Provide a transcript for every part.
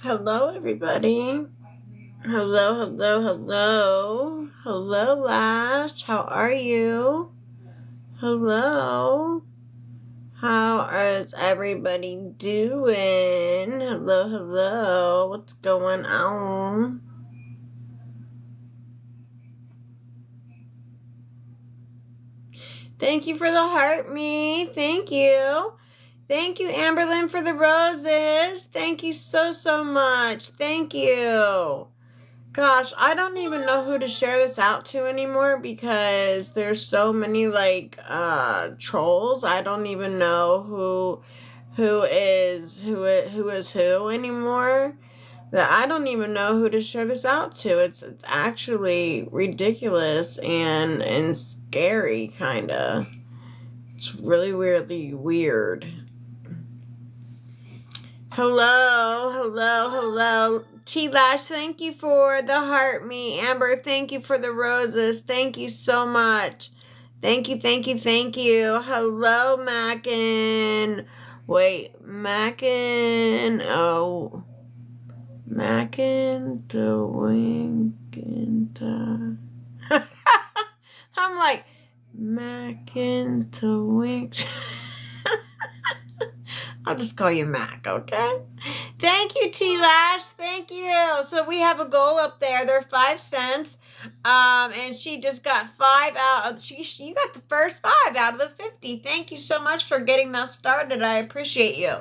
Hello, everybody. Hello, Lash. How are you? Hello. How is everybody doing? Hello. What's going on? Thank you for the heart, me. Thank you. Thank you, Amberlyn, for the roses. Thank you so much. Thank you. Gosh, I don't even know who to share this out to anymore because there's so many trolls. I don't even know who is who anymore. That I don't even know who to share this out to. It's actually ridiculous and scary kinda. It's really weirdly weird. Hello. T-Lash, thank you for the heart me. Amber, thank you for the roses. Thank you so much. Thank you. Hello, Mackin. Wait, Mackin. Oh. Mackin to Wink. I'm like, Mackin to Wink. I'll just call you Mac, okay? Thank you, T-Lash. Thank you. So we have a goal up there. They're 5 cents. And she just got 5 out of you got the first 5 out of the 50. Thank you so much for getting that started. I appreciate you.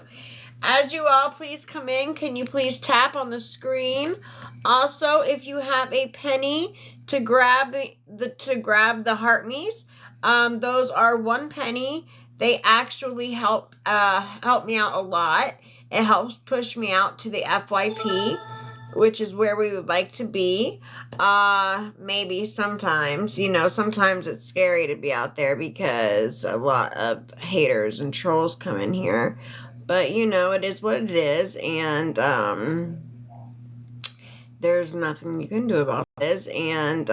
As you all please come in, can you please tap on the screen? Also, if you have a penny to grab the heart me's, those are 1 penny. They actually help me out a lot. It helps push me out to the FYP, which is where we would like to be. Maybe sometimes, sometimes it's scary to be out there because a lot of haters and trolls come in here. But, it is what it is, and there's nothing you can do about this, and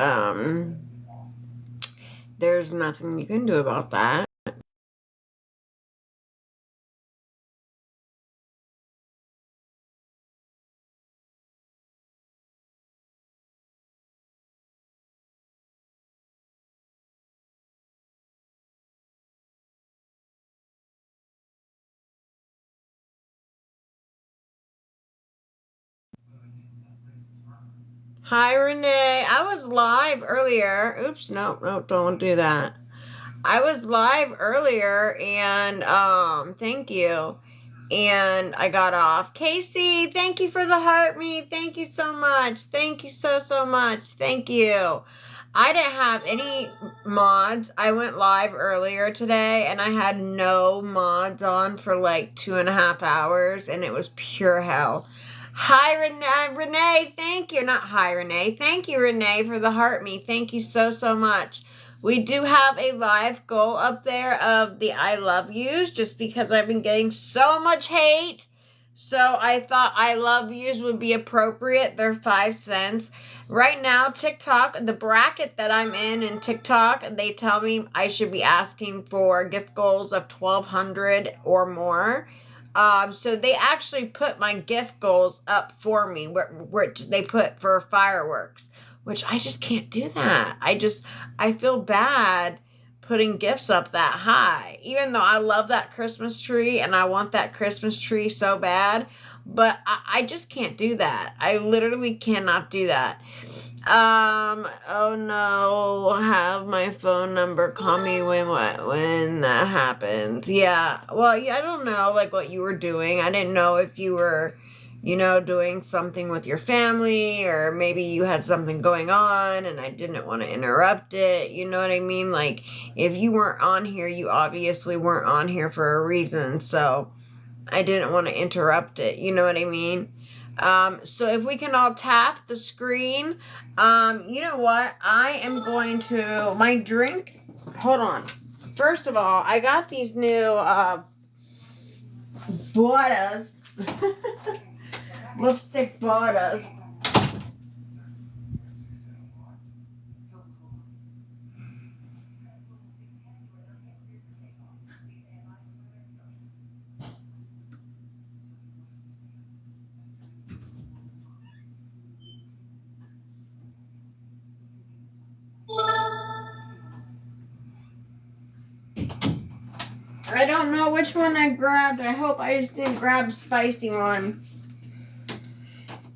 there's nothing you can do about that. Hi, Renee. I was live earlier. Oops, no, don't do that. I was live earlier, and thank you. And I got off. Casey, thank you for the heart me. Thank you so much. Thank you so much. Thank you. I didn't have any mods. I went live earlier today, and I had no mods on for like 2.5 hours, and it was pure hell. Hi, Renee, thank you. Not hi, Renee. Thank you, Renee, for the heart me. Thank you so much. We do have a live goal up there of the I love yous, just because I've been getting so much hate. So I thought I love yous would be appropriate. They're 5 cents. Right now, TikTok, the bracket that I'm in TikTok, they tell me I should be asking for gift goals of 1,200 or more. So they actually put my gift goals up for me, which they put for fireworks, which I just can't do that. I feel bad putting gifts up that high, even though I love that Christmas tree and I want that Christmas tree so bad, but I just can't do that. I literally cannot do that. Oh no, have my phone number, call me when that happens. Yeah, well, yeah, I don't know, like, what you were doing. I didn't know if you were, doing something with your family, or maybe you had something going on and I didn't want to interrupt it. You know what I mean? Like, if you weren't on here, you obviously weren't on here for a reason, so I didn't want to interrupt it. You know what I mean? So if we can all tap the screen, you know what? I am going to, my drink, hold on. First of all, I got these new, Bodas. Lipstick Bodas. I don't know which one I grabbed. I hope I just didn't grab the spicy one.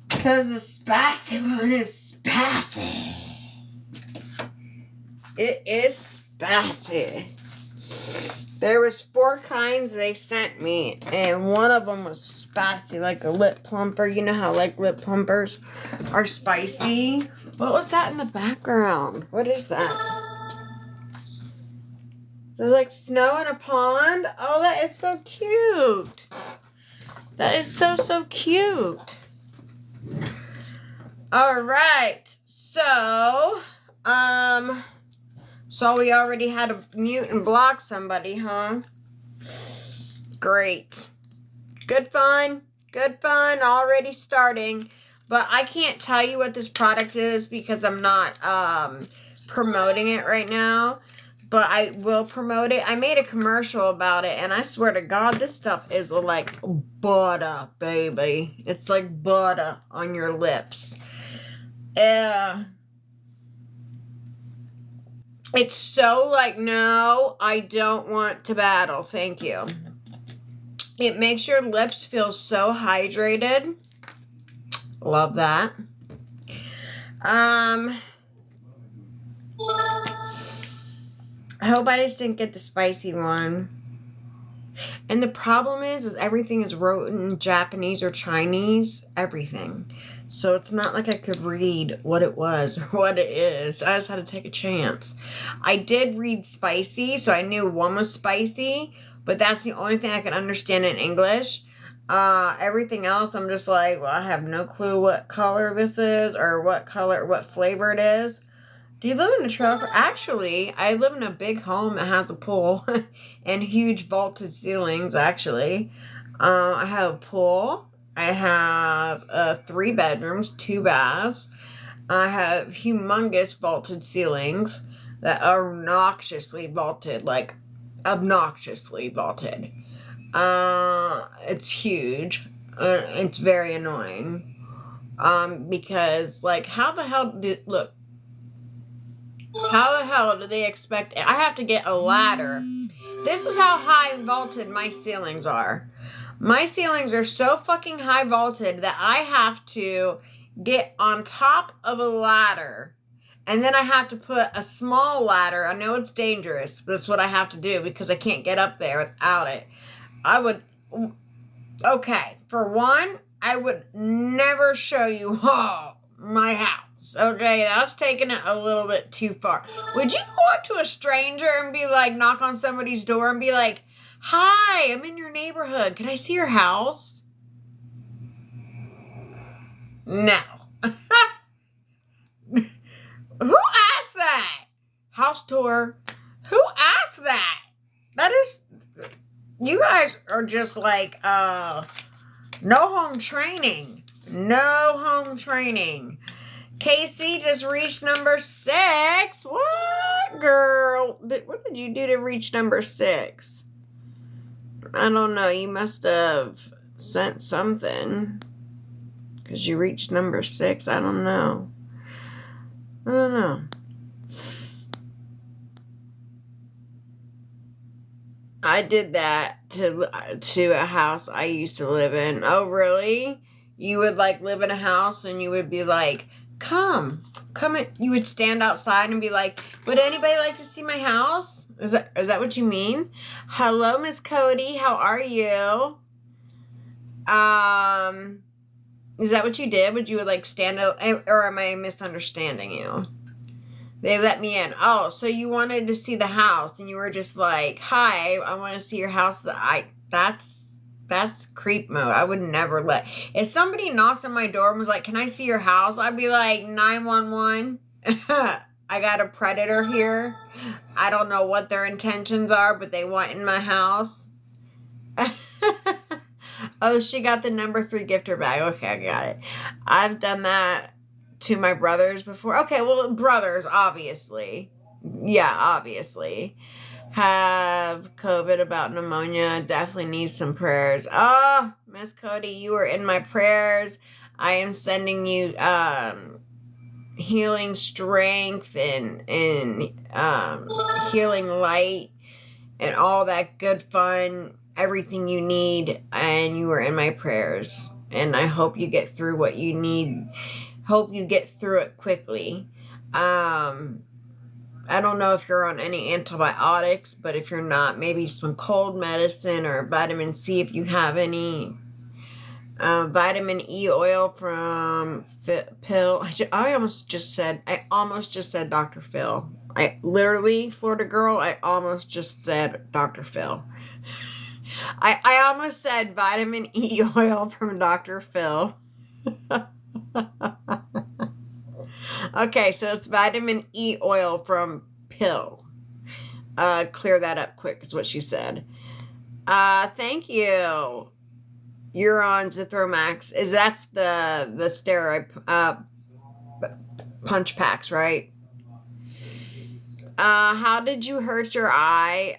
Because the spicy one is spicy. It is spicy. There was 4 kinds they sent me, and one of them was spicy, like a lip plumper. You know how like lip plumpers are spicy? What was that in the background? What is that? There's like snow in a pond. Oh, that is so cute. That is so, so cute. All right. So we already had to mute and block somebody, huh? Great. Good fun. Good fun. Already starting. But I can't tell you what this product is because I'm not promoting it right now. But I will promote it. I made a commercial about it, and I swear to God, this stuff is like butter, baby. It's like butter on your lips. It's so like, no, I don't want to battle. Thank you. It makes your lips feel so hydrated. Love that. I hope I just didn't get the spicy one. And the problem is everything is written in Japanese or Chinese. Everything. So it's not like I could read what it was or what it is. I just had to take a chance. I did read spicy, so I knew one was spicy. But that's the only thing I can understand in English. Everything else, I'm just like, well, I have no clue what color this is or what flavor it is. Do you live in a trailer? Actually, I live in a big home that has a pool and huge vaulted ceilings, actually. I have a pool. I have 3 bedrooms, 2 baths. I have humongous vaulted ceilings that are obnoxiously vaulted, like obnoxiously vaulted. It's huge. It's very annoying. Because, like, how the hell do they expect it? I have to get a ladder. This is how high vaulted my ceilings are. My ceilings are so fucking high vaulted that I have to get on top of a ladder. And then I have to put a small ladder. I know it's dangerous, but that's what I have to do because I can't get up there without it. Okay, for one, I would never show you my house. Okay, that's taking it a little bit too far. Would you go up to a stranger and be like, knock on somebody's door and be like, hi, I'm in your neighborhood. Can I see your house? No. Who asked that? House tour. Who asked that? That is, you guys are just like, no home training. No home training. Casey just reached number 6. What, girl? What did you do to reach number 6? I don't know. You must have sent something. Because you reached number 6. I don't know. I don't know. I did that to a house I used to live in. Oh, really? You would, like, live in a house and you would be like, come in. You would stand outside and be like, would anybody like to see my house? Is that what you mean? Hello, Miss Cody. How are you? Is that what you did? Would you like stand out, or am I misunderstanding you? They let me in. Oh, so you wanted to see the house and you were just like, hi, I want to see your house. That's creep mode. I would never let. If somebody knocked on my door and was like, can I see your house? I'd be like, 911. I got a predator here. I don't know what their intentions are, but they want in my house. Oh, she got the number 3 gifter bag. Okay, I got it. I've done that to my brothers before. Okay, well, brothers, obviously. Yeah, obviously. Have COVID about pneumonia. Definitely need some prayers. Oh, Miss Cody, you are in my prayers. I am sending you healing strength and healing light and all that good fun, everything you need, and you are in my prayers. And I hope you get through what you need. Hope you get through it quickly. I don't know if you're on any antibiotics, but if you're not, maybe some cold medicine or vitamin C if you have any. Vitamin E oil from Pill. I almost just said Dr. Phil. I literally, Florida girl, I almost just said Dr. Phil. I almost said vitamin E oil from Dr. Phil. Okay, so it's vitamin E oil from Pill. Clear that up quick is what she said. Thank you. You're on Zithromax. That's the steroid punch packs, right? How did you hurt your eye?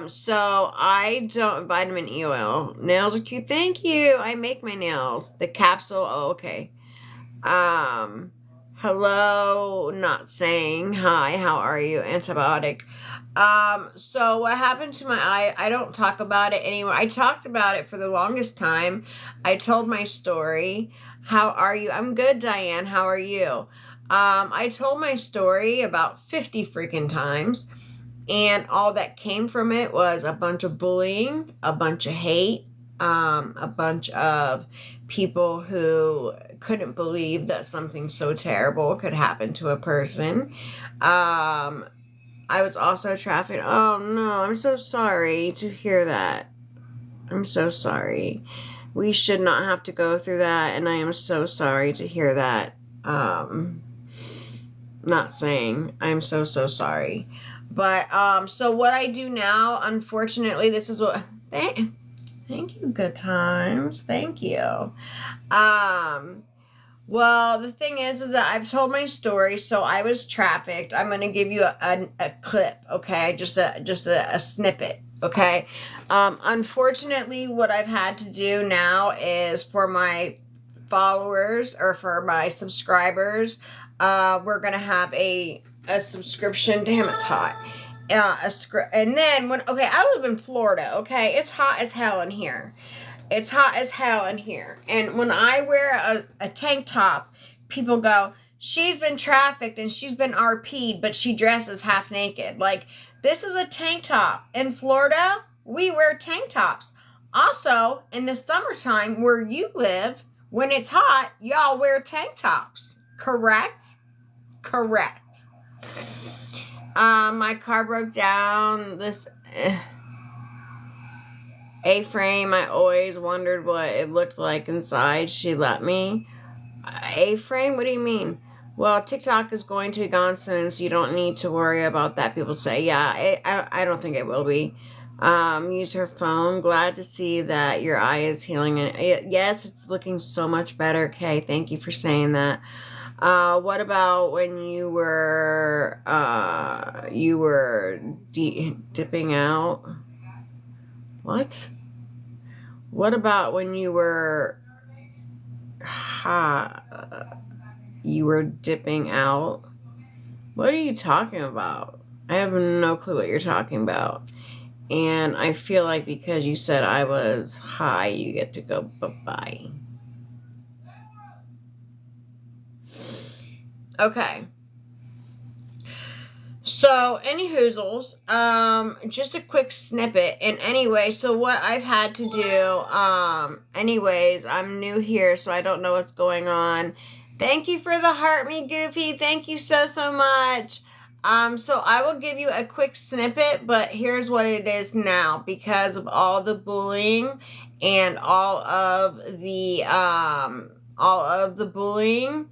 So I don't vitamin E oil. Nails are cute. Thank you. I make my nails. The capsule. Oh, okay. Hello. Not saying hi. How are you? Antibiotic. So what happened to my eye, I don't talk about it anymore. I talked about it for the longest time. I told my story. How are you? I'm good, Diane. How are you? I told my story about 50 freaking times, and all that came from it was a bunch of bullying, a bunch of hate, a bunch of people who couldn't believe that something so terrible could happen to a person. I was also trafficked. Oh no, I'm so sorry to hear that. I'm so sorry. We should not have to go through that, and I am so sorry to hear that. Not saying. I'm so sorry. But, so what I do now, unfortunately, this is what... Thank you, Good Times. Thank you. Well, the thing is that I've told my story, so I was trafficked. I'm going to give you a clip, okay? Just a snippet, okay? Unfortunately, what I've had to do now is for my followers or for my subscribers, we're going to have a subscription. Damn, it's hot. And then, I live in Florida, okay? It's hot as hell in here. It's hot as hell in here. And when I wear a tank top, people go, she's been trafficked and she's been RP'd, but she dresses half naked. Like, this is a tank top. In Florida, we wear tank tops. Also, in the summertime where you live, when it's hot, y'all wear tank tops. Correct? Correct. My car broke down. This... A-frame, I always wondered what it looked like inside. She let me. A-frame? What do you mean? Well, TikTok is going to be gone soon, so you don't need to worry about that. People say, yeah, I don't think it will be. Use her phone. Glad to see that your eye is healing. Yes, it's looking so much better. Okay, thank you for saying that. What about when you were dipping out? What? What about when you were dipping out? What are you talking about? I have no clue what you're talking about. And I feel like because you said I was high, you get to go bye-bye. Okay. So, any hoozles, just a quick snippet. And anyway, so what I've had to do, anyways, I'm new here, so I don't know what's going on. Thank you for the heart, me Goofy. Thank you so much. So I will give you a quick snippet, but here's what it is now. Because of all the bullying and all of the bullying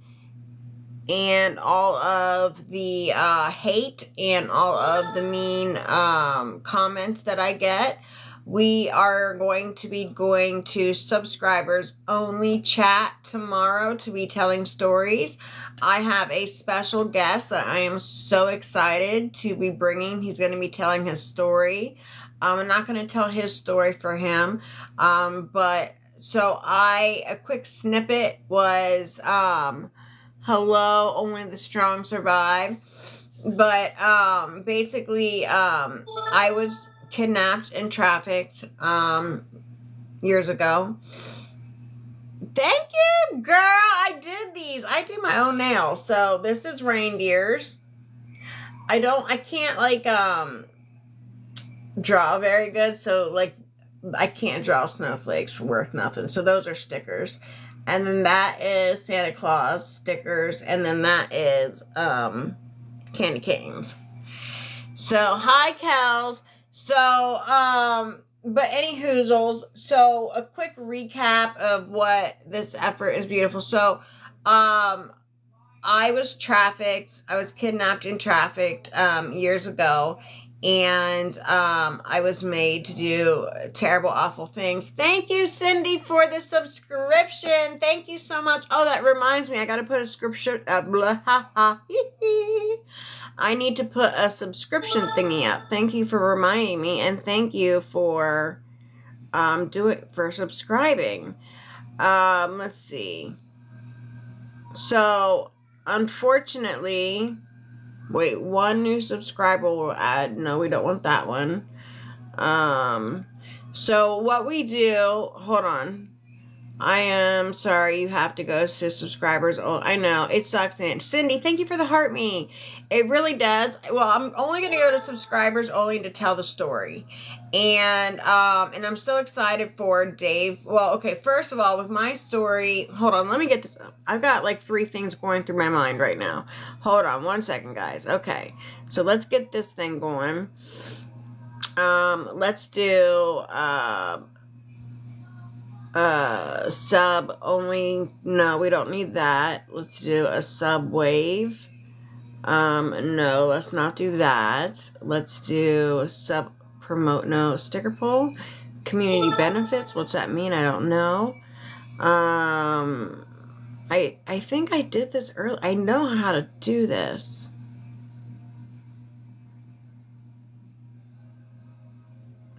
and all of the hate and all of the mean comments that I get, we are going to be going to subscribers only chat tomorrow to be telling stories. I have a special guest that I am so excited to be bringing. He's going to be telling his story. I'm not going to tell his story for him, but so a quick snippet was hello, only the strong survive. But basically, I was kidnapped and trafficked years ago. Thank you, girl. I did these. I do my own nails. So this is reindeers. I can't like draw very good, so like I can't draw snowflakes worth nothing. So those are stickers. And then that is Santa Claus stickers, and then that is candy canes. So hi Kels. So but any hoozles, so a quick recap of what this effort is beautiful. So I was trafficked. I was kidnapped and trafficked years ago. And I was made to do terrible, awful things. Thank you, Cindy, for the subscription. Thank you so much. Oh, that reminds me. I got to put a subscription. I need to put a subscription thingy up. Thank you for reminding me. And thank you for subscribing. Let's see. So, unfortunately, wait, one new subscriber will add. No, we don't want that one. So what we do, hold on. I am sorry, you have to go to subscribers. Oh, I know, it sucks. And Cindy, thank you for the heart me. It really does. Well, I'm only going to go to subscribers only to tell the story. And I'm so excited for Dave. Well, okay, first of all, with my story, hold on, let me get this up. I've got like 3 things going through my mind right now. Hold on one second, guys. Okay, so let's get this thing going. Let's do sub only. No, we don't need that. Let's do a sub wave. No, let's not do that. Let's do sub promote. No, sticker poll. Community benefits. What's that mean? I don't know. I think I did this early. I know how to do this.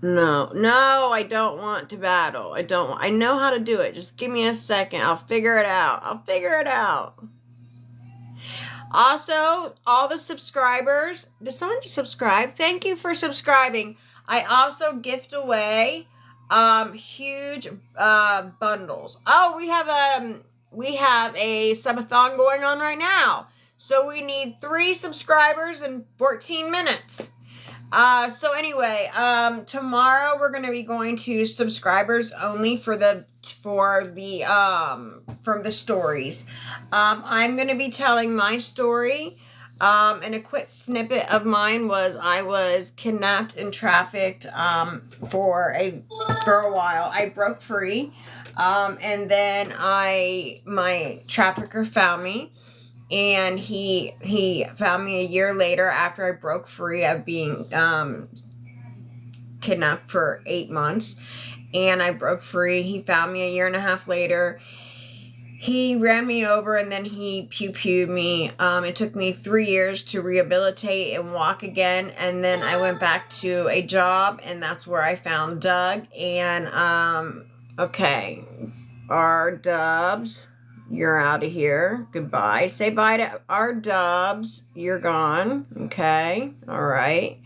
No, I don't want to battle. I know how to do it. Just give me a second. I'll figure it out. Also, all the subscribers, did someone just subscribe? Thank you for subscribing. I also gift away huge bundles. Oh, we have a subathon going on right now. So we need 3 subscribers in 14 minutes. So anyway, tomorrow we're going to be going to subscribers only from the stories. I'm going to be telling my story. And a quick snippet of mine was I was kidnapped and trafficked, for a while. I broke free. And then my trafficker found me. And he found me a year later after I broke free of being kidnapped for 8 months. And I broke free. He found me a year and a half later. He ran me over and then he pew-pewed me. It took me 3 years to rehabilitate and walk again. And then I went back to a job, and that's where I found Doug. And, okay, our Dubs, you're out of here. Goodbye. Say bye to our Dubs. You're gone. Okay. All right.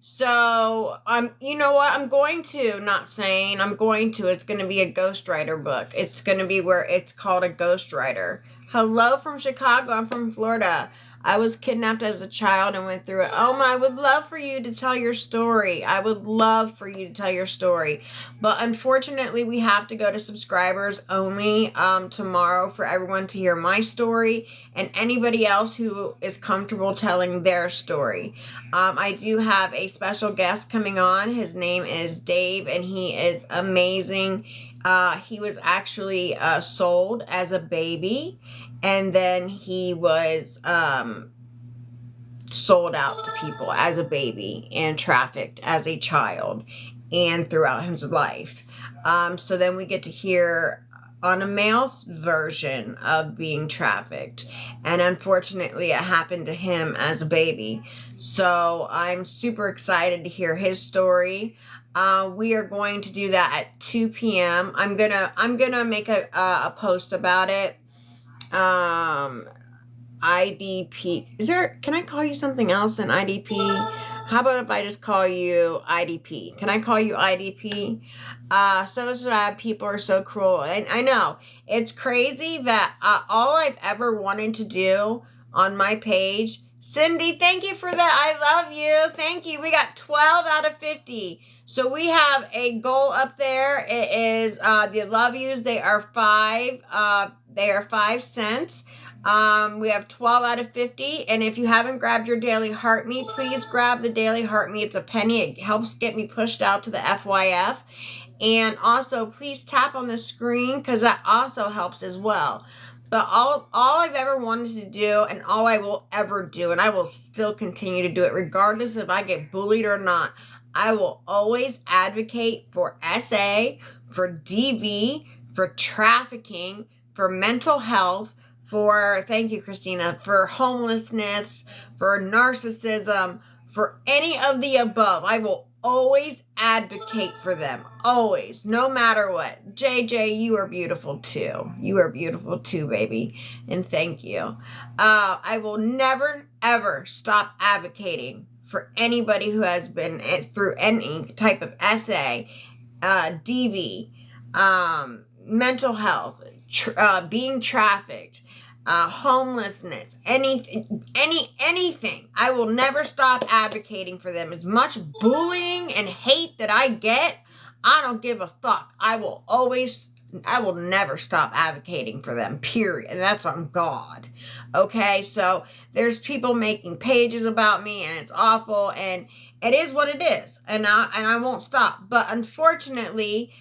So, you know what? I'm going to, it's going to be a ghostwriter book. It's going to be where it's called a ghostwriter. Hello from Chicago. I'm from Florida. I was kidnapped as a child and went through it. Oh my, I would love for you to tell your story. But unfortunately, we have to go to subscribers only tomorrow for everyone to hear my story and anybody else who is comfortable telling their story. I do have a special guest coming on. His name is Dave, and he is amazing. He was actually sold as a baby, and then he was sold out to people as a baby and trafficked as a child and throughout his life. So then we get to hear on a male's version of being trafficked. And unfortunately, it happened to him as a baby. So I'm super excited to hear his story. We are going to do that at 2 p.m. I'm gonna make a post about it. IDP. Can I call you something else than IDP? How about if I just call you IDP? Can I call you IDP? So sad. People are so cruel. And I know it's crazy that all I've ever wanted to do on my page. Cindy, thank you for that. I love you. Thank you. We got 12 out of 50. So we have a goal up there. It is the love yous. They are 5. They are 5 cents. We have 12 out of 50. And if you haven't grabbed your daily heart meet, please grab the daily heart meet. It's a penny. It helps get me pushed out to the FYF. And also, please tap on the screen because that also helps as well. But all I've ever wanted to do, and all I will ever do, and I will still continue to do it regardless if I get bullied or not, I will always advocate for SA, for DV, for trafficking, for mental health, for, thank you, Christina, for homelessness, for narcissism, for any of the above. I will always advocate for them. Always. No matter what. JJ, you are beautiful too. You are beautiful too, baby. And thank you. I will never, ever stop advocating for anybody who has been through any type of SA, DV, mental health, being trafficked, homelessness, anything. I will never stop advocating for them. As much bullying and hate that I get, I don't give a fuck. I will never stop advocating for them, period. And that's on God. Okay, so there's people making pages about me, and it's awful, and it is what it is. And I won't stop. But unfortunately,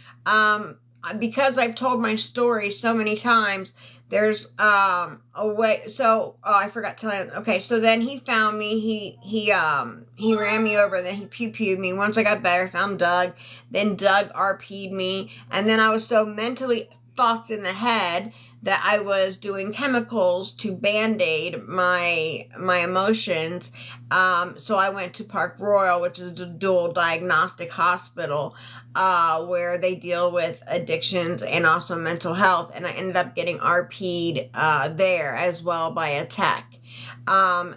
because I've told my story so many times, there's a way. So I forgot to tell you. Okay, so then he found me. He ran me over. Then he pew-pewed me. Once I got better, found Doug. Then Doug RP'd me, and then I was so mentally fucked in the head that I was doing chemicals to band-aid my emotions. So I went to Park Royal, which is a dual diagnostic hospital, where they deal with addictions and also mental health. And I ended up getting RP'd there as well by a tech.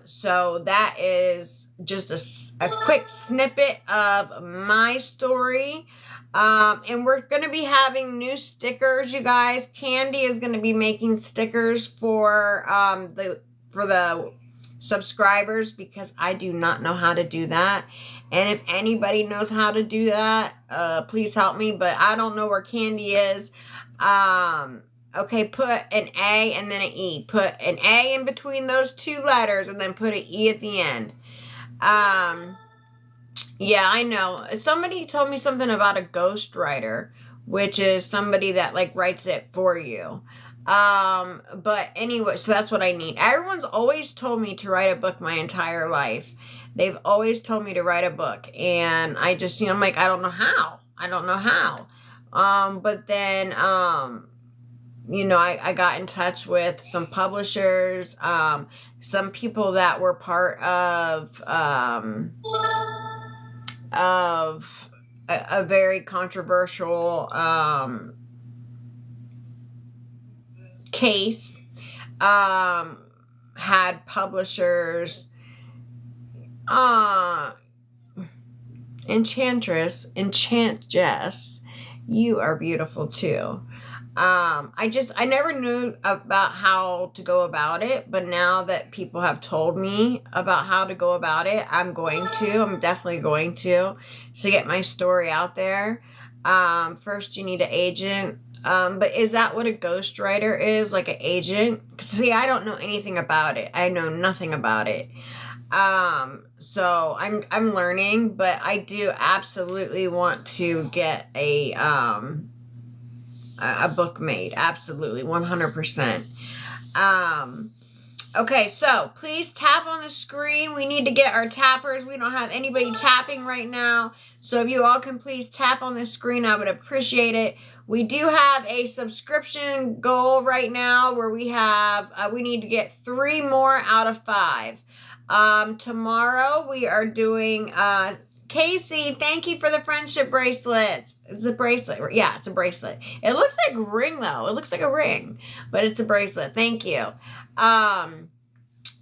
So that is just a quick snippet of my story. And we're going to be having new stickers, you guys. Candy is going to be making stickers for the subscribers because I do not know how to do that. And if anybody knows how to do that, please help me. But I don't know where Candy is. Okay, put an A and then an E. Put an A in between those two letters and then put an E at the end. Yeah, I know. Somebody told me something about a ghostwriter, which is somebody that like writes it for you. But anyway, so that's what I need. Everyone's always told me to write a book my entire life. They've always told me to write a book, and I just, I'm like, I don't know how. But then, I got in touch with some publishers, some people that were part of a very controversial case, had publishers, Enchant Jess, you are beautiful too. I never knew about how to go about it, but now that people have told me about how to go about it, I'm definitely going to get my story out there. First you need an agent. But is that what a ghostwriter is? Like an agent? See, I don't know anything about it. I know nothing about it. So I'm learning, but I do absolutely want to get a book made. Absolutely. 100%. Okay, so please tap on the screen. We need to get our tappers. We don't have anybody tapping right now. So if you all can please tap on the screen, I would appreciate it. We do have a subscription goal right now where we need to get 3 more out of 5. Tomorrow we are doing, Casey, thank you for the friendship bracelets. It's a bracelet. Yeah, it's a bracelet. It looks like a ring, though. It looks like a ring, but it's a bracelet. Thank you.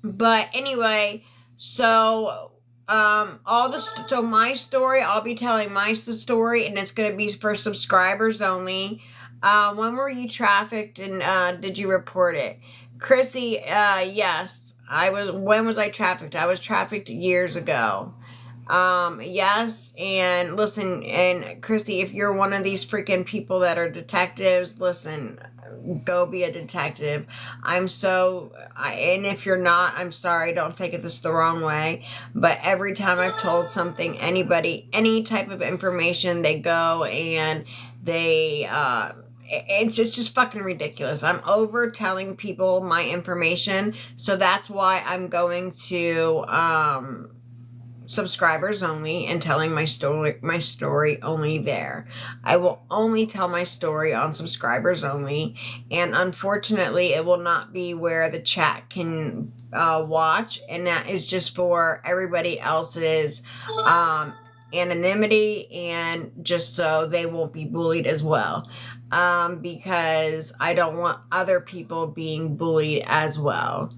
But anyway, so so my story, I'll be telling my story, and it's going to be for subscribers only. When were you trafficked, and did you report it? Chrissy, yes. When was I trafficked? I was trafficked years ago. Yes, and listen, and Chrissy, if you're one of these freaking people that are detectives, listen, go be a detective. And if you're not, I'm sorry, don't take it this the wrong way, but every time I've told something, anybody, any type of information, they go and they, it's just fucking ridiculous. I'm over telling people my information, so that's why I'm going to, subscribers only and telling my story only there. I will only tell my story on subscribers only, and unfortunately it will not be where the chat can watch, and that is just for everybody else's anonymity, and just so they won't be bullied as well, because I don't want other people being bullied as well.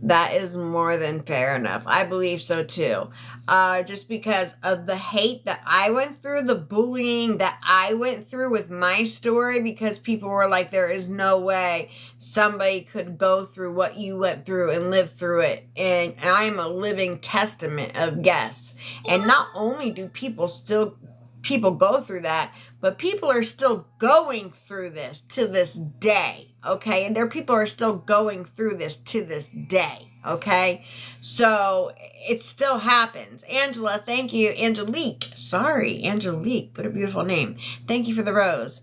That is more than fair enough. I believe so too. Just because of the hate that I went through, the bullying that I went through with my story, because people were like, there is no way somebody could go through what you went through and live through it. And I am a living testament of yes. And not only do people go through that, but people are still going through this to this day, okay? And people are still going through this to this day, okay? So it still happens. Angela, thank you. Angelique, what a beautiful name. Thank you for the rose.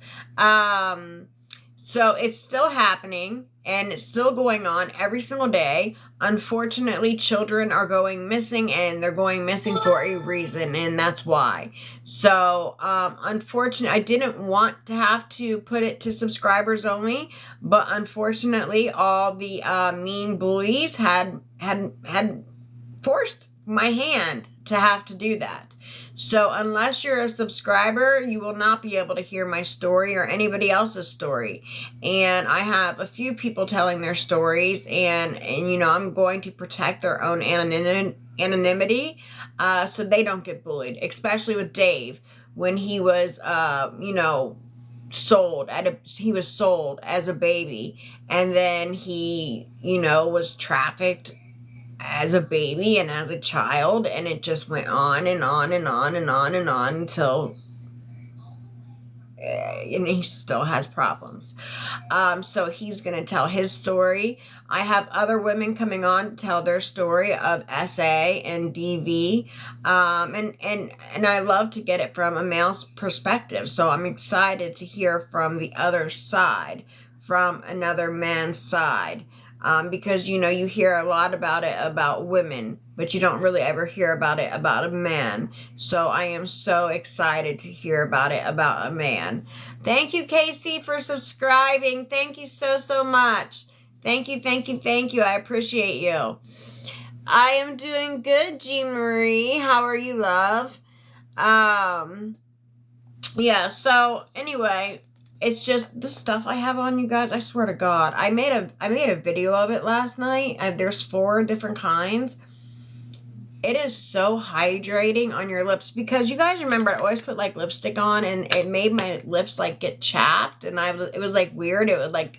So it's still happening, and it's still going on every single day. Unfortunately, children are going missing, and they're going missing for a reason, and that's why. So, unfortunately, I didn't want to have to put it to subscribers only, but unfortunately, all the mean bullies had forced my hand to have to do that. So unless you're a subscriber, you will not be able to hear my story or anybody else's story. And I have a few people telling their stories, and you know, I'm going to protect their own anonymity, so they don't get bullied, especially with Dave when he was, you know, he was sold as a baby, and then he, you know, was trafficked as a baby and as a child, and it just went on and on and on and on and on until and he still has problems. So he's going to tell his story. I have other women coming on to tell their story of SA and DV, and I love to get it from a male's perspective. So I'm excited to hear from the other side, from another man's side. Because, you know, you hear a lot about it about women, but you don't really ever hear about it about a man. So I am so excited to hear about it about a man. Thank you, Casey, for subscribing. Thank you so, so much. Thank you, thank you, thank you. I appreciate you. I am doing good, Jean Marie. How are you, love? Yeah, so anyway, it's just the stuff I have on, you guys. I swear to God, I made a video of it last night. There's 4 different kinds. It is so hydrating on your lips, because you guys remember I always put like lipstick on, and it made my lips like get chapped, and it was like weird. It would like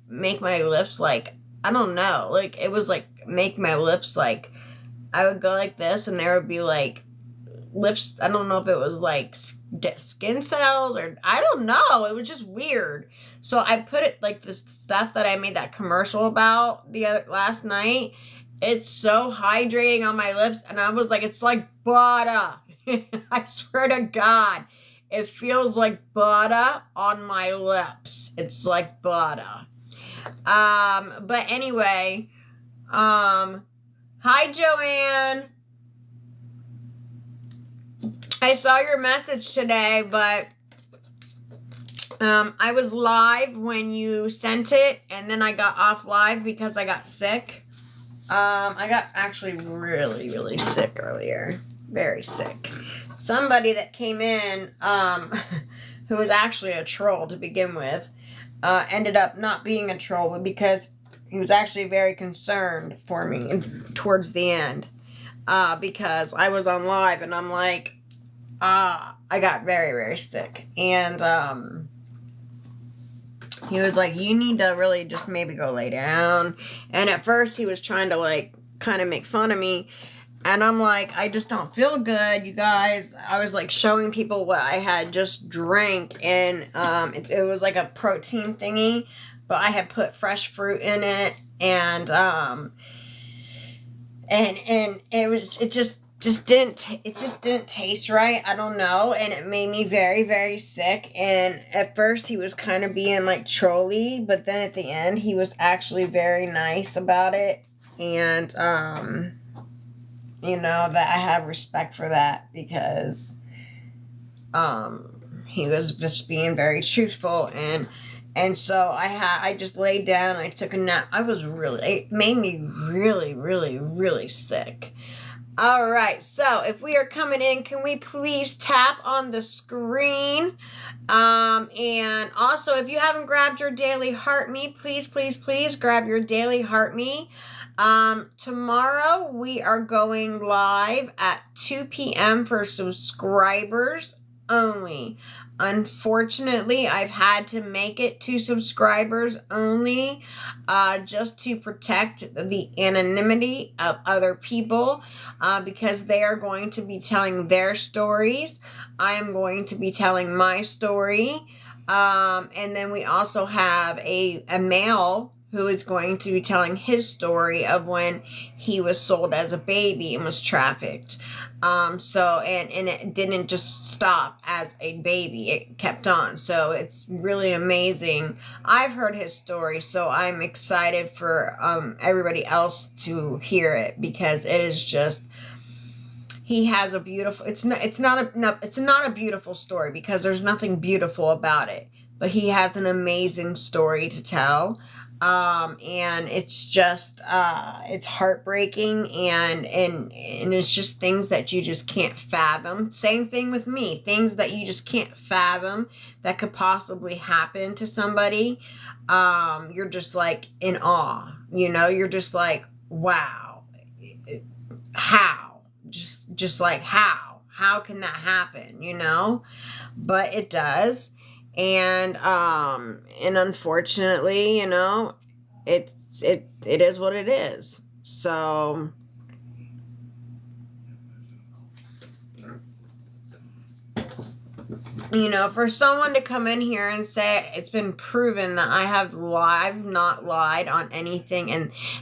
make my lips like, I don't know, like it was like make my lips like, I would go like this, and there would be like lips. I don't know if it was like skin cells or I don't know. It was just weird. So I put it like the stuff that I made that commercial about last night. It's so hydrating on my lips, and I was like, it's like butter. I swear to God, it feels like butter on my lips. It's like butter. But anyway, hi Joanne. I saw your message today, but I was live when you sent it, and then I got off live because I got sick. I got actually really, really sick earlier. Very sick. Somebody that came in, who was actually a troll to begin with, ended up not being a troll because He was actually very concerned for me towards the end. Because I was on live and I'm like, I got very, very sick. And he was like, you need to really just maybe go lay down. And at first he was trying to like kind of make fun of me. And I'm like, I just don't feel good, you guys. I was like showing people what I had just drank. And it was like a protein thingy. But I had put fresh fruit in it. And it just didn't taste right. I don't know, and it made me very, very sick. And at first he was kind of being like trolly, but then at the end he was actually very nice about it. And you know, that I have respect for that, because he was just being very truthful. And so I just laid down, I took a nap. It made me really, really, really sick. All right, so if we are coming in, can we please tap on the screen? And also, if you haven't grabbed your daily heart me, please, please, please grab your daily heart me. Tomorrow we are going live at 2 p.m. for subscribers only. Unfortunately, I've had to make it to subscribers only, just to protect the anonymity of other people, because they are going to be telling their stories. I am going to be telling my story. And then we also have a male who is going to be telling his story of when he was sold as a baby and was trafficked. And it didn't just stop as a baby. It kept on. So it's really amazing. I've heard his story, so I'm excited for everybody else to hear it, because it is just, he has a beautiful, it's not a beautiful story, because there's nothing beautiful about it, but he has an amazing story to tell. And it's just, it's heartbreaking, and it's just things that you just can't fathom. Same thing with me, things that you just can't fathom that could possibly happen to somebody. You're just like in awe, you know, you're just like, wow, how, just like, how can that happen, you know? But it does. And unfortunately, you know, it is what it is. So, you know, for someone to come in here and say it's been proven that I've not lied on anything,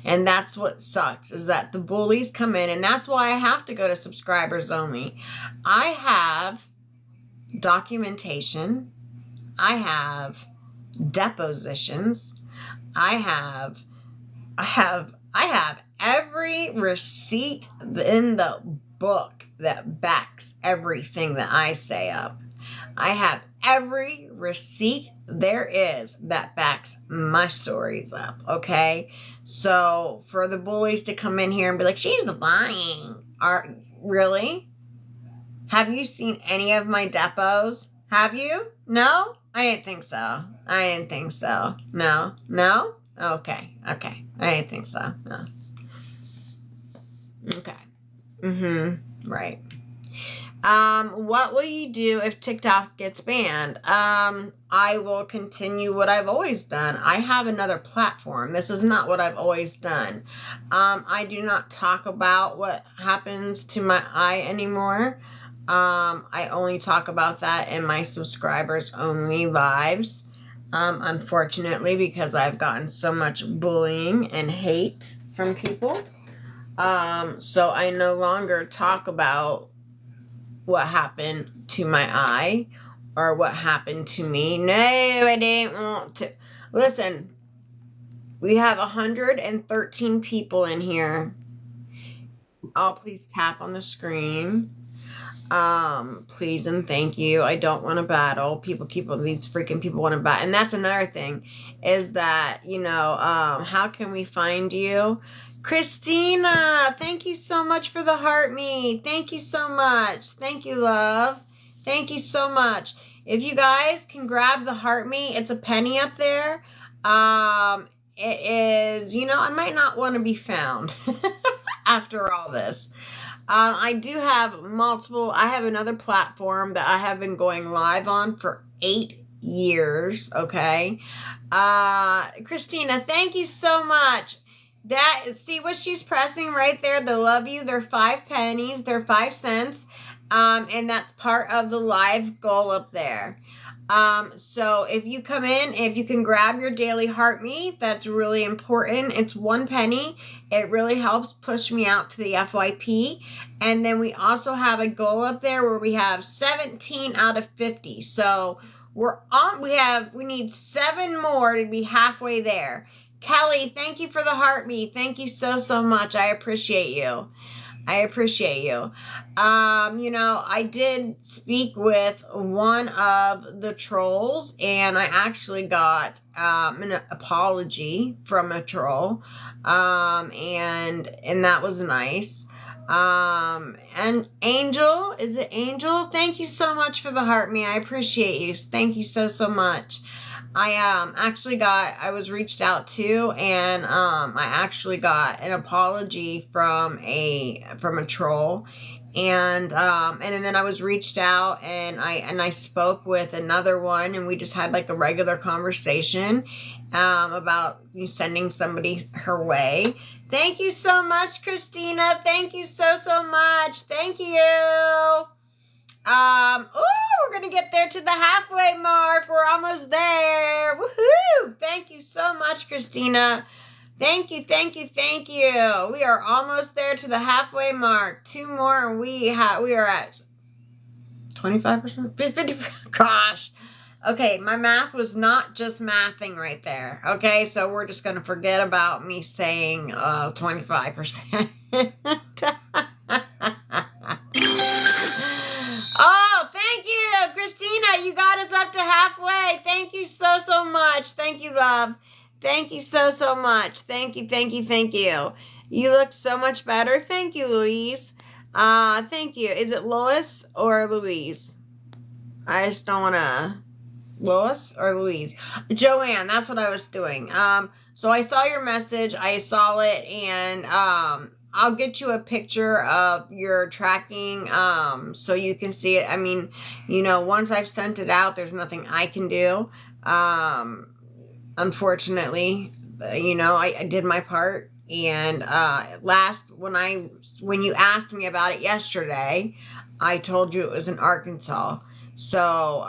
and that's what sucks, is that the bullies come in, and that's why I have to go to subscribers only. I have documentation. I have depositions. I have every receipt in the book that backs everything that I say up. I have every receipt there is that backs my stories up, okay? So for the bullies to come in here and be like, she's lying. Really? Have you seen any of my depots? Have you? No? I didn't think so. No? Okay. I didn't think so. No. Okay. Right. What will you do if TikTok gets banned? I will continue what I've always done. I have another platform. This is not what I've always done. I do not talk about what happens to my eye anymore. I only talk about that in my subscribers only lives. Unfortunately, because I've gotten so much bullying and hate from people. So I no longer talk about what happened to my eye or what happened to me. No, I didn't want to. Listen, we have 113 people in here. Please tap on the screen. Please and thank you. I don't want to battle. These freaking people want to battle. And that's another thing, is that, you know, how can we find you? Christina, thank you so much for the heart me. Thank you so much. Thank you, love. Thank you so much. If you guys can grab the heart me, it's a penny up there. it is, I might not want to be found after all this. I do have I have another platform that I have been going live on for 8 years, okay? Christina, thank you so much. See what she's pressing right there, the love you, they're 5 pennies, they're 5 cents, and that's part of the live goal up there. So if you come in, if you can grab your daily heart me, that's really important. It's 1 penny. It really helps push me out to the FYP. And then we also have a goal up there where we have 17 out of 50. So we need 7 more to be halfway there. Kelly, thank you for the heart me. Thank you so, so much. I appreciate you. I appreciate you. I did speak with one of the trolls, and I actually got an apology from a troll, and that was nice. And Angel, is it Angel? Thank you so much for the heart me. I appreciate you. Thank you so, so much. I was reached out to, and I actually got an apology from a troll, and then I was reached out, and I spoke with another one, and we just had like a regular conversation about sending somebody her way. Thank you so much, Christina. Thank you so, so much. Thank you. We're going to get there to the halfway mark. We're almost there. Woohoo! Thank you so much, Christina. Thank you, thank you, thank you. We are almost there to the halfway mark. 2 more and we are at 25%? 50%? Gosh. Okay, my math was not just mathing right there. Okay, so we're just going to forget about me saying 25%. Oh, thank you, Christina. You got us up to halfway. Thank you so, so much. Thank you, love. Thank you so, so much. Thank you, thank you, thank you. You look so much better. Thank you, Louise. Thank you. Is it Lois or Louise? I just don't want to... Lois or Louise? Joanne, that's what I was doing. So I saw your message. I saw it, and I'll get you a picture of your tracking so you can see it. I mean, once I've sent it out, there's nothing I can do. Unfortunately, I did my part. And when you asked me about it yesterday, I told you it was in Arkansas. So,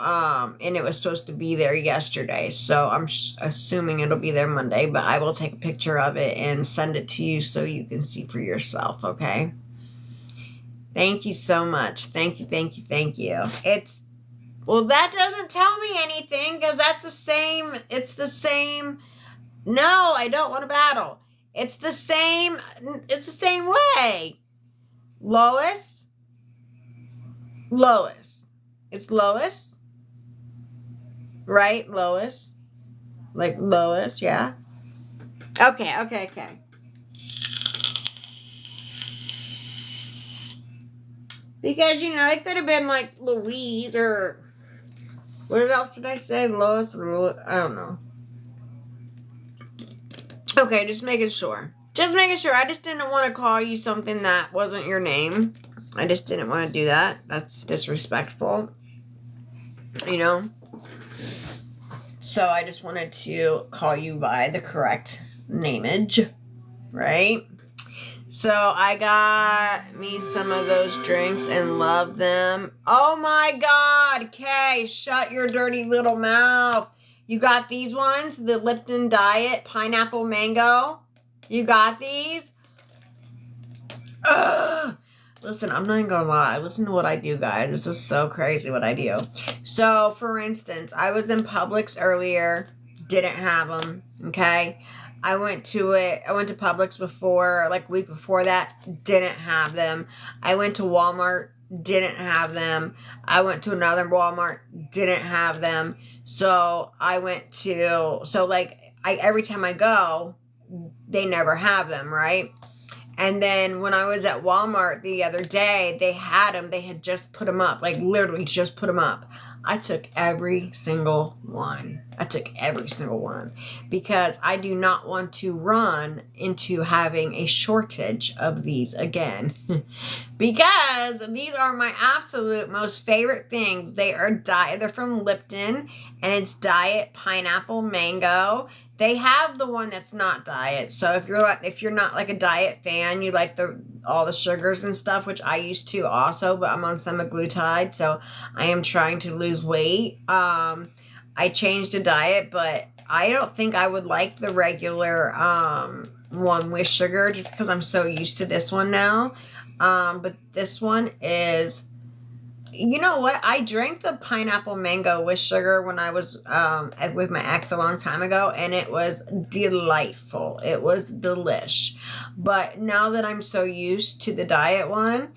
and it was supposed to be there yesterday. So I'm assuming it'll be there Monday, but I will take a picture of it and send it to you so you can see for yourself. Okay. Thank you so much. Thank you. Thank you. Thank you. Well, that doesn't tell me anything because it's the same. No, I don't want to battle. It's the same way. Lois. It's Lois, right? Lois, like Lois, yeah. Okay. Because, it could have been like Louise or what else did I say? Lois or I don't know. Okay, just making sure. I just didn't want to call you something that wasn't your name. I just didn't want to do that. That's disrespectful. So I just wanted to call you by the correct nameage, right? So I got me some of those drinks and love them. Oh my God, Kay, shut your dirty little mouth. You got these ones, the Lipton Diet Pineapple Mango. You got these? Ugh. Listen, I'm not even gonna lie. Listen to what I do, guys. This is so crazy what I do. So, for instance, I was in Publix earlier. Didn't have them, okay? I went to Publix before, like a week before that. Didn't have them. I went to Walmart. Didn't have them. I went to another Walmart. Didn't have them. So, every time I go, they never have them, right? And then when I was at Walmart the other day, they had them. They had just put them up, like literally just put them up. I took every single one. I took every single one because I do not want to run into having a shortage of these again. Because these are my absolute most favorite things. They are they're from Lipton, and it's diet pineapple mango. They have the one that's not diet. So if you're not like a diet fan, you like all the sugars and stuff, which I used to also, but I'm on semaglutide, so I am trying to lose weight. I changed to diet, but I don't think I would like the regular one with sugar just because I'm so used to this one now. But this one is, you know what? I drank the pineapple mango with sugar when I was with my ex a long time ago, and it was delightful. It was delish. But now that I'm so used to the diet one,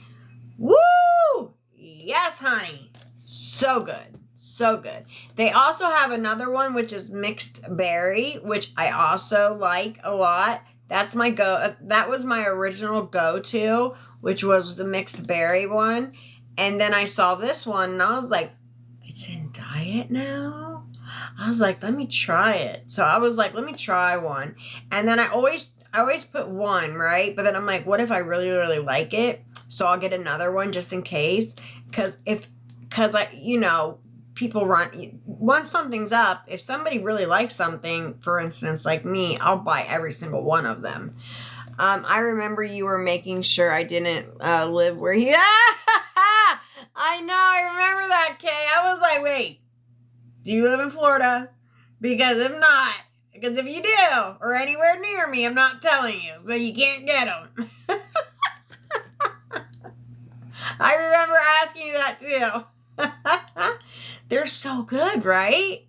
woo! Yes, honey. So good. So good. They also have another one, which is mixed berry, which I also like a lot. That's my that was my original go-to, which was the mixed berry one. And then I saw this one and I was like, it's in diet now? I was like, let me try it. So I was like, let me try one. And then I always put one, right? But then I'm like, what if I really, really like it? So I'll get another one just in case. Because people once something's up, if somebody really likes something, for instance, like me, I'll buy every single one of them. I remember you were making sure I didn't live where you... I know, I remember that, Kay. I was like, wait, do you live in Florida? Because if you do, or anywhere near me, I'm not telling you, so you can't get them. I remember asking you that too. They're so good, right?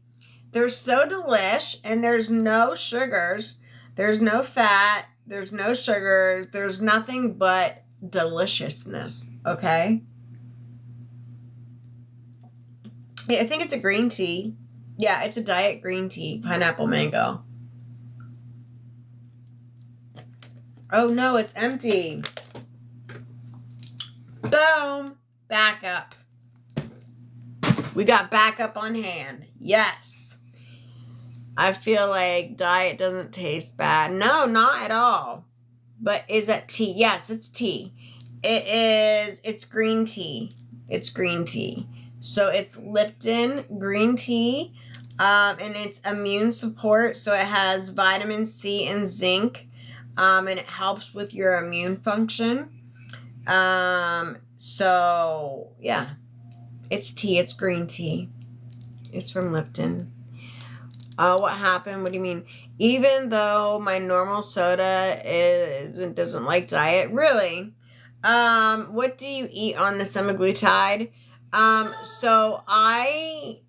They're so delish, and there's no sugars, there's no fat, there's no sugar, there's nothing but deliciousness, okay? I think it's a green tea. Yeah, it's a diet green tea, pineapple mango. Oh no, it's empty. Boom, backup. We got backup on hand. Yes. I feel like diet doesn't taste bad. No, not at all. But is that tea? Yes, it's tea. It's green tea. It's green tea. So it's Lipton green tea, and it's immune support. So it has vitamin C and zinc, and it helps with your immune function. So yeah, it's tea. It's green tea. It's from Lipton. What happened? What do you mean? Even though my normal soda doesn't like diet, really? What do you eat on the semaglutide? So I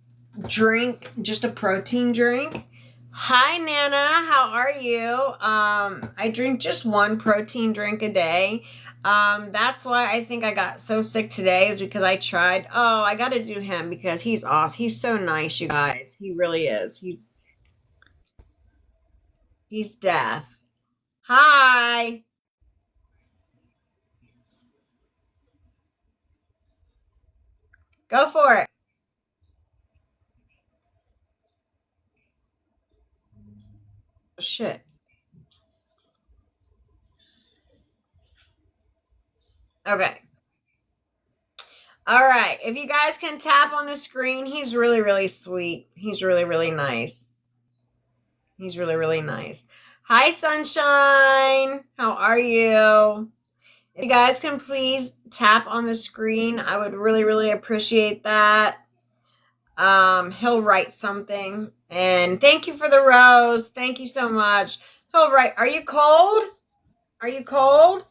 drink just a protein drink. Hi, Nana. How are you? I drink just one protein drink a day. That's why I think I got so sick today is because I tried. Oh, I got to do him because he's awesome. He's so nice, you guys. He really is. He's deaf. Hi. Go for it. Shit. Okay. All right. If you guys can tap on the screen, he's really, really sweet. He's really, really nice. He's really, really nice. Hi, Sunshine. How are you? If you guys can please tap on the screen, I would really, really appreciate that. He'll write something. And thank you for the rose. Thank you so much. He'll write. Are you cold? Are you cold?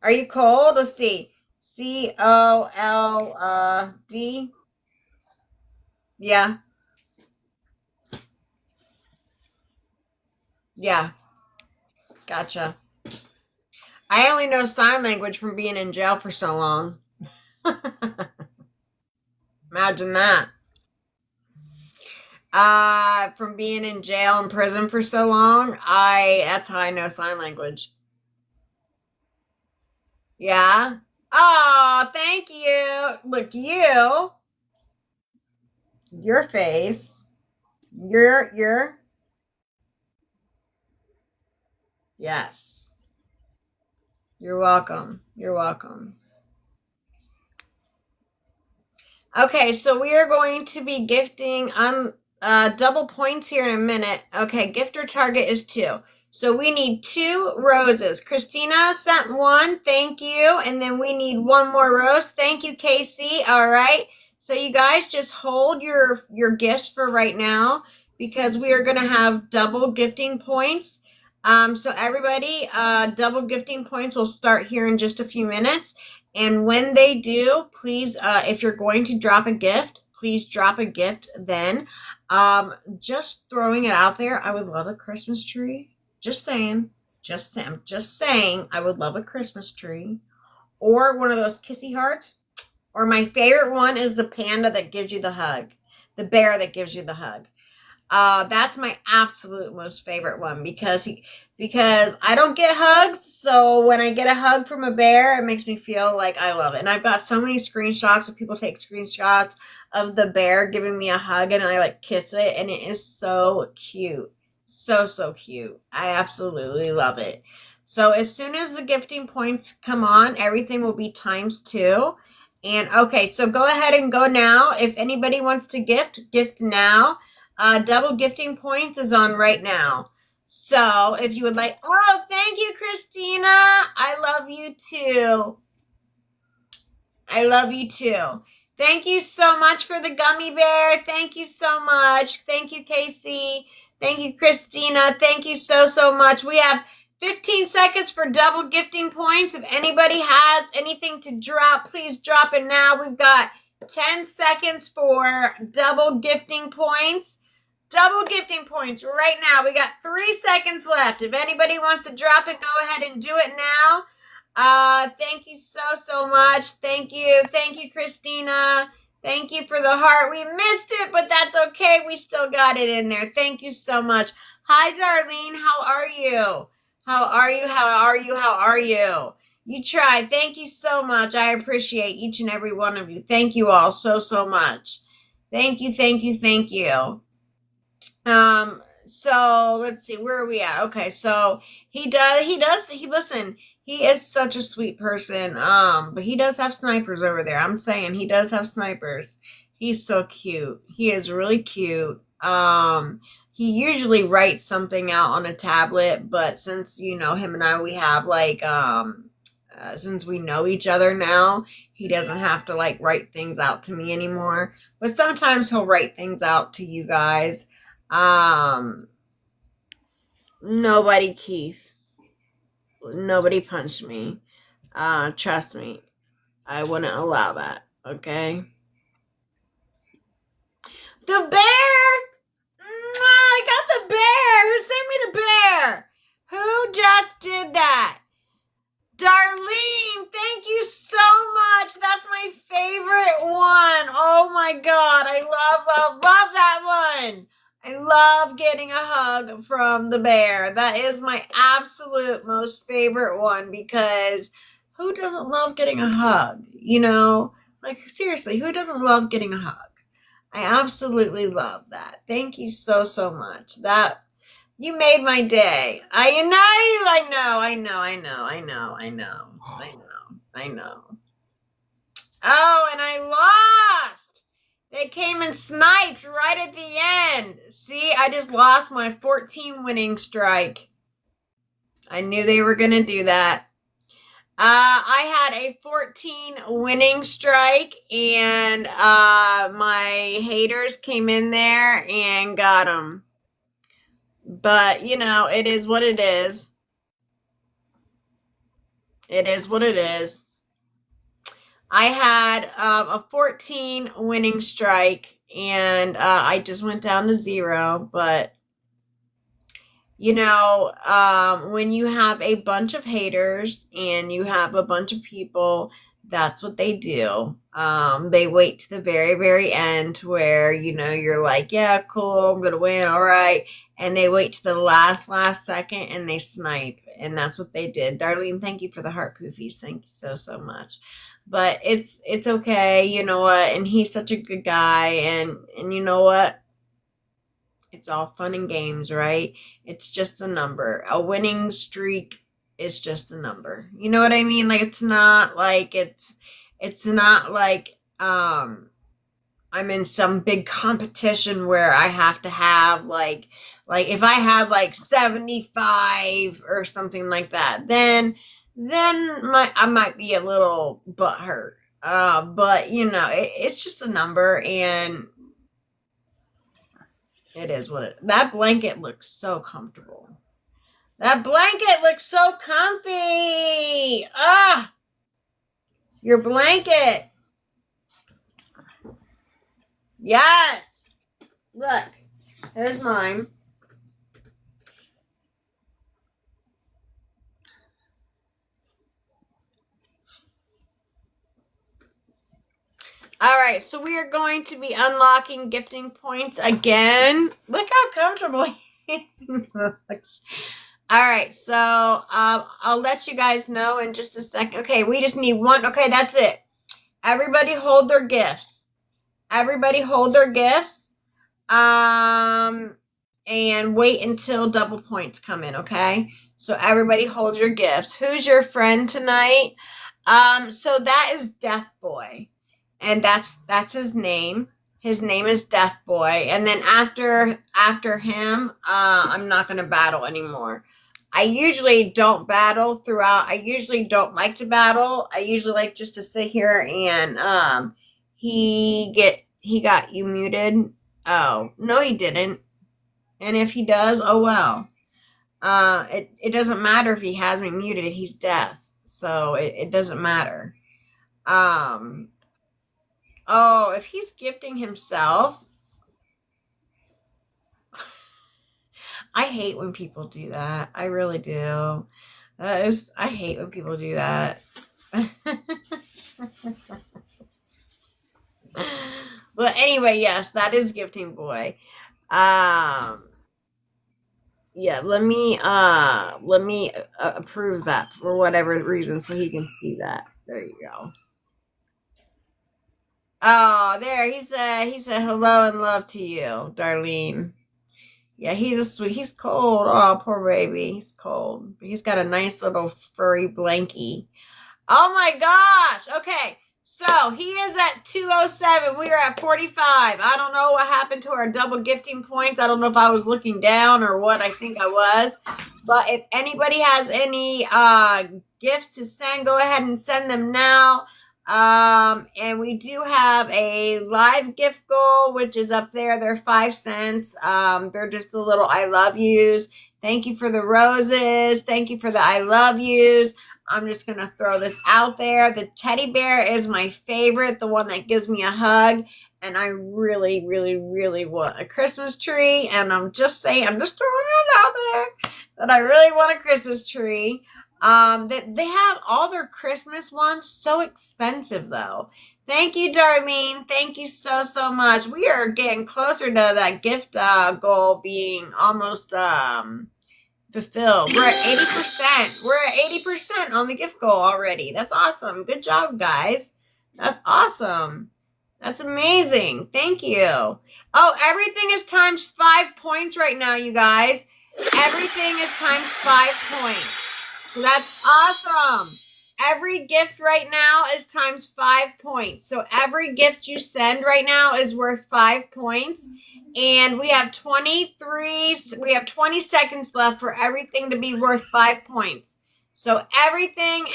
Are you cold? Let's see. COLD. Yeah. Yeah. Gotcha. I only know sign language from being in jail for so long. Imagine that. From being in jail and prison for so long, that's how I know sign language. Yeah. Oh, thank you. Look, your face, your, yes. You're welcome. You're welcome. Okay, so we are going to be gifting on double points here in a minute. Okay, gifter target is 2. So we need 2 roses. Christina sent 1, thank you. And then we need 1 more rose. Thank you, Casey. All right. So you guys just hold your gifts for right now because we are going to have double gifting points. So everybody, double gifting points will start here in just a few minutes. And when they do, please, if you're going to drop a gift, please drop a gift then. Just throwing it out there, I would love a Christmas tree. Just saying. Just saying, I would love a Christmas tree. Or one of those kissy hearts. Or my favorite one is the panda that gives you the hug. The bear that gives you the hug. That's my absolute most favorite one because I don't get hugs, so when I get a hug from a bear, it makes me feel like I love it. And I've got so many screenshots of people take screenshots of the bear giving me a hug and I like kiss it, and it is so cute. So cute. I absolutely love it. So as soon as the gifting points come on, everything will be ×2. And okay, so go ahead and go now. If anybody wants to gift now. Double gifting points is on right now. So if you would like, oh, thank you, Christina. I love you too. I love you too. Thank you so much for the gummy bear. Thank you so much. Thank you, Casey. Thank you, Christina. Thank you so much. We have 15 seconds for double gifting points. If anybody has anything to drop, please drop it now. We've got 10 seconds for double gifting points. Double gifting points right now. We got 3 seconds left. If anybody wants to drop it, go ahead and do it now. Thank you so much. Thank you, Christina. Thank you for the heart. We missed it, but that's okay. We still got it in there. Thank you so much. Hi, Darlene. How are you? How are you? How are you? How are you? You tried. Thank you so much. I appreciate each and every one of you. Thank you all so much. Thank you. So let's see, where are we at? Okay, so listen, he is such a sweet person. But he does have snipers over there. I'm saying he does have snipers. He's so cute. He is really cute. He usually writes something out on a tablet, but since, him and I, we have like, since we know each other now, he doesn't have to like write things out to me anymore. But sometimes he'll write things out to you guys. Nobody, Keith. Nobody punched me. Trust me. I wouldn't allow that, okay? The bear! I got the bear! Who sent me the bear? Who just did that? Darlene, thank you so much. That's my favorite one. Oh my God. I love that one. I love getting a hug from the bear. That is my absolute most favorite one because who doesn't love getting a hug? Like seriously, who doesn't love getting a hug? I absolutely love that. Thank you so much. You made my day. I know. Oh, and I lost. They came and sniped right at the end. See, I just lost my 14 winning strike. I knew they were going to do that. I had a 14 winning strike, and my haters came in there and got them. But, it is what it is. It is what it is. I had a 14 winning strike, and I just went down to 0. But, when you have a bunch of haters and you have a bunch of people, that's what they do. They wait to the very, very end where, you're like, yeah, cool, I'm going to win, all right. And they wait to the last second and they snipe. And that's what they did. Darlene, thank you for the heart poofies. Thank you so, so much. But it's okay, you know what? And he's such a good guy, and you know what? It's all fun and games, right? It's just a number. A winning streak is just a number. You know what I mean? Like it's not like I'm in some big competition where I have to have like if I had like 75 or something like that, then I might be a little butthurt. But you know, it's just a number, and it is what it. That blanket looks so comfortable. That blanket looks so comfy. Ah, your blanket. Yes. Look, here's mine. All right, so we are going to be unlocking gifting points again. Look how comfortable he looks. All right, so I'll let you guys know in just a second. Okay, we just need one. Okay, that's it. Everybody hold their gifts. Everybody hold their gifts. And wait until double points come in, okay? So everybody hold your gifts. Who's your friend tonight? So that is Deaf Boy. And that's his name. His name is Deaf Boy. And then after him, I'm not gonna battle anymore. I usually don't battle throughout. I usually don't like to battle. I usually like just to sit here and he got you muted. Oh, no he didn't. And if he does, oh well. It doesn't matter if he has me muted, he's deaf. So it doesn't matter. Oh, if he's gifting himself. I hate when people do that. I really do. I hate when people do that. But anyway, yes, that is Gifting Boy. Yeah, let me approve that for whatever reason so he can see that. There you go. Oh, there, he said hello and love to you, Darlene. Yeah, he's cold. Oh, poor baby. He's cold. But he's got a nice little furry blankie. Oh my gosh. Okay. So he is at 207. We are at 45. I don't know what happened to our double gifting points. I don't know if I was looking down or what. I think I was. But if anybody has any gifts to send, go ahead and send them now. And we do have a live gift goal, which is up there. They're 5 cents. They're just the little I love yous. Thank you for the roses. Thank you for the I love yous. I'm just going to throw this out there. The teddy bear is my favorite, the one that gives me a hug. And I really, really, really want a Christmas tree. And I'm just saying, I'm just throwing it out there that I really want a Christmas tree. That they have all their Christmas ones so expensive though. Thank you, Darlene. Thank you so, so much. We are getting closer to that gift goal being almost fulfilled. We're at 80%. We're at 80% on the gift goal already. That's awesome. Good job, guys. That's awesome. That's amazing. Thank you. Oh, everything is times 5 points right now, you guys. Everything is times 5 points. So that's awesome. Every gift right now is times 5 points. So every gift you send right now is worth 5 points. And we have 20 seconds left for everything to be worth 5 points. So everything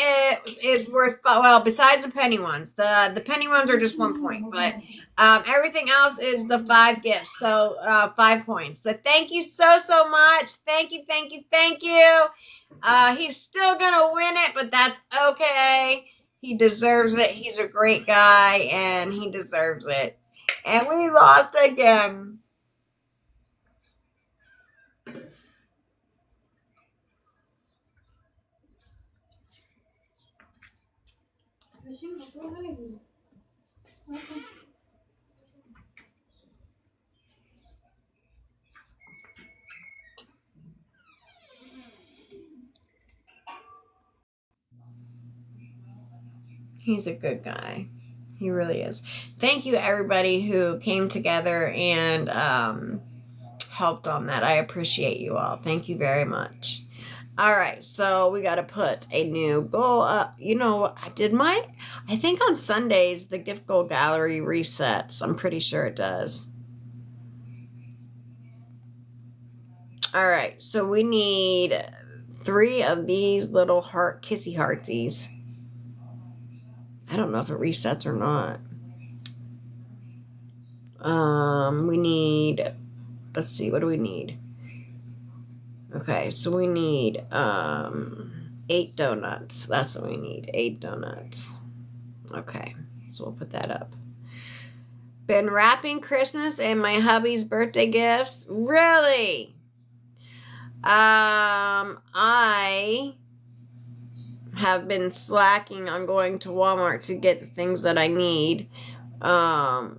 is worth, well, besides the penny ones. The penny ones are just 1 point, but everything else is the 5 gifts. So 5 points. But thank you so, so much. Thank you, thank you, thank you. He's still gonna win it, but that's okay. He deserves it. He's a great guy, and he deserves it. And we lost again. He's a good guy. He really is. Thank you, everybody who came together and helped on that. I appreciate you all. Thank you very much. All right, so we got to put a new goal up. You know, I think on Sundays the gift goal gallery resets. I'm pretty sure it does. All right, so we need 3 of these little heart kissy heartsies. I don't know if it resets or not. We need, let's see, what do we need? Okay, so we need 8 donuts. That's what we need, 8 donuts. Okay, so we'll put that up. Been wrapping Christmas and my hubby's birthday gifts. Really? I have been slacking on going to Walmart to get the things that I need,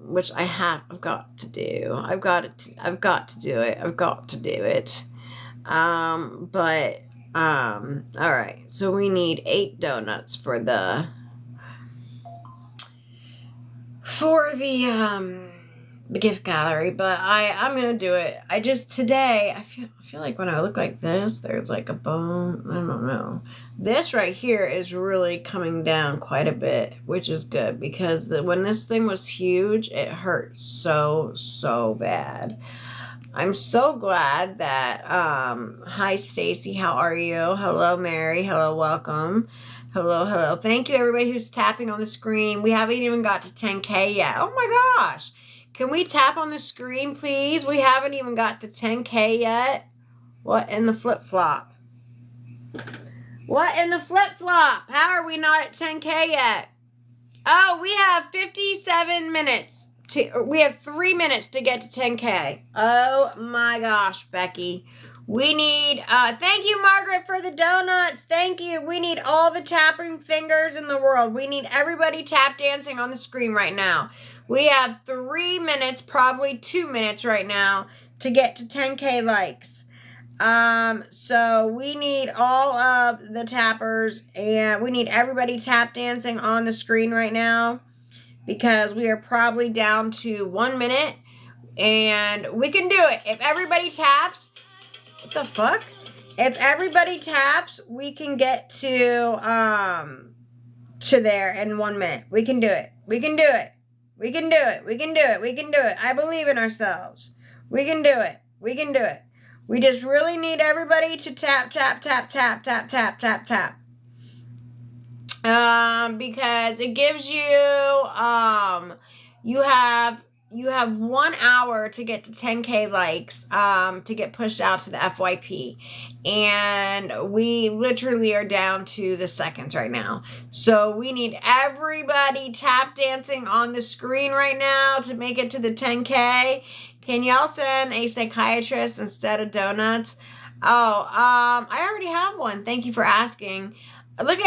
which I've got to do. I've got to do it. All right. So we need 8 donuts for the gift gallery, but I'm gonna do it. Today I feel like when I look like this, there's like a bone. I don't know. This right here is really coming down quite a bit, which is good because when this thing was huge, it hurt so bad. I'm so glad that hi Stacy, how are you? Hello Mary, hello, welcome. Hello. Thank you everybody who's tapping on the screen. We haven't even got to 10K yet. Oh my gosh. Can we tap on the screen, please? We haven't even got to 10K yet. What in the flip-flop? What in the flip-flop? How are we not at 10K yet? Oh, we have 57 minutes. We have 3 minutes to get to 10K. Oh my gosh, Becky. We need, thank you, Margaret, for the donuts. Thank you. We need all the tapping fingers in the world. We need everybody tap dancing on the screen right now. We have 3 minutes, probably 2 minutes right now to get to 10K likes. So we need all of the tappers and we need everybody tap dancing on the screen right now because we are probably down to 1 minute and we can do it. If everybody taps, what the fuck? If everybody taps, we can get to there in 1 minute. We can do it. We can do it. We can do it. We can do it. We can do it. I believe in ourselves. We can do it. We can do it. We just really need everybody to tap. Because it gives you, you have 1 hour to get to 10K likes, to get pushed out to the FYP. And we literally are down to the seconds right now. So we need everybody tap dancing on the screen right now to make it to the 10K. Can y'all send a psychiatrist instead of donuts? Oh, I already have one. Thank you for asking. Look,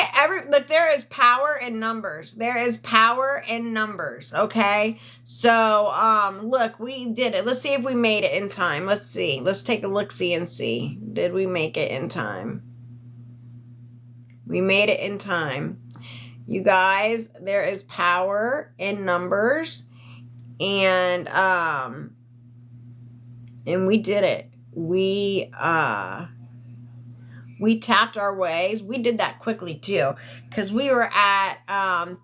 there is power in numbers. There is power in numbers, okay? So, look, we did it. Let's see if we made it in time. Let's see. Let's take a look-see and see. Did we make it in time? We made it in time. You guys, there is power in numbers. And we did it. We tapped our ways. We did that quickly too. Because we were at,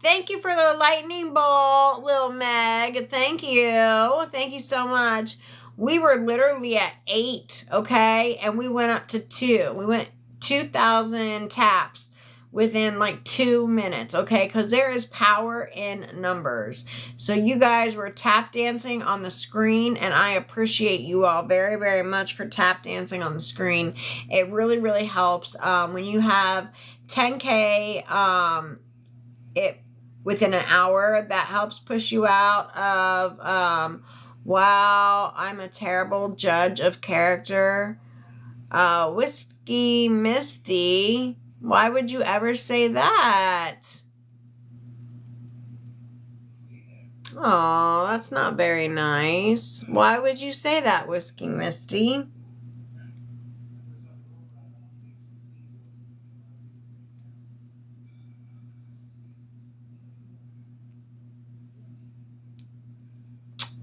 thank you for the lightning bolt, Lil Meg. Thank you. Thank you so much. We were literally at 8, okay? And we went up to 2. We went 2,000 taps within like 2 minutes, okay? Because there is power in numbers. So you guys were tap dancing on the screen, and I appreciate you all very, very much for tap dancing on the screen. It really, really helps. When you have 10K within an hour, that helps push you out of, wow, I'm a terrible judge of character. Whiskey Misty, why would you ever say that? Oh, that's not very nice. Why would you say that, Whiskey Misty?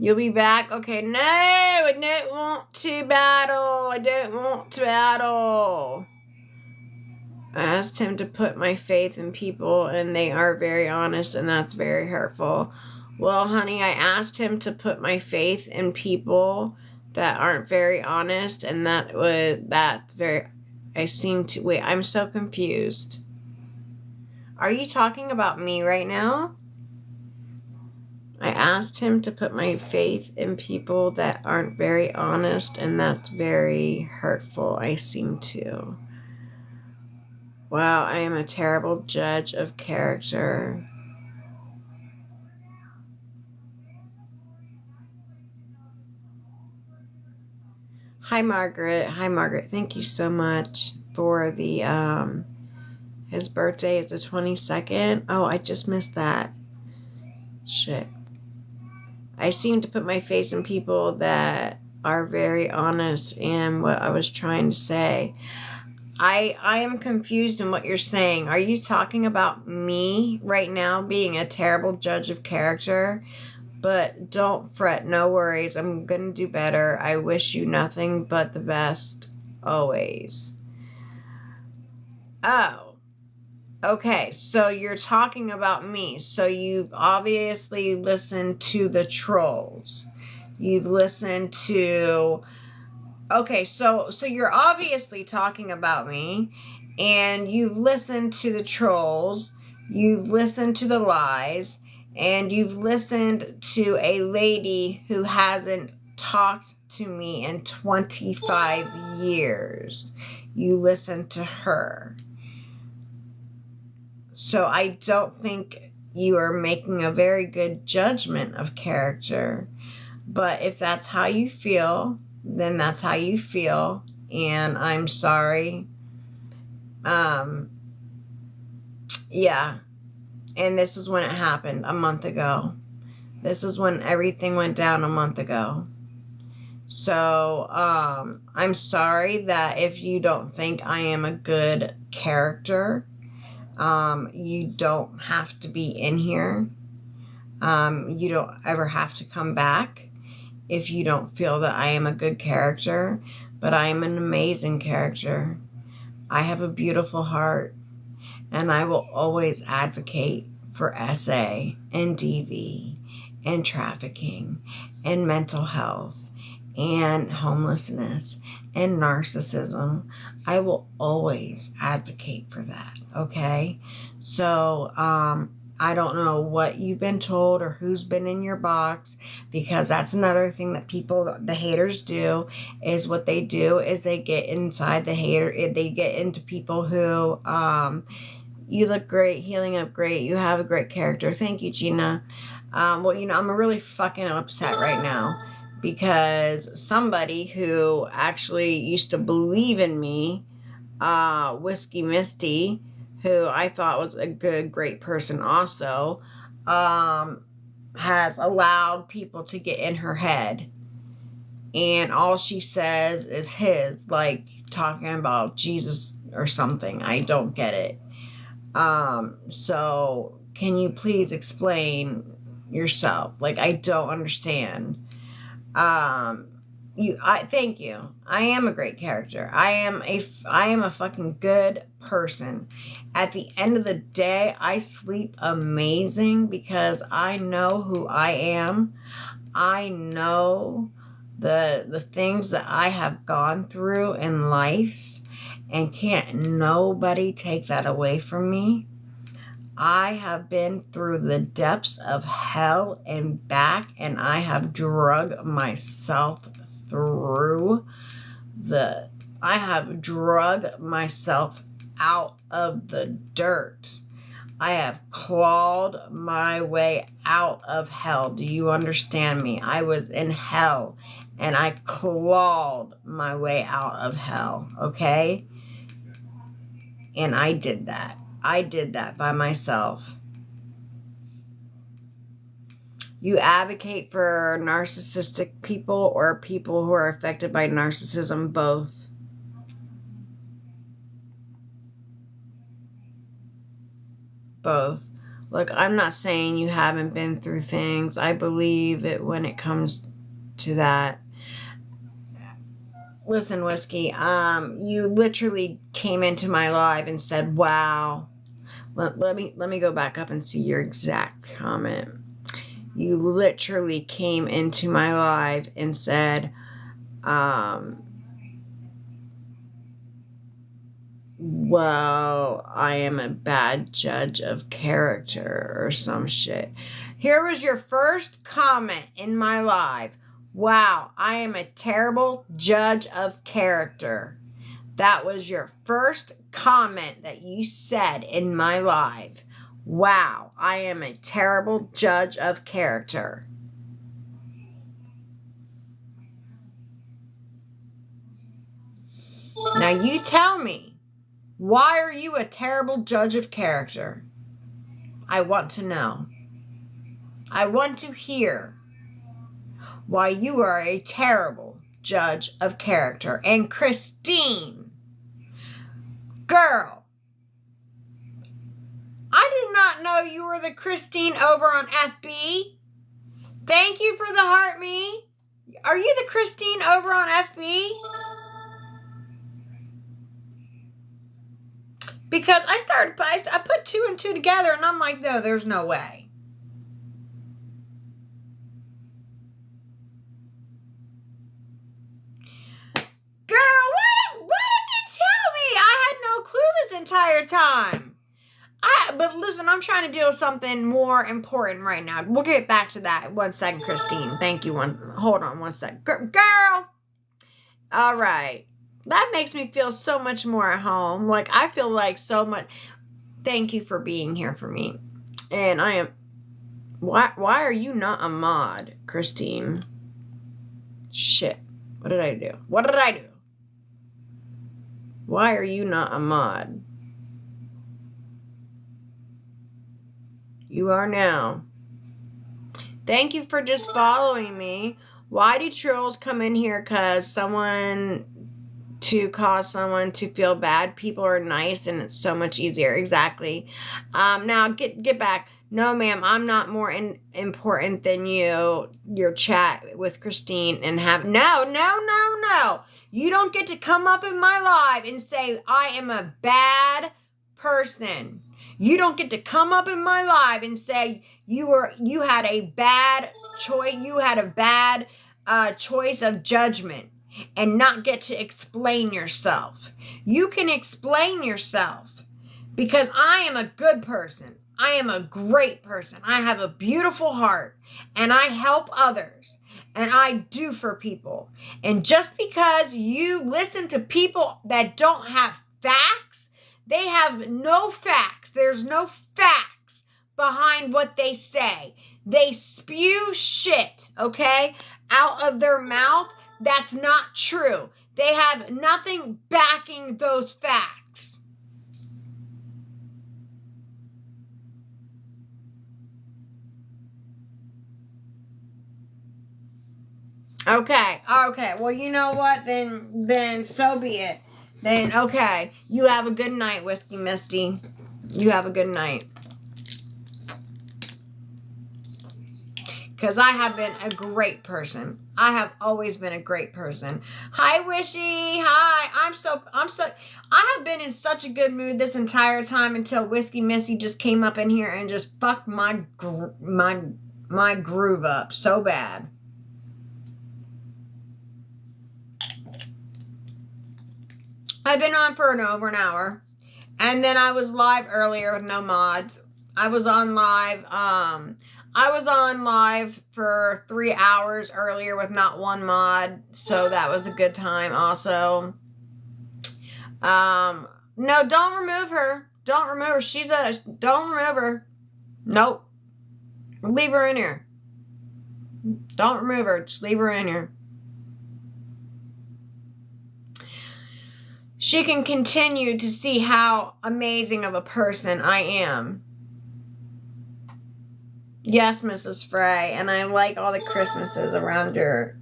You'll be back? Okay, no, I don't want to battle. I don't want to battle. I asked him to put my faith in people, and they are very honest, and that's very hurtful. Well, honey, I asked him to put my faith in people that aren't very honest, and that's very, I seem to, wait, I'm so confused. Are you talking about me right now? I asked him to put my faith in people that aren't very honest, and that's very hurtful, I seem to. Wow, I am a terrible judge of character. Hi, Margaret. Hi, Margaret. Thank you so much for the, his birthday is the 22nd. Oh, I just missed that. Shit. I seem to put my face in people that are very honest in what I was trying to say. I am confused in what you're saying. Are you talking about me right now being a terrible judge of character? But don't fret, no worries. I'm gonna do better. I wish you nothing but the best, always. Oh, okay. So you're talking about me. So you've obviously listened to the trolls. You've listened to... Okay, so you're obviously talking about me, and you've listened to the trolls, you've listened to the lies, and you've listened to a lady who hasn't talked to me in 25 years. You listened to her. So I don't think you are making a very good judgment of character. But if that's how you feel, then that's how you feel, and I'm sorry. Yeah, and this is when it happened, a month ago. This is when everything went down a month ago. So, I'm sorry that if you don't think I am a good character, you don't have to be in here. You don't ever have to come back if you don't feel that I am a good character, but I am an amazing character. I have a beautiful heart, and I will always advocate for SA and DV and trafficking and mental health and homelessness and narcissism. I will always advocate for that, okay? So, I don't know what you've been told or who's been in your box, because that's another thing that people, the haters do, is what they do is they get inside the hater, they get into people who, you look great, healing up great, you have a great character. Thank you, Gina. Well, you know, I'm really fucking upset right now because somebody who actually used to believe in me, Whiskey Misty, who I thought was a great person also, has allowed people to get in her head. And all she says is his, like talking about Jesus or something. I don't get it. So can you please explain yourself? Like, I don't understand. Thank you. I am a great character. I am a fucking good person. At the end of the day, I sleep amazing because I know who I am. I know the things that I have gone through in life, and can't nobody take that away from me. I have been through the depths of hell and back, and I have drug myself through I have drug myself out of the dirt. I have clawed my way out of hell. Do you understand me? I was in hell, and I clawed my way out of hell, okay? And I did that. I did that by myself. You advocate for narcissistic people or people who are affected by narcissism? Both. Both. Look, I'm not saying you haven't been through things. I believe it when it comes to that. Listen, Whiskey, you literally came into my live and said, wow. Let me go back up and see your exact comment. You literally came into my live and said, well, I am a bad judge of character or some shit. Here was your first comment in my live. Wow, I am a terrible judge of character. That was your first comment that you said in my live. Wow, I am a terrible judge of character. Now you tell me, why are you a terrible judge of character? I want to know. I want to hear why you are a terrible judge of character. And Christine, girl, I did not know you were the Christine over on FB. Thank you for the heart me. Are you the Christine over on FB? Because I put 2 and 2 together and I'm like, no, there's no way. Girl, what did you tell me? I had no clue this entire time. But listen, I'm trying to deal with something more important right now. We'll get back to that. 1 second, Christine. Thank you. Hold on 1 second. Girl. All right. That makes me feel so much more at home. Like, I feel like so much. Thank you for being here for me. And I am. Why are you not a mod, Christine? Shit. What did I do? What did I do? Why are you not a mod? You are now. Thank you for just following me. Why do trolls come in here? Cause to cause someone to feel bad. People are nice and it's so much easier. Exactly. Now get back. No, ma'am, I'm not more important than you. Your chat with Christine and have no. You don't get to come up in my live and say I am a bad person. You don't get to come up in my live and say you had a bad choice. You had a bad choice of judgment and not get to explain yourself. You can explain yourself because I am a good person. I am a great person. I have a beautiful heart and I help others and I do for people. And just because you listen to people that don't have facts, they have no facts. There's no facts behind what they say. They spew shit, okay, out of their mouth. That's not true. They have nothing backing those facts. Okay. Well, you know what? Then so be it. Then, okay. You have a good night, Whiskey Misty. You have a good night. Because I have been a great person. I have always been a great person. Hi, Wishy. Hi. I have been in such a good mood this entire time until Whiskey Missy just came up in here and just fucked my groove up so bad. I've been on for over an hour. And then I was live earlier with no mods. I was on live for 3 hours earlier with not one mod. So that was a good time also. No, don't remove her. Don't remove her. Don't remove her. Nope. Leave her in here. Don't remove her. Just leave her in here. She can continue to see how amazing of a person I am. Yes, Mrs. Frey, and I like all the Christmases around your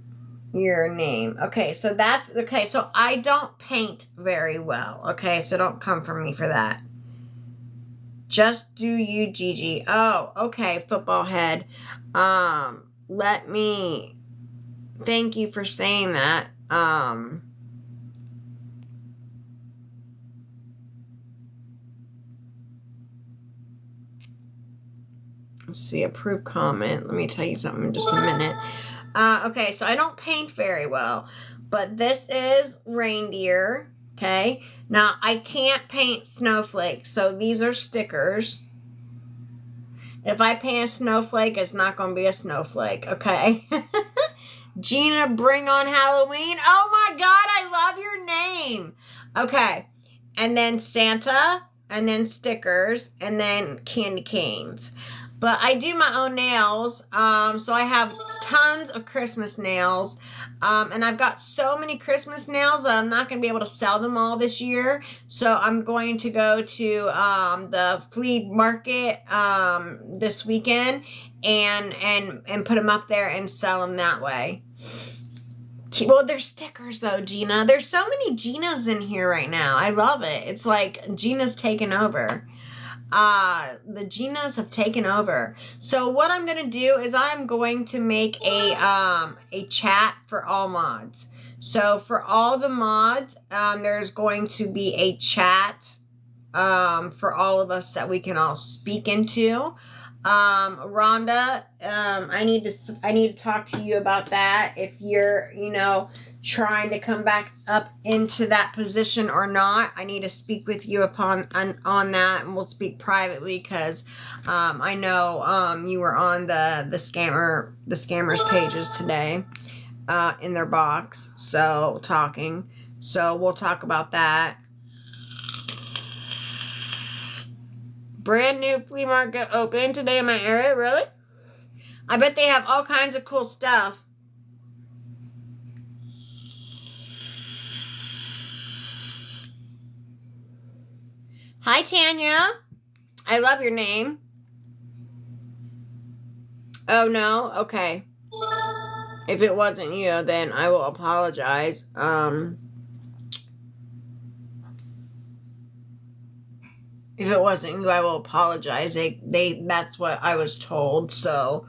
name. Okay, so so I don't paint very well. Okay, so don't come for me for that. Just do you, Gigi. Oh, okay, football head. Let me... Thank you for saying that. Let's see, approved comment. Let me tell you something in just a minute. Okay, so I don't paint very well, but this is reindeer, okay? Now, I can't paint snowflakes, so these are stickers. If I paint a snowflake, it's not going to be a snowflake, okay? Gina, bring on Halloween. Oh my God, I love your name. Okay, and then Santa, and then stickers, and then candy canes. But I do my own nails, so I have tons of Christmas nails, and I've got so many Christmas nails that I'm not going to be able to sell them all this year, so I'm going to go to the flea market this weekend and put them up there and sell them that way. Well, they're stickers though, Gina. There's so many Ginas in here right now. I love it. It's like Gina's taken over. The Ginas have taken over. So what I'm going to do is I'm going to make a chat for all mods. So for all the mods, there's going to be a chat, for all of us that we can all speak into. Rhonda, I need to talk to you about that. If you're, trying to come back up into that position or not, I need to speak with you on that, and we'll speak privately because I know you were on the scammers pages today in their box, so we'll talk about that. Brand new flea market open today in my area. Really? I bet they have all kinds of cool stuff. Hi, Tanya. I love your name. Oh, no? Okay. If it wasn't you, then I will apologize. If it wasn't you, I will apologize. That's what I was told. So,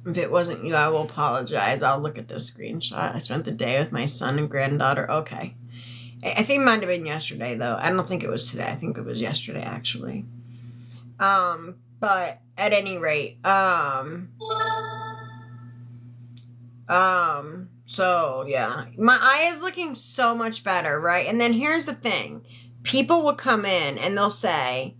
if it wasn't you, I will apologize. I'll look at this screenshot. I spent the day with my son and granddaughter. Okay. I think it might have been yesterday, though. I don't think it was today. I think it was yesterday, actually. But at any rate, so yeah, my eye is looking so much better, right? And then here's the thing. People will come in and they'll say,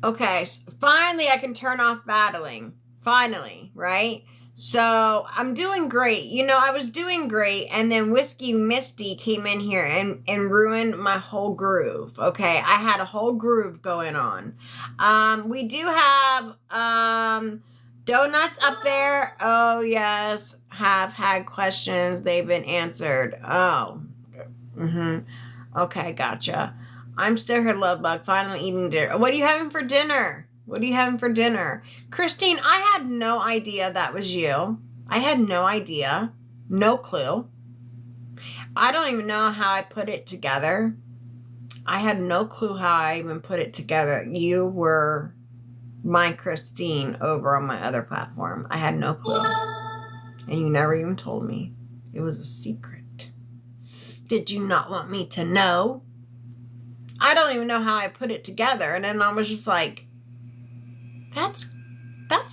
okay, so finally I can turn off battling. Finally, right? So I'm doing great. I was doing great, and then Whiskey Misty came in here and ruined my whole groove. Okay, I had a whole groove going on. We do have donuts up there. Oh yes, have had questions. They've been answered. Oh, okay, gotcha. I'm still here, love bug. Finally eating dinner. What are you having for dinner? What are you having for dinner? Christine, I had no idea that was you. I had no idea. No clue. I don't even know how I put it together. I had no clue how I even put it together. You were my Christine over on my other platform. I had no clue. And you never even told me. It was a secret. Did you not want me to know? I don't even know how I put it together. And then I was just like, that's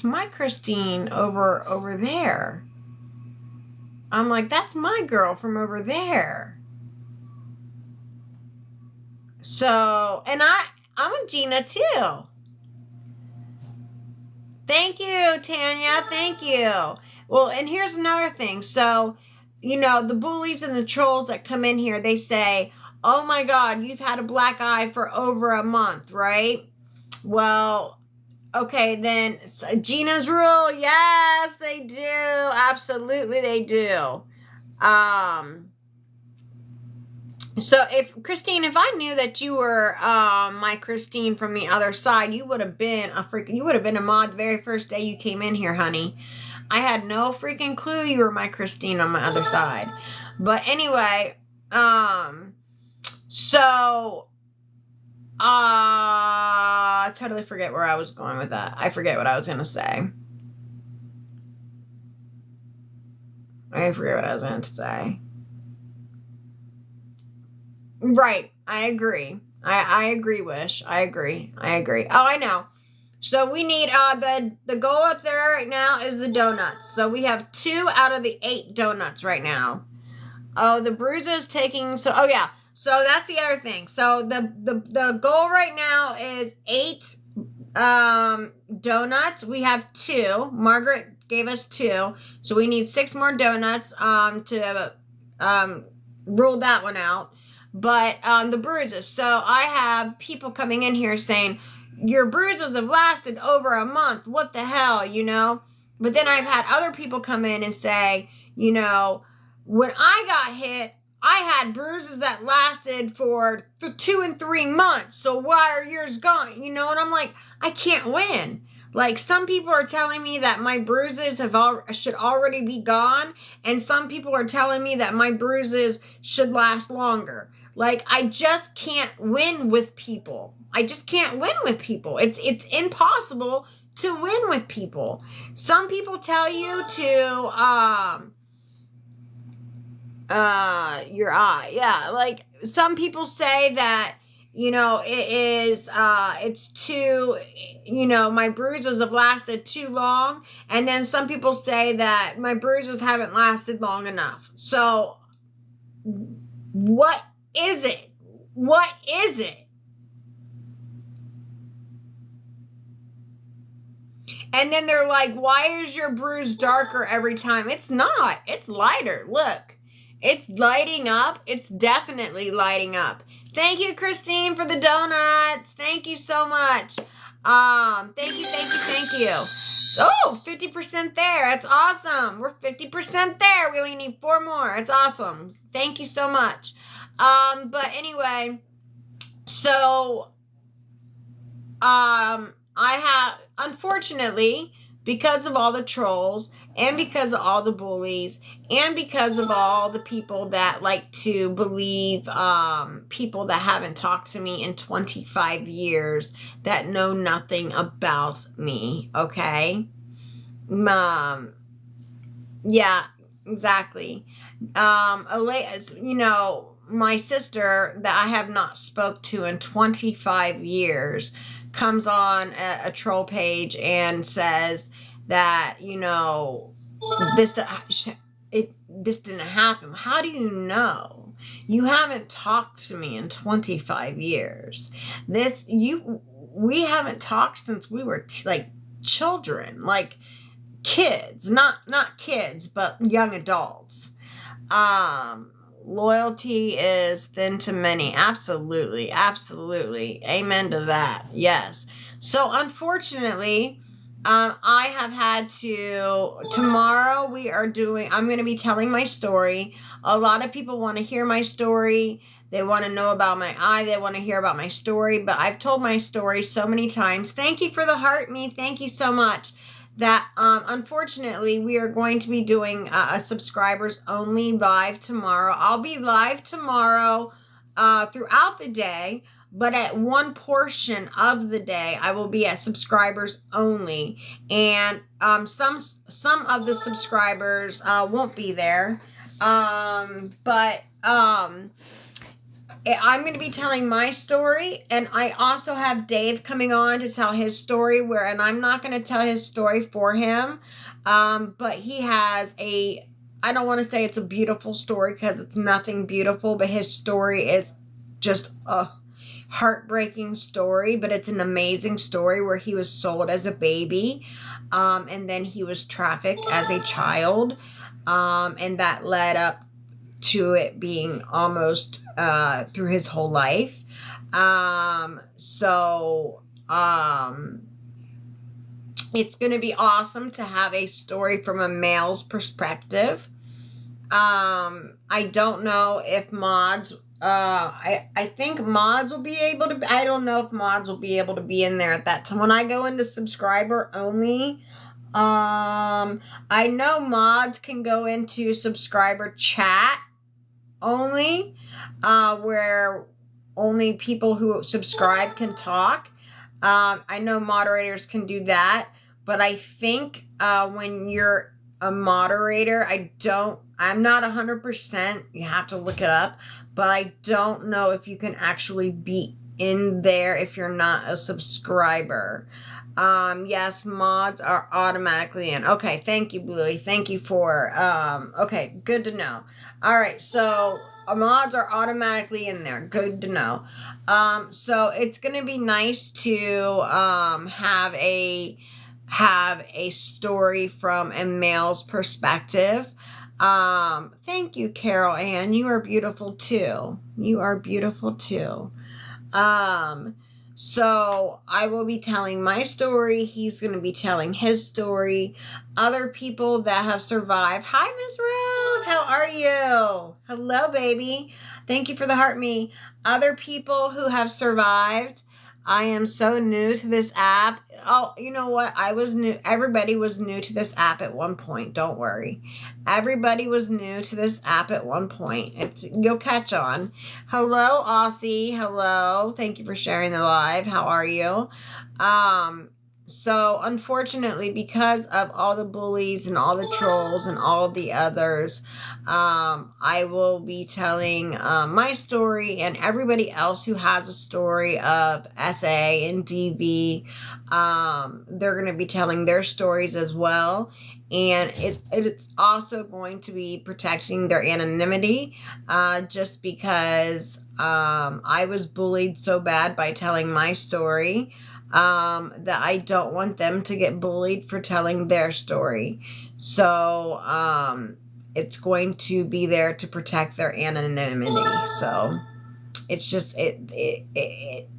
my Christine over there. I'm like, that's my girl from over there. So, and I'm a Gina too. Thank you, Tanya. Thank you. Well, and here's another thing. So, the bullies and the trolls that come in here, they say, oh my God, you've had a black eye for over a month, right? Well, okay, then Gina's rule. Yes, they do. Absolutely, they do. So Christine, if I knew that you were my Christine from the other side, you would have been a mod the very first day you came in here, honey. I had no freaking clue you were my Christine on my other side. But anyway, so I totally forget where I was going with that. I forget what I was going to say. Right. I agree. I agree, Wish. I agree. Oh, I know. So we need the goal up there right now is the donuts. So we have 2 out of the 8 donuts right now. Oh, the bruises taking oh yeah. So that's the other thing. So the goal right now is 8 donuts. We have 2. Margaret gave us 2. So we need 6 more donuts to rule that one out. But the bruises. So I have people coming in here saying, your bruises have lasted over a month. What the hell, you know? But then I've had other people come in and say, you know, when I got hit, I had bruises that lasted for 2 and 3 months. So why are yours gone? You know, and I'm like, I can't win. Like, some people are telling me that my bruises should already be gone, and some people are telling me that my bruises should last longer. Like, I just can't win with people. It's impossible to win with people. Some people tell you to your eye. Yeah, like some people say that, you know, it's too, you know, my bruises have lasted too long, and then some people say that my bruises haven't lasted long enough. So what is it? And then they're like, why is your bruise darker every time? It's not. It's lighter. Look. It's lighting up. It's definitely lighting up. Thank you, Christine, for the donuts. Thank you so much. Thank you. So, 50% there. That's awesome. We're 50% there. We only need 4 more. It's awesome. Thank you so much. But anyway, so, I have, unfortunately, because of all the trolls, and because of all the bullies, and because of all the people that like to believe people that haven't talked to me in 25 years that know nothing about me, okay? Yeah, exactly. You know, my sister that I have not spoke to in 25 years comes on a troll page and says that, you know, this didn't happen. How do you know? You haven't talked to me in 25 years. We haven't talked since we were like children, like kids, not kids, but young adults. Loyalty is thin to many. Absolutely. Amen to that. Yes. So unfortunately, I have had to, tomorrow I'm going to be telling my story. A lot of people want to hear my story. They want to know about my eye. They want to hear about my story, but I've told my story so many times. Thank you for the heart, me. Thank you so much. That unfortunately we are going to be doing a subscribers only live tomorrow. I'll be live tomorrow throughout the day, but at one portion of the day I will be at subscribers only, and some of the subscribers won't be there, but I'm going to be telling my story, and I also have Dave coming on to tell his story, and I'm not going to tell his story for him, but he has I don't want to say it's a beautiful story because it's nothing beautiful, but his story is just a heartbreaking story, but it's an amazing story where he was sold as a baby, and then he was trafficked as a child, and that led up to it being almost through his whole life. It's going to be awesome to have a story from a male's perspective. I don't know if mods, I think mods will be able to, I don't know if mods will be able to be in there at that time. When I go into subscriber only, I know mods can go into subscriber chat only, where only people who subscribe can talk. I know moderators can do that, but I think when you're a moderator, I'm not 100%, you have to look it up, but I don't know if you can actually be in there if you're not a subscriber. Yes, mods are automatically in. Okay, thank you, Bluey. Thank you for, okay, good to know. All right, so mods are automatically in there. Good to know. So it's going to be nice to, have a story from a male's perspective. Thank you, Carol Ann. You are beautiful too. You are beautiful too. So I will be telling my story. He's going to be telling his story. Other people that have survived. Hi, Miss Rogue. How are you? Hello, baby. Thank you for the heart me. Other people who have survived. I am so new to this app. Oh, you know what? I was new. Everybody was new to this app at one point. Don't worry. Everybody was new to this app at one point. You'll catch on. Hello, Aussie. Hello. Thank you for sharing the live. How are you? So unfortunately, because of all the bullies and all the trolls and all the others, I will be telling my story, and everybody else who has a story of SA and DV, they're going to be telling their stories as well. And it's also going to be protecting their anonymity, just because I was bullied so bad by telling my story, that I don't want them to get bullied for telling their story. So it's going to be there to protect their anonymity. So it's just it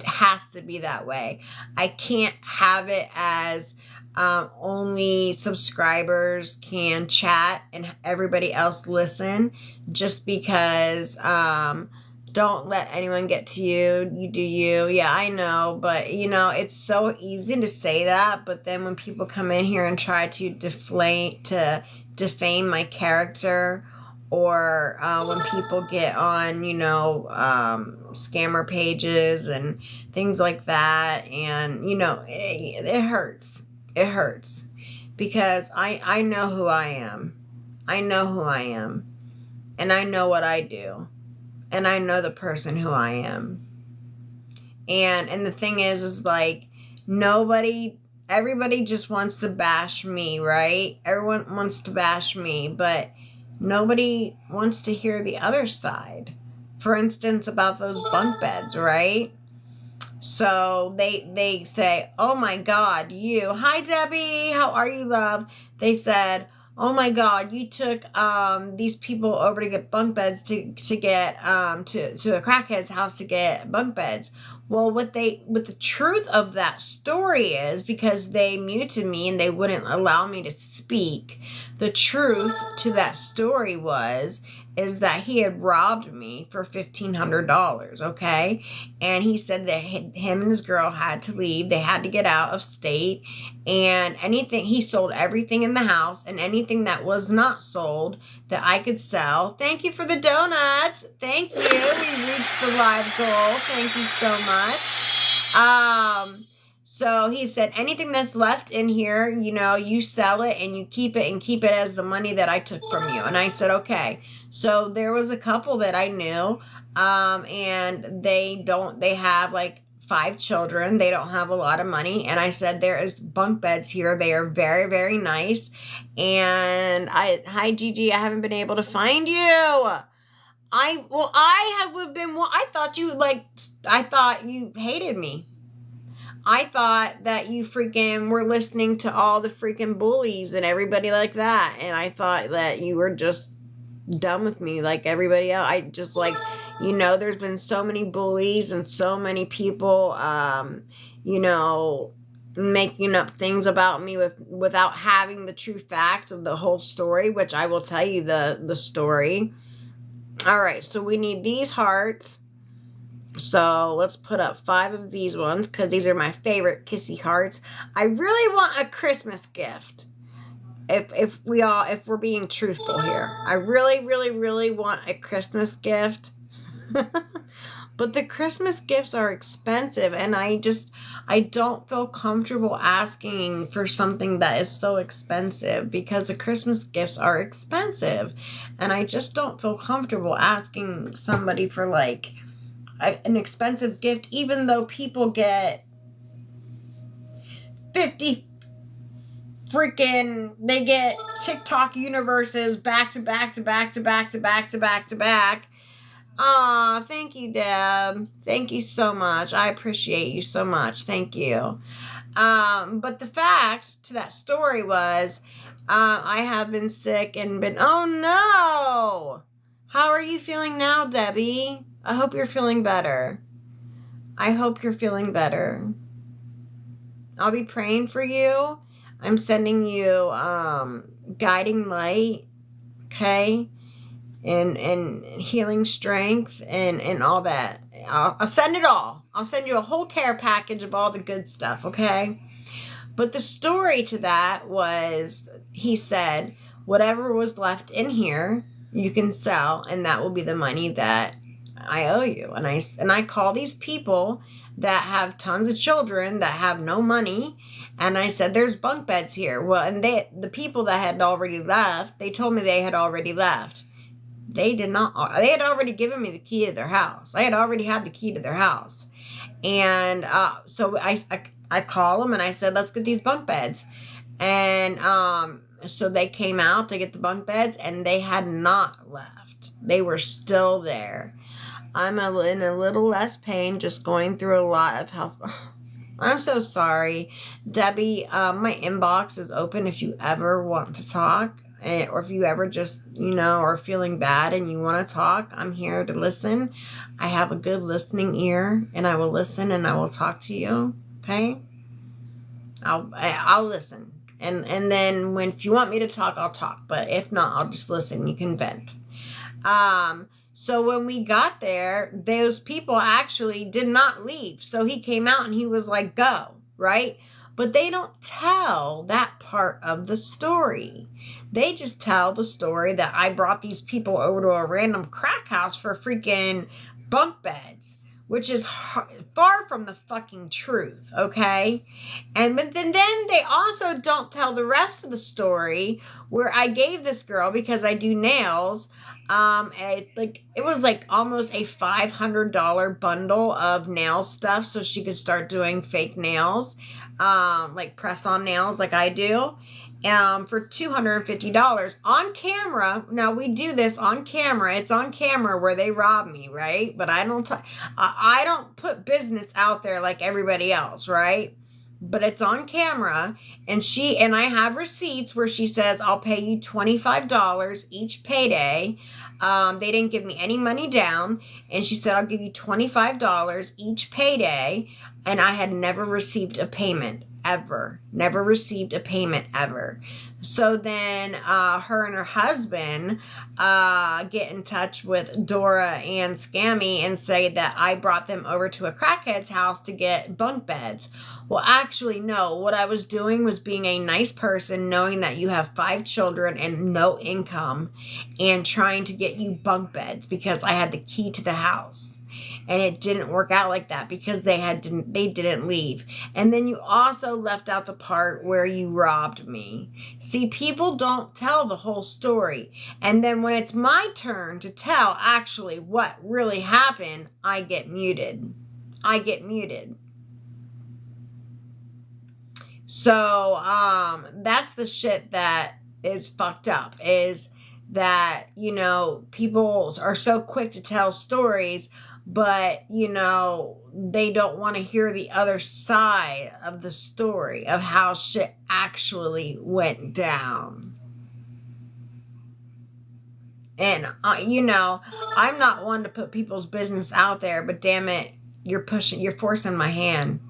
has to be that way. I can't have it as only subscribers can chat and everybody else listen, just because don't let anyone get to you. You do you. Yeah, I know. But, it's so easy to say that. But then when people come in here and try to defame my character, or when people get on, scammer pages and things like that, and, it hurts. It hurts. Because I know who I am. I know who I am. And I know what I do. And I know the person who I am. And the thing is like, everybody just wants to bash me, right? Everyone wants to bash me, but nobody wants to hear the other side. For instance, about those bunk beds, right? So they say, oh my God, hi Debbie, how are you, love? They said, oh my God, you took these people over to get bunk beds to get to a crackhead's house to get bunk beds. Well, what the truth of that story is, because they muted me and they wouldn't allow me to speak, the truth to that story is that he had robbed me for $1,500, okay? And he said that him and his girl had to leave. They had to get out of state. And he sold everything in the house, and anything that was not sold that I could sell. Thank you for the donuts. Thank you. We reached the live goal. Thank you so much. So he said, anything that's left in here, you sell it and you keep it as the money that I took from you. And I said, okay. So there was a couple that I knew, and they have like 5 children. They don't have a lot of money. And I said, there is bunk beds here. They are very, very nice. And hi Gigi, I haven't been able to find you. I thought you hated me. I thought that you freaking were listening to all the freaking bullies and everybody like that. And I thought that you were just done with me like everybody else. I just there's been so many bullies and so many people, making up things about me without having the true facts of the whole story, which I will tell you the story. All right, so we need these hearts. So let's put up 5 of these ones, because these are my favorite kissy hearts. I really want a Christmas gift. If we're being truthful here, I really, really, really want a Christmas gift. But the Christmas gifts are expensive, and I don't feel comfortable asking for something that is so expensive, because the Christmas gifts are expensive, and I just don't feel comfortable asking somebody for like an expensive gift, even though people get 50 they get TikTok universes back to back to back to back to back to back to back. Aw, thank you, Deb. Thank you so much. I appreciate you so much. Thank you. But the fact to that story was, I have been sick and oh no! How are you feeling now, Debbie? I hope you're feeling better. I hope you're feeling better. I'll be praying for you. I'm sending you, guiding light, okay? And healing strength and all that. I'll send it all. I'll send you a whole care package of all the good stuff, okay? But the story to that was, he said, whatever was left in here, you can sell, and that will be the money that I owe you. And I call these people that have tons of children that have no money, and I said, there's bunk beds here. Well, and the people that had already left, they told me they had already left. They did not. They had already given me the key to their house. I had already had the key to their house. And so I called them and I said, let's get these bunk beds. And so they came out to get the bunk beds, and they had not left. They were still there. I'm in a little less pain, just going through a lot of health. I'm so sorry. Debbie, my inbox is open if you ever want to talk. Or if you ever just, are feeling bad and you want to talk, I'm here to listen. I have a good listening ear, and I will listen and I will talk to you. Okay? I'll listen. And then if you want me to talk, I'll talk. But if not, I'll just listen. You can vent. So when we got there, those people actually did not leave. So he came out and he was like, go, right? But they don't tell that part of the story. They just tell the story that I brought these people over to a random crack house for freaking bunk beds, which is far from the fucking truth, okay? But then they also don't tell the rest of the story, where I gave this girl, because I do nails, it was like almost a $500 bundle of nail stuff, so she could start doing fake nails, like press-on nails like I do, for $250 on camera. Now, we do this on camera. It's on camera where they rob me, right? But I don't put business out there like everybody else, right? But it's on camera, and I have receipts where she says, I'll pay you $25 each payday. They didn't give me any money down, and she said, I'll give you $25 each payday, and I had never received a payment ever. Never received a payment ever. So then her and her husband get in touch with Dora and Scammy and say that I brought them over to a crackhead's house to get bunk beds. Well, actually, no. What I was doing was being a nice person, knowing that you have 5 children and no income, and trying to get you bunk beds because I had the key to the house. And it didn't work out like that because they didn't leave. And then you also left out the part where you robbed me. See, people don't tell the whole story. And then when it's my turn to tell actually what really happened, I get muted. So, that's the shit that is fucked up, is that, people are so quick to tell stories, but, they don't want to hear the other side of the story of how shit actually went down. And, I'm not one to put people's business out there, but damn it, you're forcing my hand.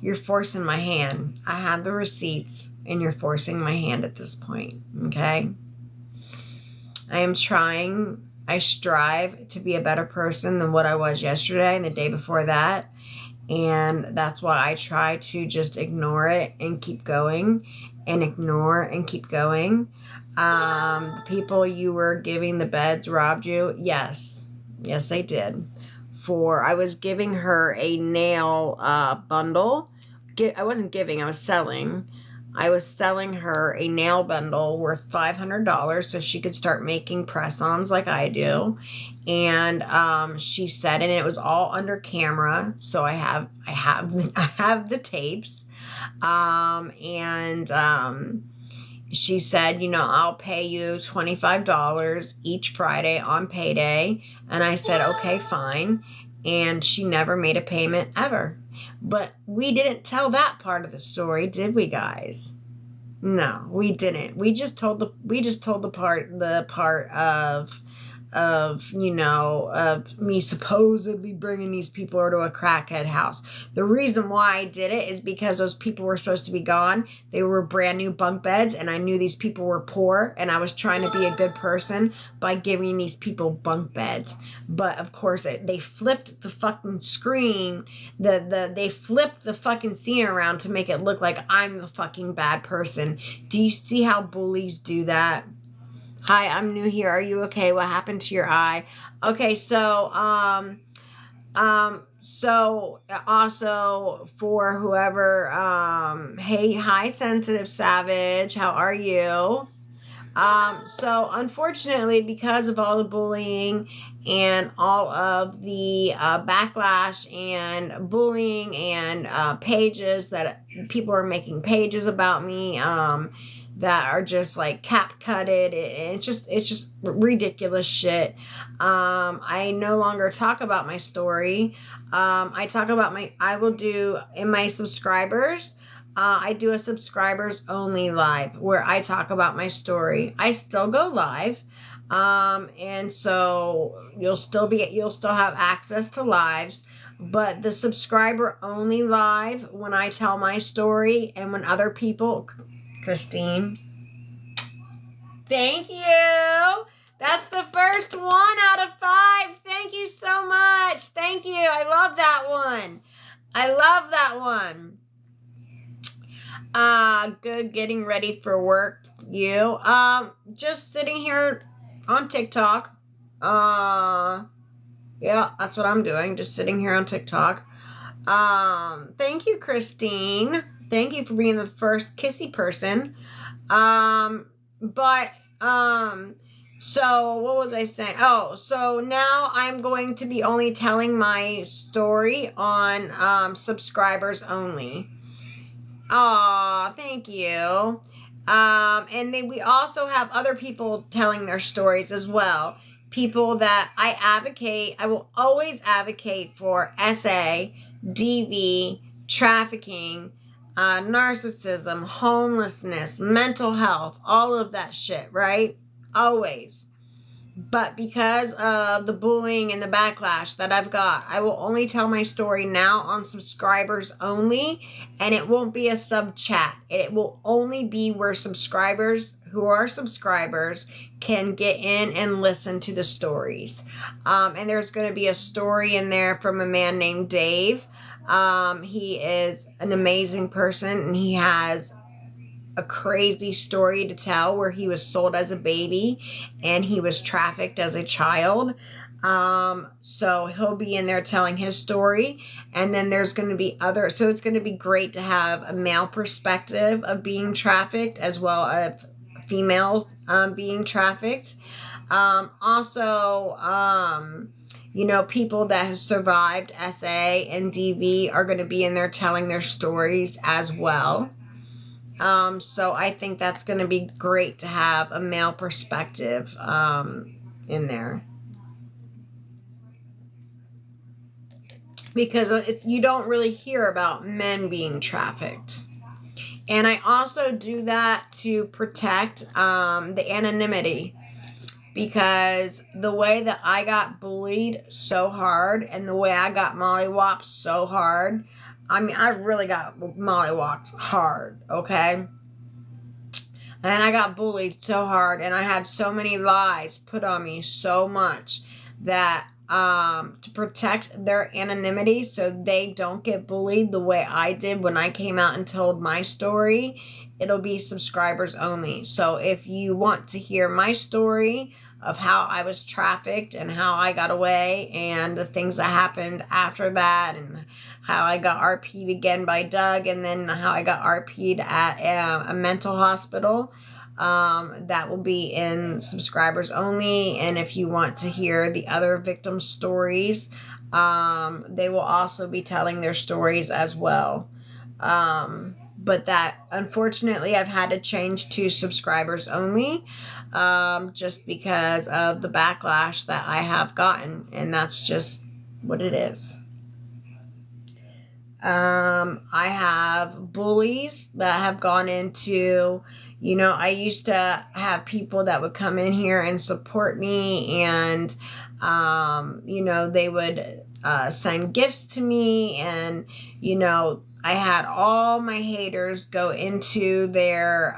You're forcing my hand. I have the receipts, and you're forcing my hand at this point, okay? I strive to be a better person than what I was yesterday and the day before that. And that's why I try to just ignore it and keep going, and ignore and keep going. The people you were giving the beds robbed you. Yes. Yes, I did. I was giving her a nail bundle. I wasn't giving, I was selling. I was selling her a nail bundle worth $500 so she could start making press-ons like I do. And she said, and it was all under camera, so I have the tapes. And she said, I'll pay you $25 each Friday on payday. And I said, okay, fine. And she never made a payment ever. But we didn't tell that part of the story, did we, guys? No, we didn't. We just told the part of me supposedly bringing these people to a crackhead house. The reason why I did it is because those people were supposed to be gone. They were brand new bunk beds, and I knew these people were poor, and I was trying to be a good person by giving these people bunk beds. But of course, they flipped the fucking screen. They flipped the fucking scene around to make it look like I'm the fucking bad person. Do you see how bullies do that? Hi, I'm new here. Are you okay? What happened to your eye? Okay, so so also for whoever, hey, hi, Sensitive Savage. How are you? So unfortunately, because of all the bullying and all of the backlash and bullying and pages that people are making pages about me, that are just like cap cutted. It's just ridiculous shit. I no longer talk about my story. I will do in my subscribers. I do a subscribers only live where I talk about my story. I still go live. And so you'll still have access to lives, but the subscriber only live when I tell my story and when other people, Christine, thank you. That's the first 1 out of 5. Thank you so much. Thank you. I love that one. I love that one. Good. Getting ready for work. You. Just sitting here on TikTok. Yeah, that's what I'm doing. Just sitting here on TikTok. Thank you, Christine. Thank you for being the first kissy person. So what was I saying? Oh, so now I'm going to be only telling my story on, subscribers only. Aw, thank you. And then we also have other people telling their stories as well. People that I will always advocate for SA, DV, trafficking, narcissism, homelessness, mental health, all of that shit, right? Always. But because of the bullying and the backlash that I've got, I will only tell my story now on subscribers only, and it won't be a sub chat. It will only be where subscribers who are subscribers can get in and listen to the stories. And there's going to be a story in there from a man named Dave. He is an amazing person, and he has a crazy story to tell where he was sold as a baby and he was trafficked as a child. So he'll be in there telling his story, and then there's going to be so it's going to be great to have a male perspective of being trafficked as well as females being trafficked. Also, people that have survived SA and DV are going to be in there telling their stories as well. So I think that's going to be great to have a male perspective in there. Because you don't really hear about men being trafficked. And I also do that to protect the anonymity. Because the way that I got bullied so hard and the way I got mollywopped so hard, I mean, I really got mollywopped hard, okay? And I got bullied so hard, and I had so many lies put on me so much that to protect their anonymity so they don't get bullied the way I did when I came out and told my story, it'll be subscribers only. So if you want to hear my story, of how I was trafficked and how I got away and the things that happened after that, and how I got RP'd again by Doug, and then how I got RP'd at a mental hospital. That will be in subscribers only. And if you want to hear the other victim stories, they will also be telling their stories as well. But that, unfortunately, I've had to change to subscribers only, just because of the backlash that I have gotten, and that's just what it is. I have bullies that have gone into, I used to have people that would come in here and support me, and, they would send gifts to me, and, I had all my haters go into their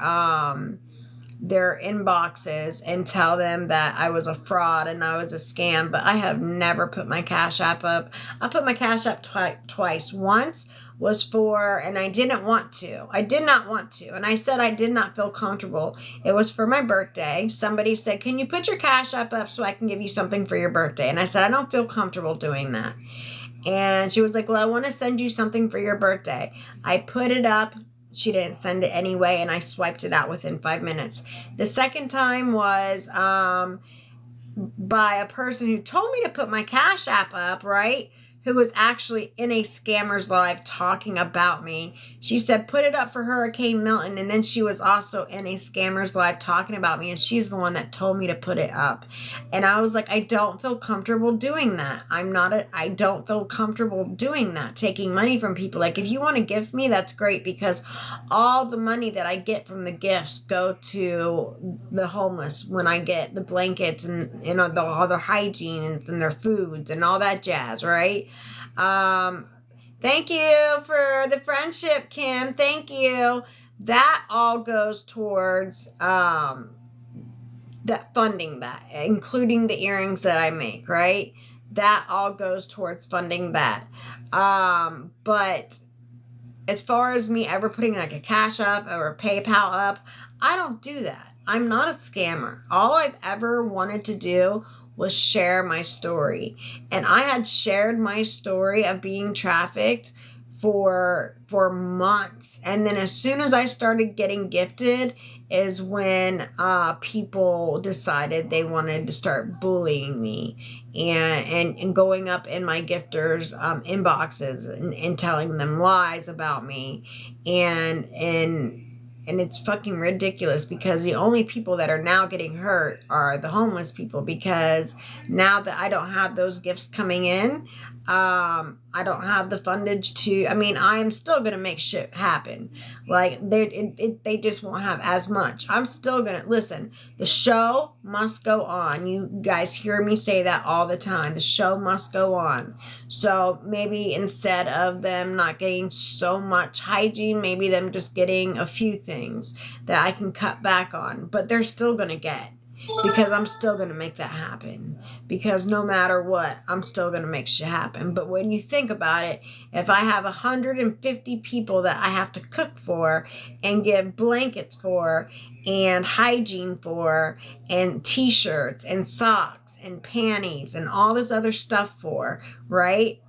inboxes and tell them that I was a fraud and I was a scam, but I have never put my Cash App up. I put my Cash App twice. Once was for, and I didn't want to. I did not want to. And I said I did not feel comfortable. It was for my birthday. Somebody said, can you put your Cash App up so I can give you something for your birthday? And I said, I don't feel comfortable doing that. And she was like, well, I want to send you something for your birthday. I put it up. She didn't send it anyway, and I swiped it out within 5 minutes. The second time was by a person who told me to put my Cash App up, right? Who was actually in a Scammers Live talking about me. She said, put it up for Hurricane Milton. And then she was also in a Scammers Live talking about me. And she's the one that told me to put it up. And I was like, I don't feel comfortable doing that. I don't feel comfortable doing that. Taking money from people. Like, if you want to gift me, that's great. Because all the money that I get from the gifts go to the homeless. When I get the blankets and, all the hygiene and their foods and all that jazz, right? Thank you for the friendship, Kim. Thank you. That all goes towards that funding that, including the earrings that I make, right? That all goes towards funding that. But as far as me ever putting like a Cash App or a PayPal up, I don't do that. I'm not a scammer. All I've ever wanted to do was share my story. And I had shared my story of being trafficked for months. And then as soon as I started getting gifted is when people decided they wanted to start bullying me and going up in my gifters' inboxes and telling them lies about me. And it's fucking ridiculous, because the only people that are now getting hurt are the homeless people, because now that I don't have those gifts coming in, I don't have the fundage to, I'm still going to make shit happen. Like, they just won't have as much. I'm still going to, listen, the show must go on. You guys hear me say that all the time. The show must go on. So maybe instead of them not getting so much hygiene, maybe them just getting a few things that I can cut back on. But they're still going to get. Because I'm still going to make that happen. Because no matter what, I'm still going to make shit happen. But when you think about it, if I have 150 people that I have to cook for and give blankets for and hygiene for and t-shirts and socks and panties and all this other stuff for, right?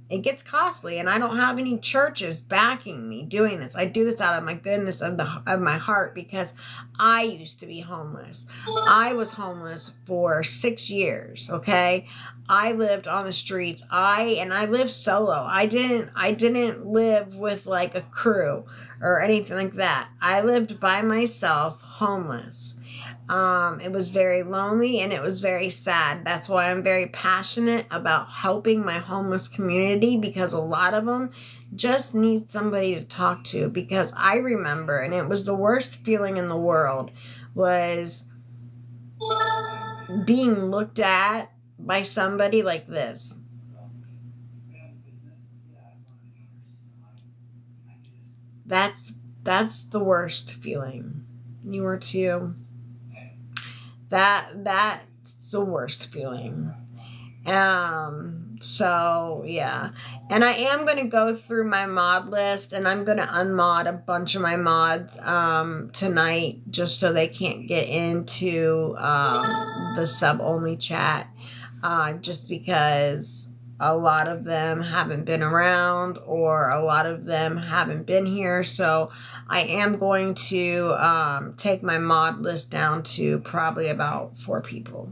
It gets costly, and I don't have any churches backing me doing this. I do this out of my goodness of my heart, because I used to be homeless. I was homeless for 6 years. Okay, I lived on the streets. I lived solo. I didn't live with like a crew or anything like that. I lived by myself, homeless. It was very lonely and it was very sad. That's why I'm very passionate about helping my homeless community, because a lot of them just need somebody to talk to. Because I remember, and it was the worst feeling in the world, was being looked at by somebody like this. That's the worst feeling. You were too. That's the worst feeling. So, yeah. And I am going to go through my mod list, and I'm going to unmod a bunch of my mods tonight just so they can't get into the sub-only chat. Just because a lot of them haven't been around or a lot of them haven't been here. So I am going to take my mod list down to probably about 4 people.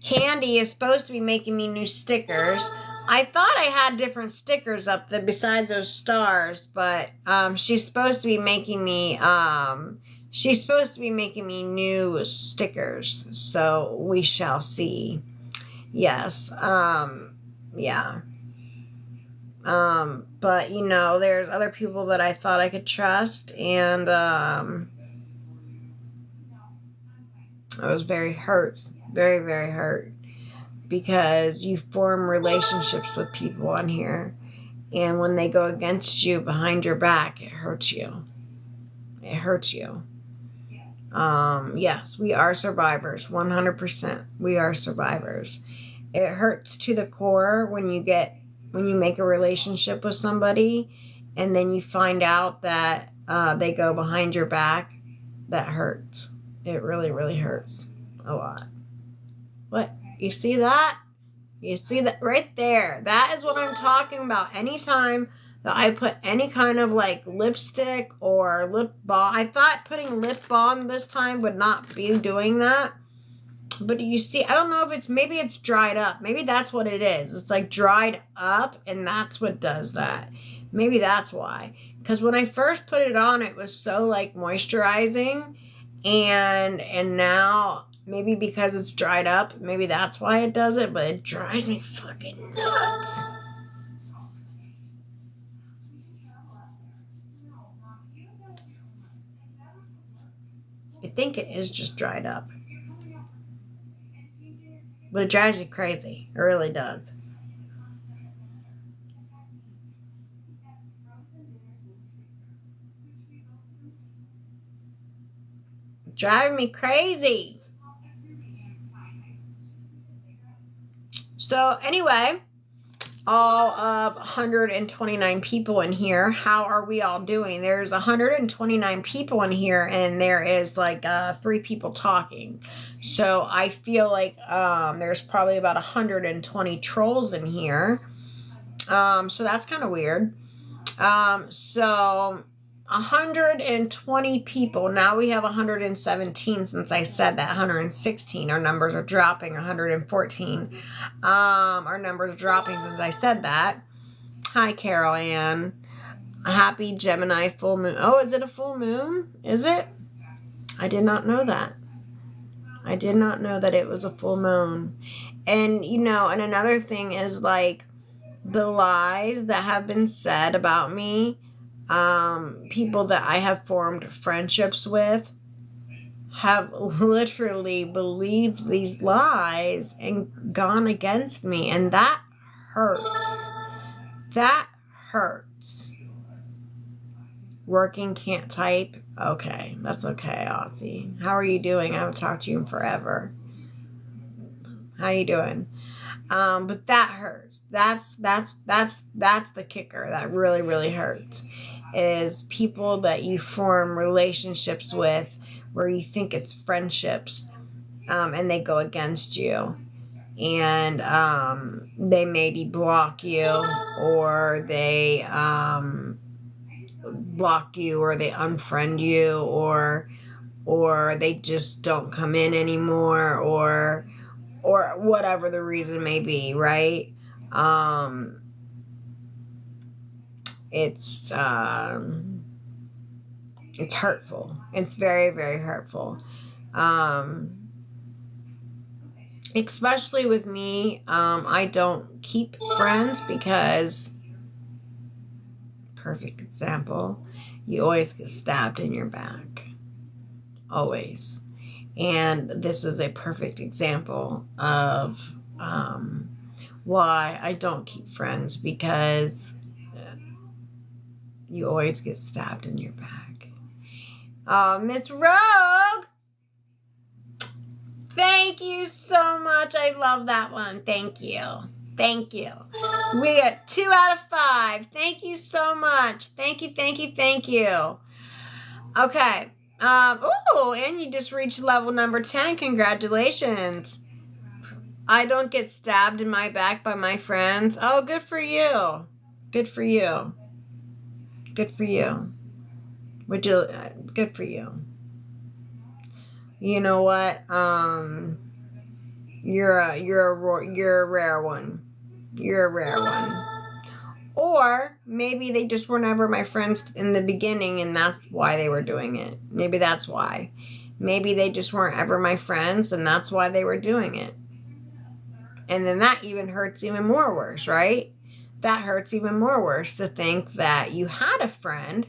Candy is supposed to be making me new stickers. I thought I had different stickers up there besides those stars, but she's supposed to be making me new stickers. So we shall see. Yes. Yeah. But you know, there's other people that I thought I could trust, and I was very hurt. Very, very hurt. Because you form relationships with people on here, and when they go against you behind your back, it hurts you. It hurts you. Yes, we are survivors. 100%. We are survivors. It hurts to the core when you make a relationship with somebody, and then you find out that they go behind your back. That hurts. It really, really hurts a lot. What? You see that? You see that right there? That is what I'm talking about. Anytime that I put any kind of like lipstick or lip balm, I thought putting lip balm this time would not be doing that. But do you see? I don't know if maybe it's dried up. Maybe that's what it is. It's like dried up, and that's what does that. Maybe that's why. Because when I first put it on, it was so like moisturizing, and now maybe because it's dried up, maybe that's why it does it, but it drives me fucking nuts. I think it is just dried up. But it drives you crazy. It really does. Driving me crazy. So anyway, all of 129 people in here. How are we all doing? There's 129 people in here, and there is like 3 people talking. So I feel like there's probably about 120 trolls in here. So that's kind of weird. So 120 people. Now we have 117 since I said that. 116. Our numbers are dropping. 114. Our numbers are dropping since I said that. Hi, Carol Ann. A happy Gemini full moon. Oh, is it a full moon? Is it? I did not know that. I did not know that it was a full moon. And, you know, and another thing is like the lies that have been said about me. People that I have formed friendships with have literally believed these lies and gone against me, and that hurts. That hurts. Working, can't type. Okay, that's okay, Ozzy. How are you doing? I haven't talked to you in forever. How you doing? But that hurts. That's the kicker. That really, really hurts. Is people that you form relationships with where you think it's friendships, and they go against you, and they maybe block you, or they block you, or they unfriend you, or they just don't come in anymore, or whatever the reason may be, right? It's hurtful. It's very, very hurtful. Especially with me, I don't keep friends because, perfect example, you always get stabbed in your back. Always. And this is a perfect example of why I don't keep friends, because You always get stabbed in your back. Oh, Miss Rogue! Thank you so much. I love that one. Thank you. Thank you. We got 2 out of 5. Thank you so much. Thank you, thank you, thank you. Okay. Oh, and you just reached level number 10. Congratulations. I don't get stabbed in my back by my friends. Oh, good for you. Good for you. Good for you. Good for you. You know what? You're a rare one. You're a rare one. Or maybe they just were never my friends in the beginning and that's why they were doing it. Maybe that's why. Maybe they just weren't ever my friends and that's why they were doing it. And then that even hurts even more worse, right? That hurts even more worse to think that you had a friend,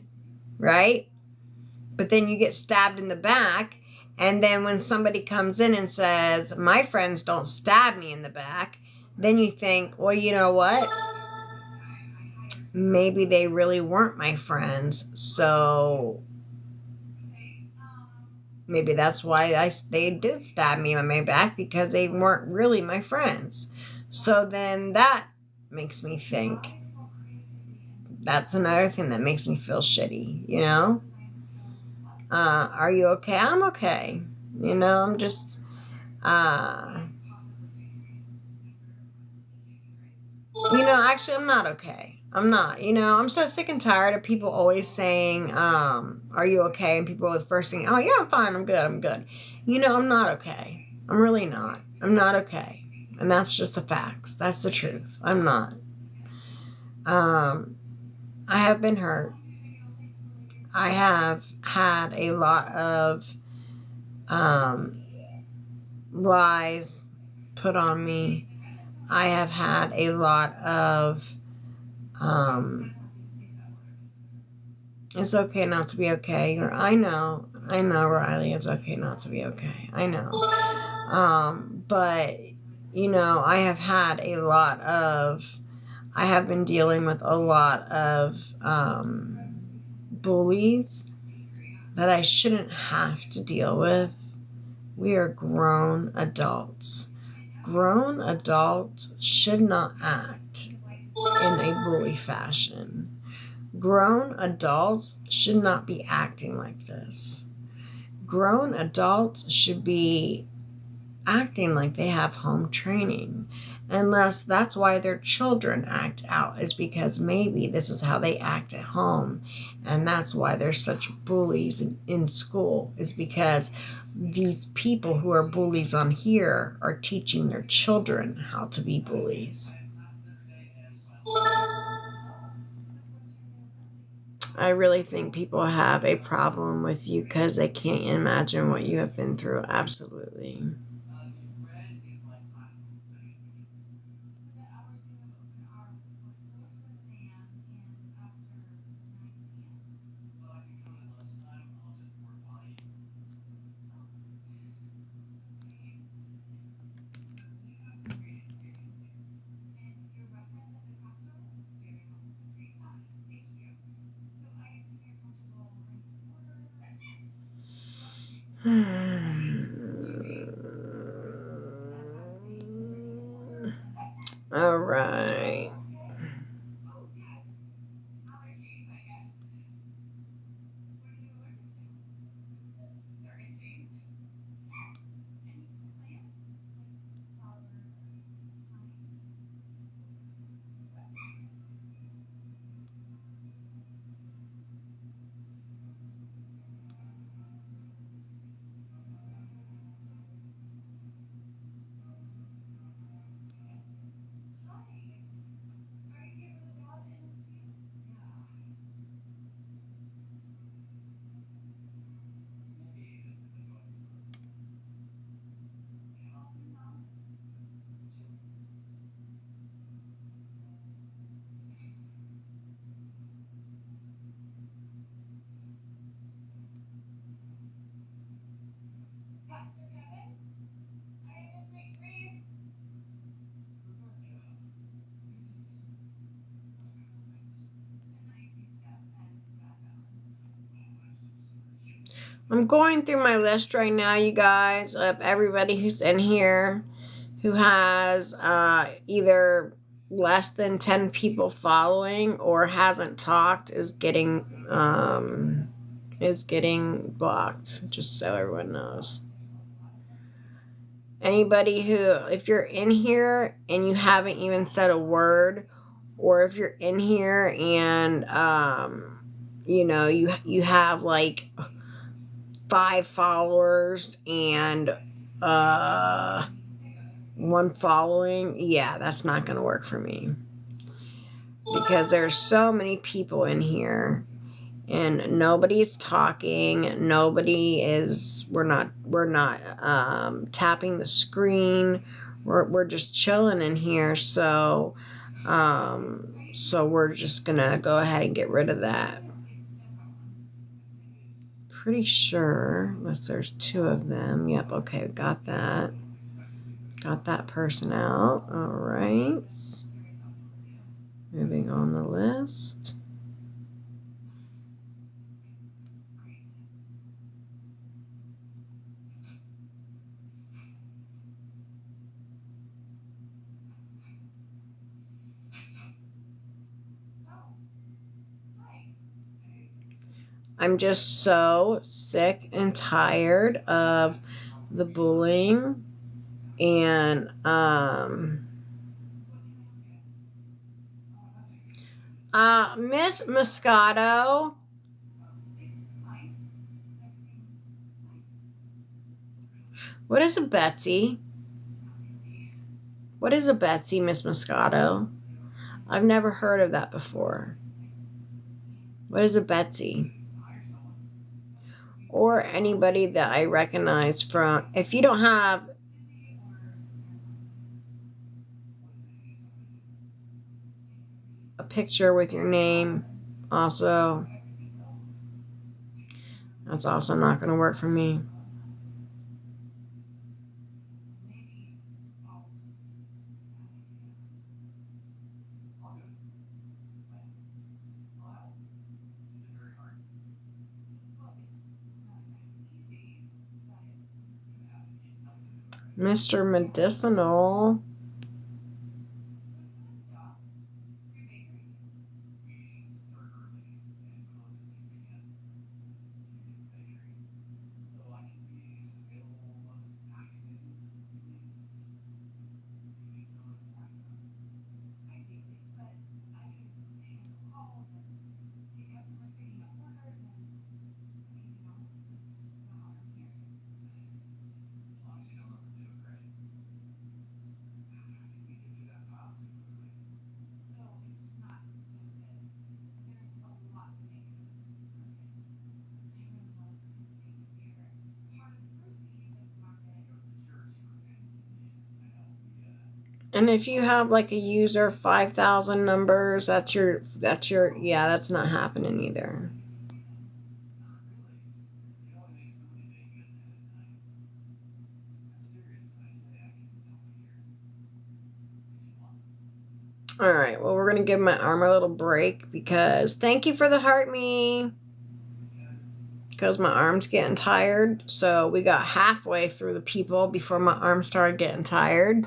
right? But then you get stabbed in the back. And then when somebody comes in and says, my friends don't stab me in the back, then you think, well, you know what? Maybe they really weren't my friends, so maybe that's why they did stab me on my back, because they weren't really my friends. So then that makes me think. That's another thing that makes me feel shitty, you know? Are you okay? I'm okay. You know, I'm just, actually, I'm not okay. I'm not. I'm so sick and tired of people always saying, are you okay? And people are the first thing, oh, yeah, I'm fine. I'm good. I'm good. I'm not okay. I'm really not. I'm not okay. And that's just the facts. That's the truth. I'm not. I have been hurt. I have had a lot of lies put on me. I have had a lot of it's okay not to be okay. I know, Riley, it's okay not to be okay. I know. But, I have been dealing with a lot of bullies that I shouldn't have to deal with. We are grown adults. Grown adults should not act in a bully fashion. Grown adults should not be acting like this. Grown adults should be acting like they have home training. Unless that's why their children act out, is because maybe this is how they act at home. And that's why there's such bullies in school, is because these people who are bullies on here are teaching their children how to be bullies. I really think people have a problem with you because they can't imagine what you have been through. Absolutely. All right. I'm going through my list right now, you guys, of everybody who's in here who has either less than 10 people following or hasn't talked is getting blocked, just so everyone knows. Anybody who, if you're in here and you haven't even said a word, or if you're in here and you know, you have like 5 followers and 1 following, yeah, that's not going to work for me, because there's so many people in here and nobody's talking, we're not tapping the screen, we're just chilling in here, so we're just gonna go ahead and get rid of that. Pretty sure, unless there's 2 of them. Yep, okay, got that person out. All right, moving on the list. I'm just so sick and tired of the bullying and Miss Moscato. What is a Betsy? What is a Betsy, Miss Moscato? I've never heard of that before. What is a Betsy? Or anybody that I recognize from. If you don't have a picture with your name, also, that's also not going to work for me. Mr. Medicinal. And if you have like a user 5,000 numbers, that's your, yeah, that's not happening either. All right, well, we're going to give my arm a little break because thank you for the heart me. Because my arm's getting tired. So we got halfway through the people before my arm started getting tired.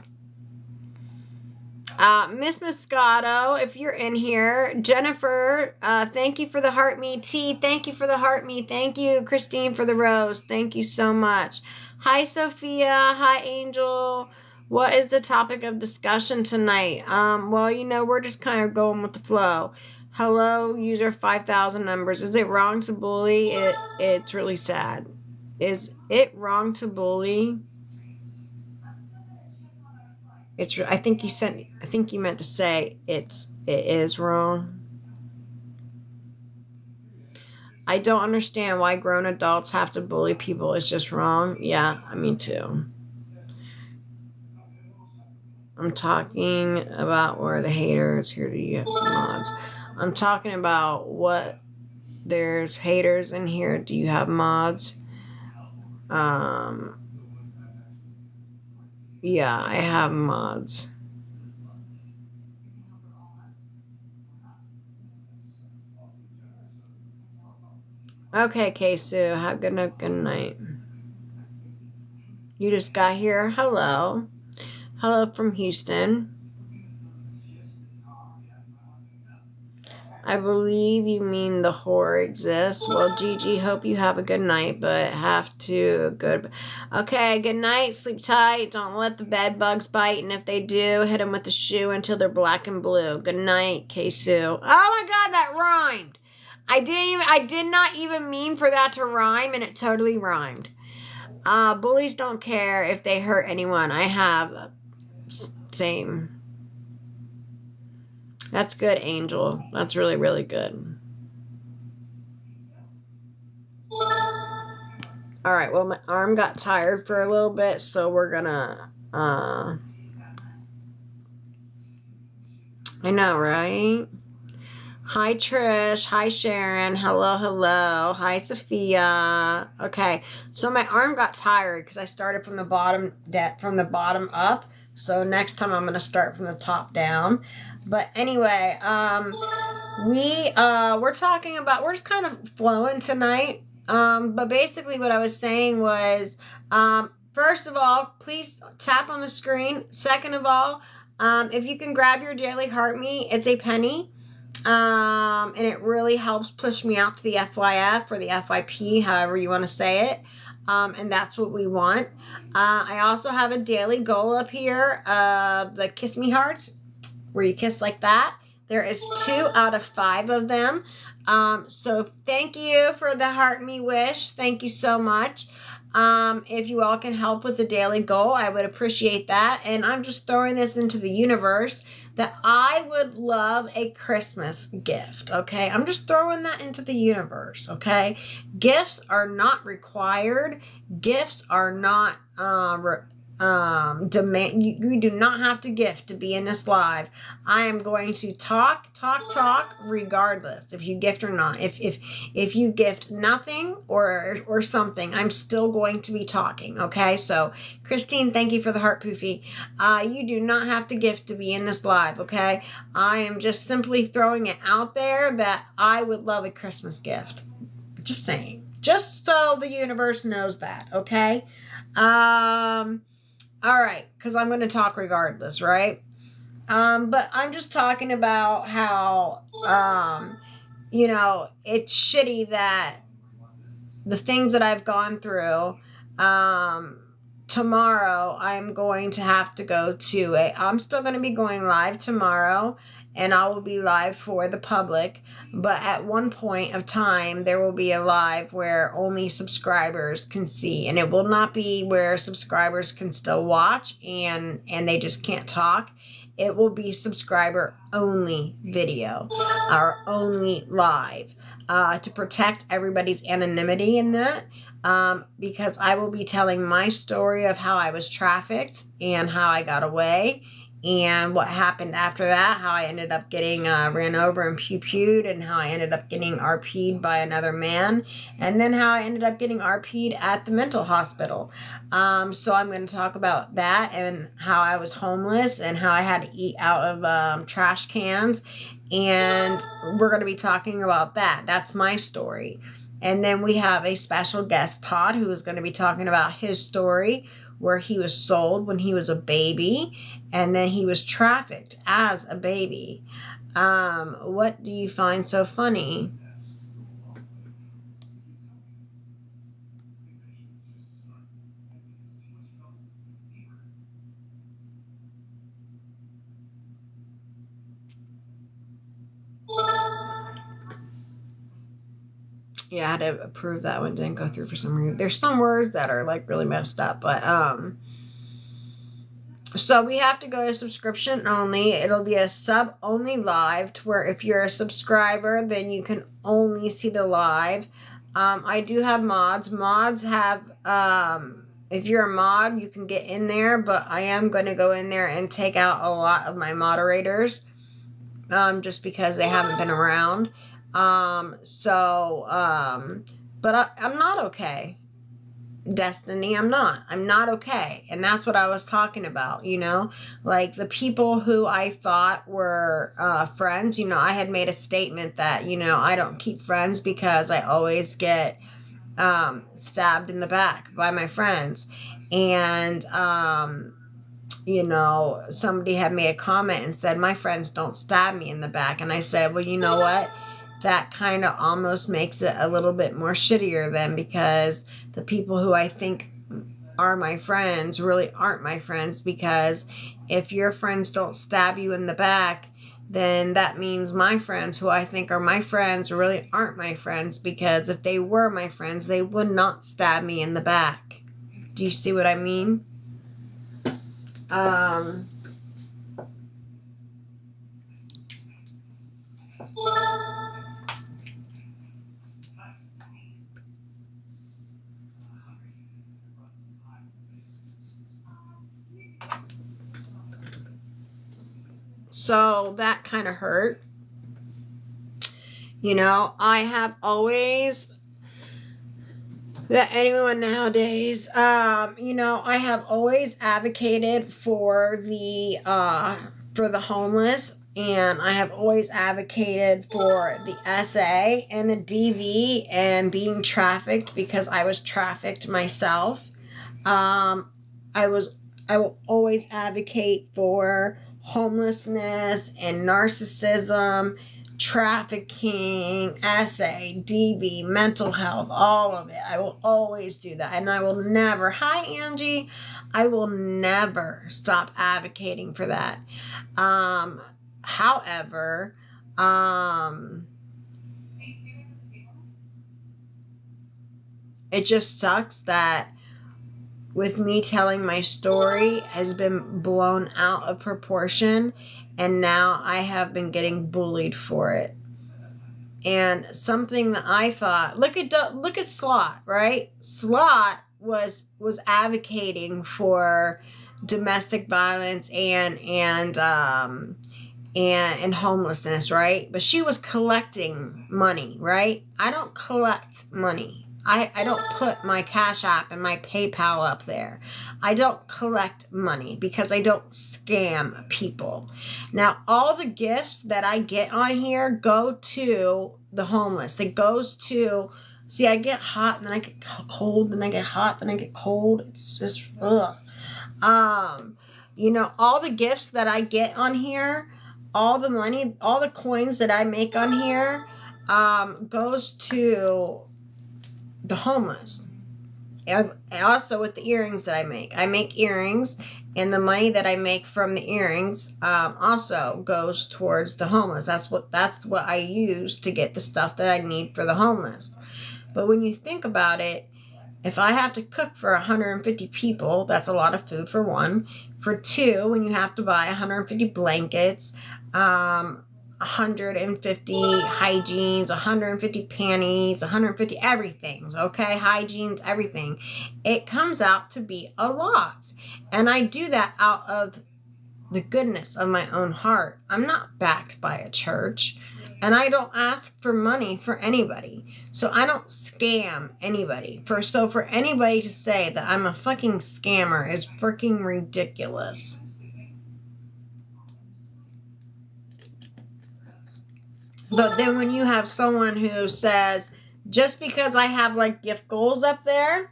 Miss Moscato, if you're in here. Jennifer, thank you for the heart me. T, thank you for the heart me. Thank you, Christine, for the rose. Thank you so much. Hi, Sophia. Hi, Angel. What is the topic of discussion tonight? Well, you know, we're just kind of going with the flow. Hello, user 5,000 numbers. Is it wrong to bully? It's really sad. Is it wrong to bully? I think you meant to say it is wrong. I don't understand why grown adults have to bully people. It's just wrong. Yeah, me too. I'm talking about where the haters here to you mods. I'm talking about what there's haters in here. Do you have mods? Yeah, I have mods. Okay, K-Sue, have good night. You just got here. Hello. Hello from Houston. I believe you mean the whore exists. Well, Gigi, hope you have a good night, but have to go. Okay, good night. Sleep tight. Don't let the bed bugs bite, and if they do, hit them with a shoe until they're black and blue. Good night, K-Sue. Oh my God, that rhymed. I did not even mean for that to rhyme, and it totally rhymed. Bullies don't care if they hurt anyone. I have same. That's good, Angel. That's really, really good. All right, well, my arm got tired for a little bit, so we're gonna, I know, right? Hi, Trish. Hi, Sharon. Hello, hello. Hi, Sophia. Okay, so my arm got tired because I started from the bottom up. So next time I'm gonna start from the top down. But anyway, we're talking about, we're just kind of flowing tonight. But basically what I was saying was, first of all, please tap on the screen. Second of all, if you can grab your daily heart meet, it's a penny. And it really helps push me out to the FYF or the FYP, however you want to say it. And that's what we want. I also have a daily goal up here of the Kiss Me Hearts, where you kiss like that. There is 2 out of 5 of them. So thank you for the heart me wish. Thank you so much. If you all can help with the daily goal, I would appreciate that. And I'm just throwing this into the universe that I would love a Christmas gift, okay? I'm just throwing that into the universe, okay? Gifts are not required. Gifts are not demand. You do not have to gift to be in this live. I am going to talk regardless if you gift or not. If you gift nothing or something, I'm still going to be talking, okay? So Christine, thank you for the heart poofy. You do not have to gift to be in this live, okay? I am just simply throwing it out there that I would love a Christmas gift. Just saying, just so the universe knows that, okay? All right, because I'm going to talk regardless, right? But I'm just talking about how, it's shitty that the things that I've gone through, tomorrow I'm going to have to go to I'm still going to be going live tomorrow, and I will be live for the public, but at one point of time there will be a live where only subscribers can see, and it will not be where subscribers can still watch and they just can't talk. It will be subscriber only video or only live, to protect everybody's anonymity in that. Because I will be telling my story of how I was trafficked and how I got away and what happened after that, how I ended up getting ran over and pew-pewed, and how I ended up getting RP'd by another man, and then how I ended up getting RP'd at the mental hospital. So I'm going to talk about that and how I was homeless and how I had to eat out of trash cans, and we're going to be talking about that. That's my story. And then we have a special guest, Todd, who is going to be talking about his story, where he was sold when he was a baby, and then he was trafficked as a baby. What do you find so funny? Yeah, I had to approve that one. Didn't go through for some reason. There's some words that are like really messed up, but so we have to go to subscription only. It'll be a sub only live, to where if you're a subscriber, then you can only see the live. I do have mods. Mods have, if you're a mod, you can get in there, but I am going to go in there and take out a lot of my moderators, just because they haven't been around. But I'm not okay. Destiny, I'm not okay. And that's what I was talking about, you know, like the people who I thought were friends, you know, I had made a statement that, you know, I don't keep friends because I always get stabbed in the back by my friends. And you know, somebody had made a comment and said, my friends don't stab me in the back. And I said, well, you know what? That kind of almost makes it a little bit more shittier then, because the people who I think are my friends really aren't my friends, because if your friends don't stab you in the back, then that means my friends who I think are my friends really aren't my friends, because if they were my friends, they would not stab me in the back. Do you see what I mean? So that kind of hurt. You know, I have always, that anyone nowadays, you know, I have always advocated for the homeless, and I have always advocated for the SA and the DV and being trafficked, because I was trafficked myself. I will always advocate for homelessness and narcissism, trafficking, SA, DV, mental health, all of it. I will always do that. And I will never, hi Angie, I will never stop advocating for that. However, it just sucks that with me telling my story has been blown out of proportion, and now I have been getting bullied for it. And something that I thought, look at Slot, right? Slot was advocating for domestic violence and homelessness, right? But she was collecting money, right? I don't collect money. I don't put my Cash App and my PayPal up there. I don't collect money because I don't scam people. Now, all the gifts that I get on here go to the homeless. It goes to, see, I get hot and then I get cold, then I get hot, then I get cold. It's just, ugh. You know, all the gifts that I get on here, all the money, all the coins that I make on here, goes to the homeless. And also with the earrings that I make earrings, and the money that I make from the earrings also goes towards the homeless. That's what I use to get the stuff that I need for the homeless. But when you think about it, if I have to cook for 150 people, that's a lot of food for one. For two, when you have to buy 150 blankets, 150 hygienes, 150 panties, 150 everythings, okay? Hygienes, everything. It comes out to be a lot. And I do that out of the goodness of my own heart. I'm not backed by a church. And I don't ask for money for anybody. So I don't scam anybody. So for anybody to say that I'm a fucking scammer is freaking ridiculous. But then when you have someone who says, just because I have like gift goals up there,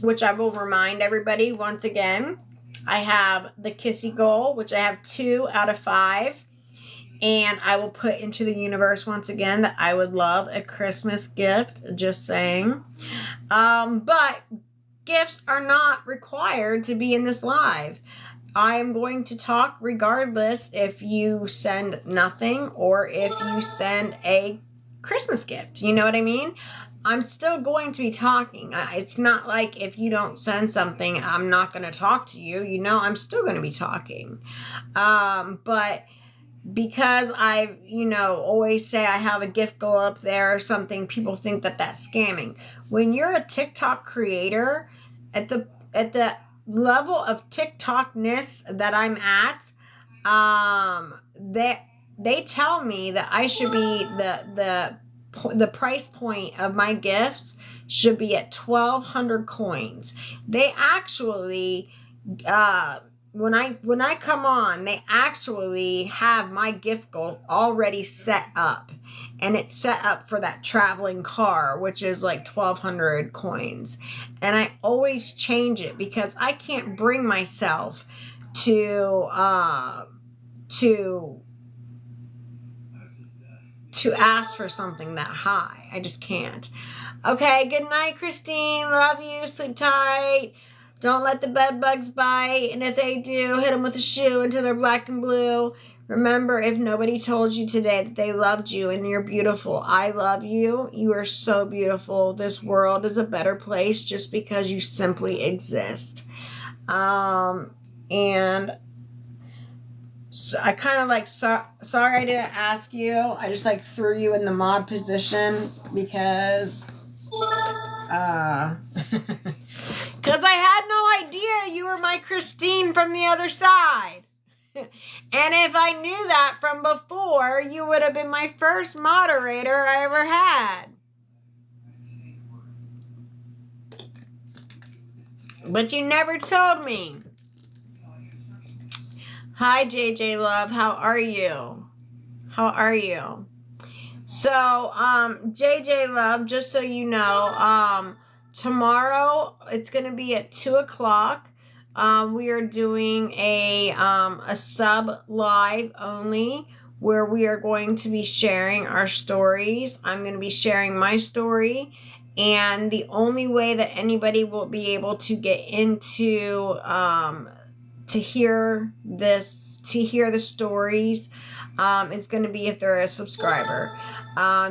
which I will remind everybody once again, I have the Kissy goal, which I have 2 out of 5. And I will put into the universe once again that I would love a Christmas gift, just saying. But gifts are not required to be in this live. I am going to talk regardless if you send nothing or if you send a Christmas gift. You know what I mean? I'm still going to be talking. It's not like if you don't send something, I'm not going to talk to you. You know, I'm still going to be talking. But because I, you know, always say I have a gift goal up there or something, people think that that's scamming. When you're a TikTok creator, at the level of TikTokness that I'm at, they tell me that I should be the price point of my gifts should be at 1,200 coins. They actually, when I come on, they actually have my gift goal already set up. And it's set up for that traveling car, which is like 1,200 coins. And I always change it because I can't bring myself to ask for something that high. I just can't. Okay, good night, Christine. Love you. Sleep tight. Don't let the bed bugs bite. And if they do, hit them with a shoe until they're black and blue. Remember, if nobody told you today that they loved you and you're beautiful, I love you. You are so beautiful. This world is a better place just because you simply exist. And so I kind of like, sorry I didn't ask you. I just like threw you in the mod position because, because I had no idea you were my Christine from the other side. And if I knew that from before, you would have been my first moderator I ever had. But you never told me. Hi, JJ Love. How are you? How are you? So, JJ Love, just so you know, tomorrow it's going to be at 2 o'clock. We are doing a sub live only where we are going to be sharing our stories. I'm going to be sharing my story, and the only way that anybody will be able to get into to hear the stories is going to be if they're a subscriber.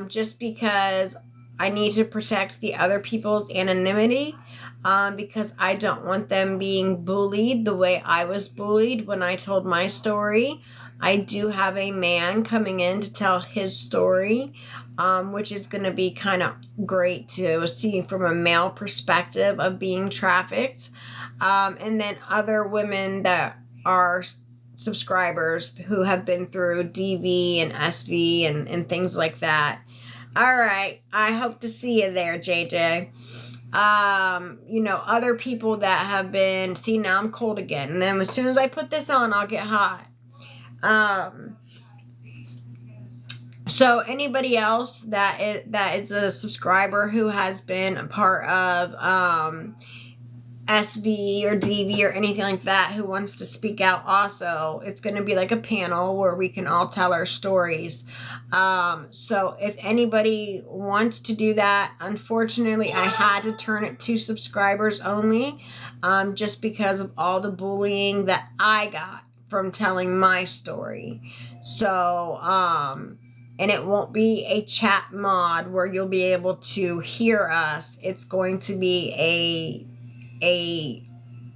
Just because I need to protect the other people's anonymity. Because I don't want them being bullied the way I was bullied when I told my story. I do have a man coming in to tell his story, which is going to be kind of great to see from a male perspective of being trafficked. And then other women that are subscribers who have been through DV and SV and things like that. All right. I hope to see you there, JJ. Other people that have been, see, now I'm cold again. And then as soon as I put this on, I'll get hot. So anybody else that is a subscriber who has been a part of, SV or DV or anything like that who wants to speak out also, it's going to be like a panel where we can all tell our stories. So if anybody wants to do that, unfortunately I had to turn it to subscribers only, just because of all the bullying that I got from telling my story. So, and it won't be a chat mod where you'll be able to hear us. It's going to be a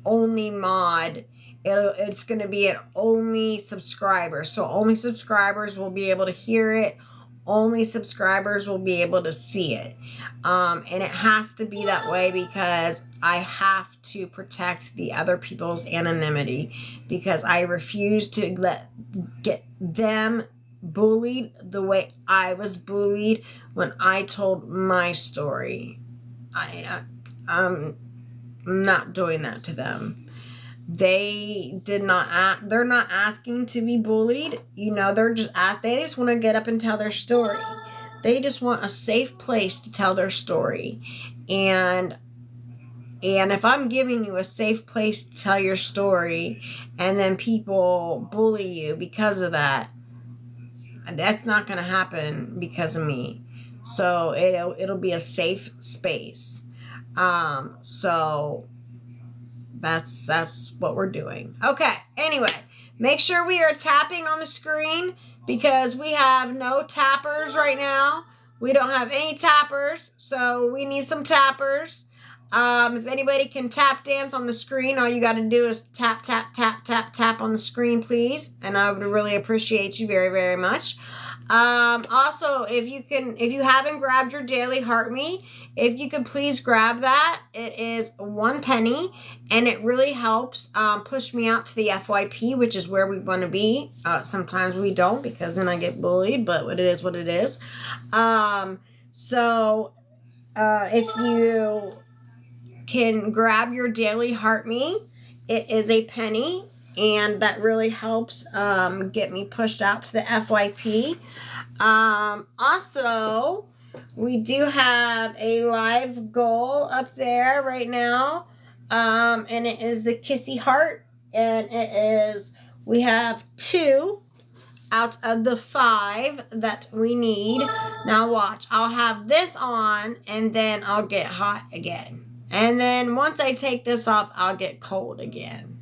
only mod. It's going to be an only subscribers. So only subscribers will be able to hear it. Only subscribers will be able to see it. And it has to be that way because I have to protect the other people's anonymity, because I refuse to get them bullied the way I was bullied when I told my story. I'm not doing that to them. They did not they're not asking to be bullied. They just want to get up and tell their story. They just want a safe place to tell their story. And if I'm giving you a safe place to tell your story and then people bully you because of that, that's not going to happen because of me. So it'll be a safe space. So that's what we're doing. Okay. Anyway, make sure we are tapping on the screen because we have no tappers right now. We don't have any tappers, so we need some tappers. If anybody can tap dance on the screen, all you got to do is tap, tap, tap, tap, tap on the screen, please. And I would really appreciate you very, very much. Also, if you haven't grabbed your daily heart me, if you could please grab that. It is 1 penny, and it really helps push me out to the FYP, which is where we want to be. Sometimes we don't, because then I get bullied, but it is what it is. So if you can grab your daily heart me, it is a penny, and that really helps get me pushed out to the FYP. Also, we do have a live goal up there right now, and it is the Kissy Heart, and we have 2 out of the 5 that we need. Now watch, I'll have this on, and then I'll get hot again. And then once I take this off, I'll get cold again.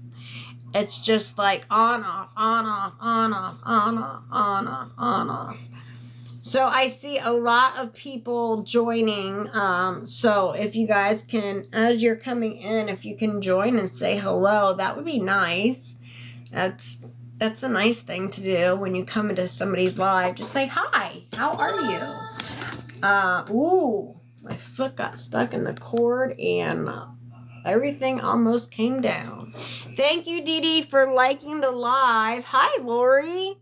It's just like on, off, on, off, on, off, on, off, on, off, on, off. So I see a lot of people joining. So if you guys can, as you're coming in, if you can join and say hello, that would be nice. That's a nice thing to do when you come into somebody's live. Just say, hi, how are you? Ooh, my foot got stuck in the cord and everything almost came down. Thank you, Dee Dee, for liking the live. Hi, Lori.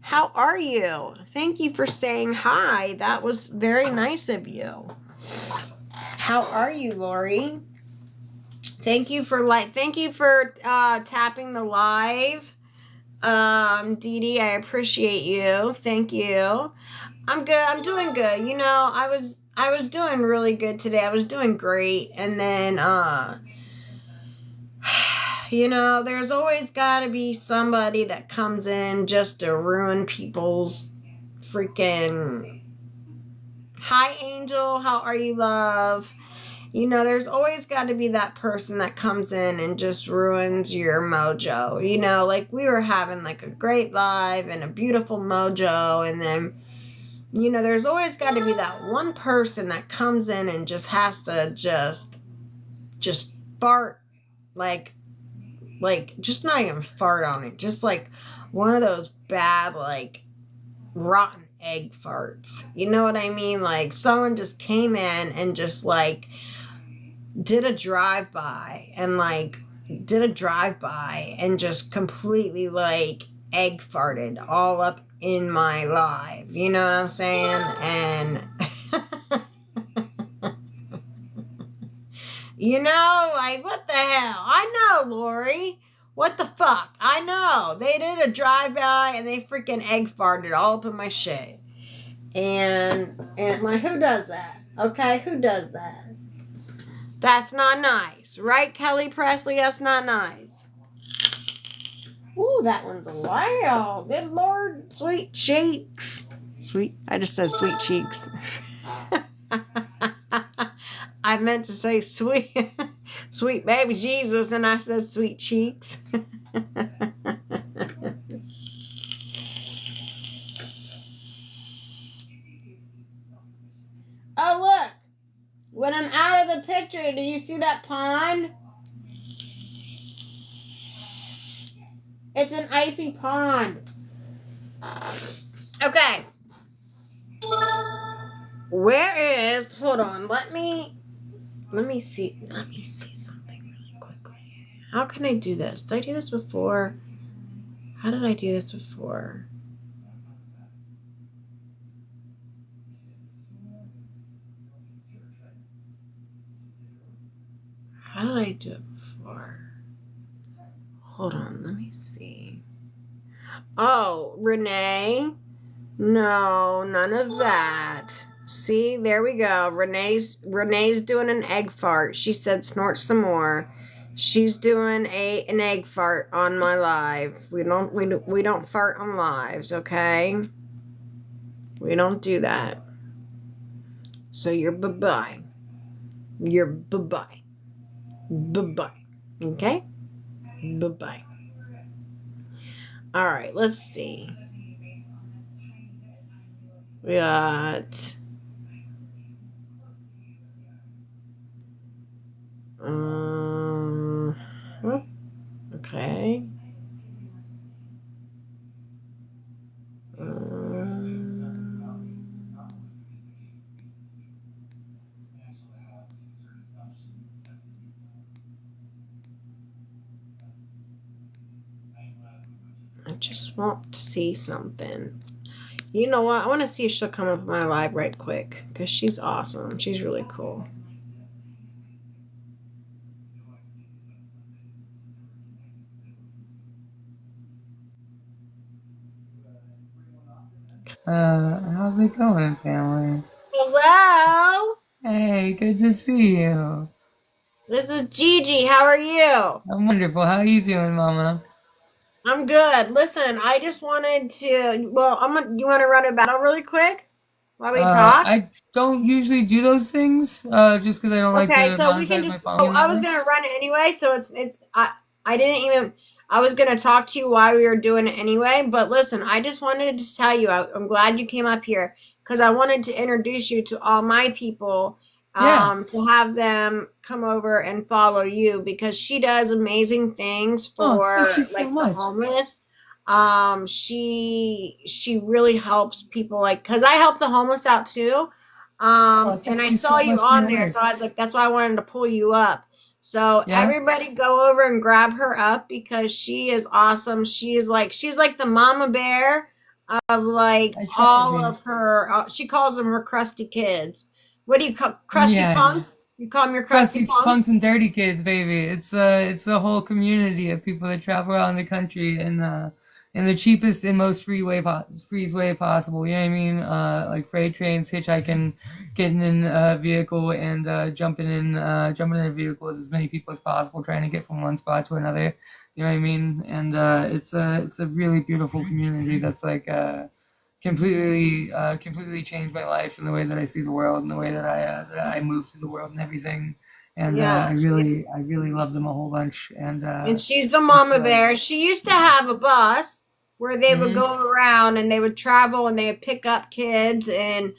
How are you? Thank you for saying hi. That was very nice of you. How are you, Lori? Thank you for tapping the live. Dee Dee, I appreciate you. Thank you. I'm good. I'm doing good. You know, I was doing really good today. I was doing great. And then, you know, there's always got to be somebody that comes in just to ruin people's freaking... Hi, Angel. How are you, love? You know, there's always got to be that person that comes in and just ruins your mojo. You know, like we were having like a great live and a beautiful mojo, and then, you know, there's always got to be that one person that comes in and just has to just fart, like just not even fart on it, just like one of those bad, like rotten egg farts. You know what I mean? Like someone just came in and just like did a drive-by and just completely like egg farted all up in my live. You know what I'm saying? And you know, like what the hell? I know, Lori. What the fuck? I know. They did a drive-by and they freaking egg farted all up in my shit. And like, who does that? Okay, who does that? That's not nice. Right, Kelly Presley? That's not nice. Ooh, that one's wild. Good Lord. Sweet cheeks. Sweet. I just said sweet cheeks. I meant to say sweet baby Jesus, and I said sweet cheeks. Oh, look. When I'm out of the picture, do you see that pond? It's an icy pond. Okay. Where is... Hold on. Let me see something really quickly. How can I do this? Did I do this before? How did I do this before? How did I do it before? Hold on, let me see. Oh, Renee? No, none of that. See, there we go. Renee's doing an egg fart. She said snort some more. She's doing an egg fart on my live. We don't fart on lives, okay? We don't do that. So you're bye-bye. You're bye-bye. Bye-bye. Okay? Bye-bye. All right, let's see. We got... okay. I just want to see something. You know what? I want to see if she'll come up my live right quick because she's awesome. She's really cool. How's it going, family? Hello, Hey, good to see you. this is Gigi. How are you? I'm wonderful. How you doing, Mama? I'm good. Listen, I just wanted to. Well, You want to run a battle really quick while we talk? I don't usually do those things, just because I don't like Okay, to so we can monetize my just. following Oh, in I that was way. gonna run it anyway, so it's. I didn't even. I was gonna talk to you while we were doing it anyway, but listen, I just wanted to tell you. I'm glad you came up here because I wanted to introduce you to all my people. Yeah. To have them come over and follow you because she does amazing things Oh, thank you for so like the much. homeless. She really helps people like because I help the homeless out too. Oh, And thank I you so saw you much for on your there, work. so I was like, that's why I wanted to pull you up. So Yeah, everybody go over and grab her up because she is awesome. She's like the mama bear of like I try to all be. of her. She calls them her crusty kids. What do you call crusty Yeah, yeah. punks? You call them your crusty Crusty punks? punks and dirty kids, baby. It's a whole community of people that travel around the country in the cheapest and most free way possible. You know what I mean? Like freight trains, hitchhiking, getting in a vehicle, and jumping in a vehicle with as many people as possible, trying to get from one spot to another. You know what I mean? And it's a really beautiful community that's like completely changed my life and the way that I see the world and the way that I move through the world and everything. And Yeah. I really love them a whole bunch. And And she's the it's mama bear. She used to have a bus where they would mhm, go around and they would travel and they would pick up kids and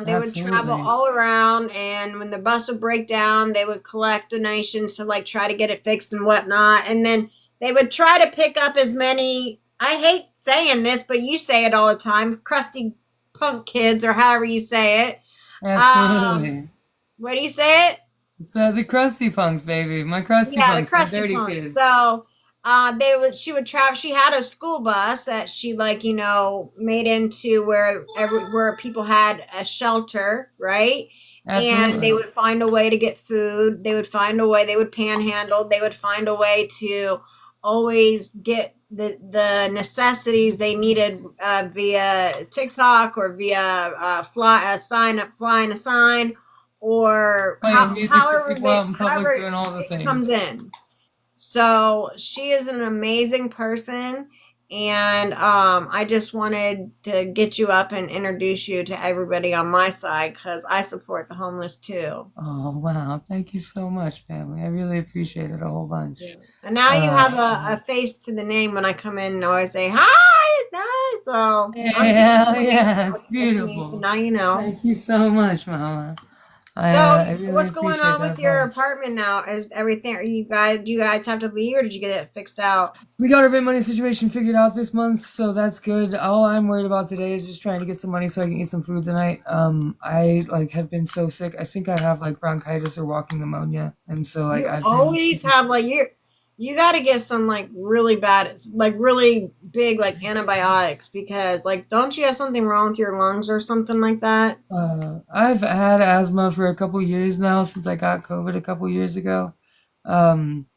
they would travel absolutely. all around. And when the bus would break down, they would collect donations to like try to get it fixed and whatnot. And then they would try to pick up as many. I hate saying this, but you say it all the time. Crusty punk kids, or however you say it. Um, Absolutely. what do you say it? It's the crusty punks, baby. My crusty Yeah, the punks, my crusty dirty punks. kids. So they would she would travel. She had a school bus that she like made into where people had a shelter, right? And they Absolutely. would find a way to get food. They would find a way. They would panhandle. They would find a way to always get the necessities they needed via TikTok or via flying a sign or Playing music for people out in public, however doing all the it comes things. in. So she is an amazing person, and I just wanted to get you up and introduce you to everybody on my side because I support the homeless too. Oh wow! Thank you so much, family. I really appreciate it a whole bunch. Yeah. And now you Uh, have a face to the name when I come in and always say hi, it's nice. So I'm teaching hell you a name yeah, now, it's which is me. So beautiful. now you know. Thank you so much, Mama. So I really what's going appreciate on that a with your bunch. apartment now? Is everything? Are you guys? Do you guys have to leave, or did you get it fixed out? We got our rent money situation figured out this month, so that's good. All I'm worried about today is just trying to get some money so I can eat some food tonight. I like have been so sick. I think I have like bronchitis or walking pneumonia, and so like You I've been always super have sick. like you got to get some like really bad, like really big like antibiotics because like don't you have something wrong with your lungs or something like that? I've had asthma for a couple years now since I got COVID a couple years ago. Um,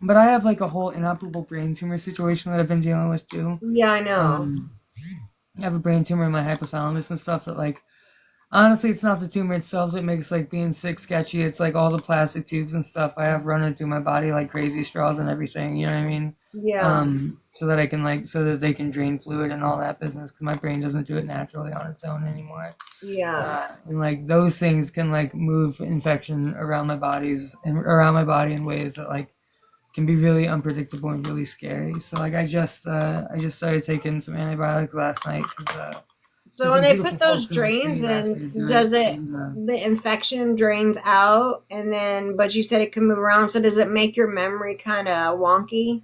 but I have like a whole inoperable brain tumor situation that I've been dealing with too. Yeah, I know. Um, I have a brain tumor in my hypothalamus and stuff that like honestly it's not the tumor itself that makes like being sick sketchy. It's like all the plastic tubes and stuff I have running through my body like crazy straws and everything, you know what I mean? Yeah, So that I can like so that they can drain fluid and all that business because my brain doesn't do it naturally on its own anymore. yeah, And like those things can like move infection around my body in ways that like can be really unpredictable and really scary. So like I just started taking some antibiotics last night so because when some they beautiful put those folks in my drains street asked me in, to do it. does it And the infection drains out and then but you said it can move around, so does it make your memory kind of wonky?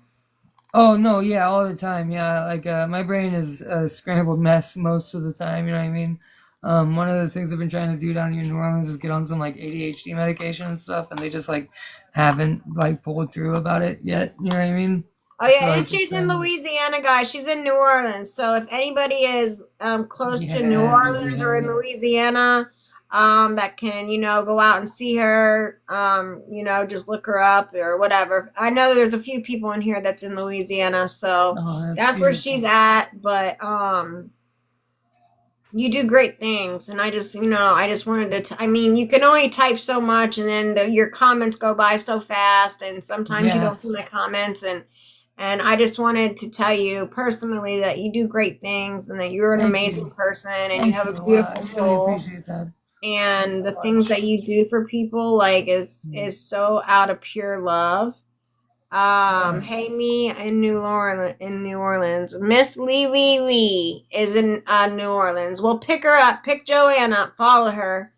oh no, yeah, all the time, yeah. Like my brain is a scrambled mess most of the time. You know what I mean? One of the things I've been trying to do down here in New Orleans is get on some like ADHD medication and stuff, and they just like haven't like pulled through about it yet. You know what I mean? Oh So yeah, like and it's she's in Louisiana, guys. She's in New Orleans. So if anybody is close to New Orleans or in yeah. Louisiana, that can, go out and see her, just look her up or whatever. I know there's a few people in here that's in Louisiana, so Oh, that's that's where beautiful. she's at. But you do great things, and I just wanted to. I mean, you can only type so much, and then your comments go by so fast, and sometimes you Yeah. don't see my comments, and I just wanted to tell you personally that you do great things, and that you're an Thank amazing you. person, and you Thank have you a a lot. beautiful I really soul, appreciate that. and the things that you do for people, like, is so out of pure love. Yeah. Hey, me in New Orleans. Miss Lee is in New Orleans. Well, pick her up, pick Joanne up, follow her.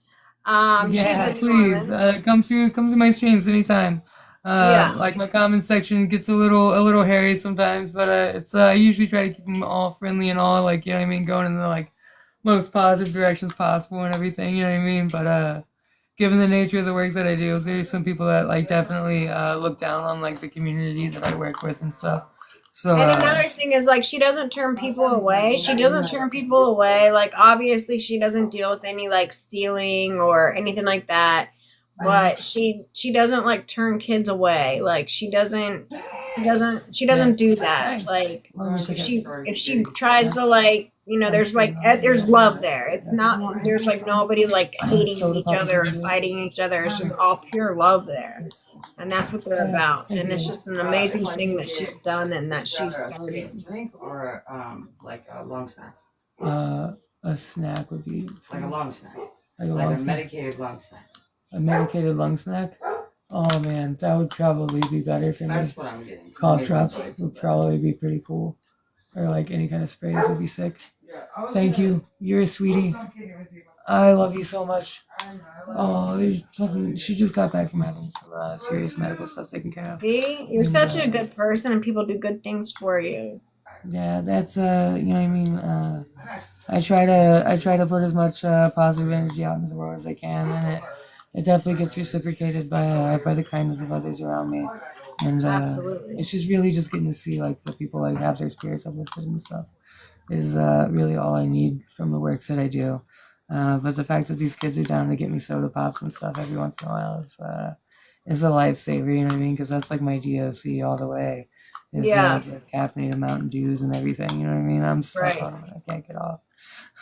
She's Yeah, in New please. Orleans. Come to my streams anytime. Yeah. Like my comment section gets a little hairy sometimes, but it's I usually try to keep them all friendly and all like you know what I mean, going in the like most positive directions possible and everything. You know what I mean? But given the nature of the work that I do, there's some people that like definitely look down on like the community that I work with and stuff. So And another thing is, like, she doesn't turn people away. She doesn't turn people away. Like, obviously, she doesn't deal with any like stealing or anything like that. But she doesn't like turn kids away. Like, she doesn't do that. Hey, Like, let me check if she tries to, like, there's love there. It's not there's like nobody like hating soda each pop other or is fighting each other. It's just all pure love there, and that's what they're about. Thank And it's you. just an amazing thing that she's done and that she's started. Drink or like a long snack, A snack would be like a long snack, like a like long a snack. medicated long snack. A medicated lung snack. Oh man, that would probably be better for me. That's what I'm getting. Cough drops would probably be pretty cool, or like any kind of sprays would be sick. Thank you. You're a sweetie. I love you so much. Oh, she just got back from having some serious medical stuff taken care of. See, you're And, such a good person, and people do good things for you. Yeah, that's you know what I mean. I try to put as much positive energy out into the world as I can, and it definitely gets reciprocated by the kindness of others around me, and Absolutely. it's just really just getting to see like the people like have their spirits uplifted and stuff is really all I need from the works that I do. But the fact that these kids are down to get me soda pops and stuff every once in a while is a lifesaver. You know what I mean? Because that's like my DOC all the way. Is Yeah. with caffeinated Mountain Dews and everything. You know what I mean? I'm stuck Right. on it. I can't get off.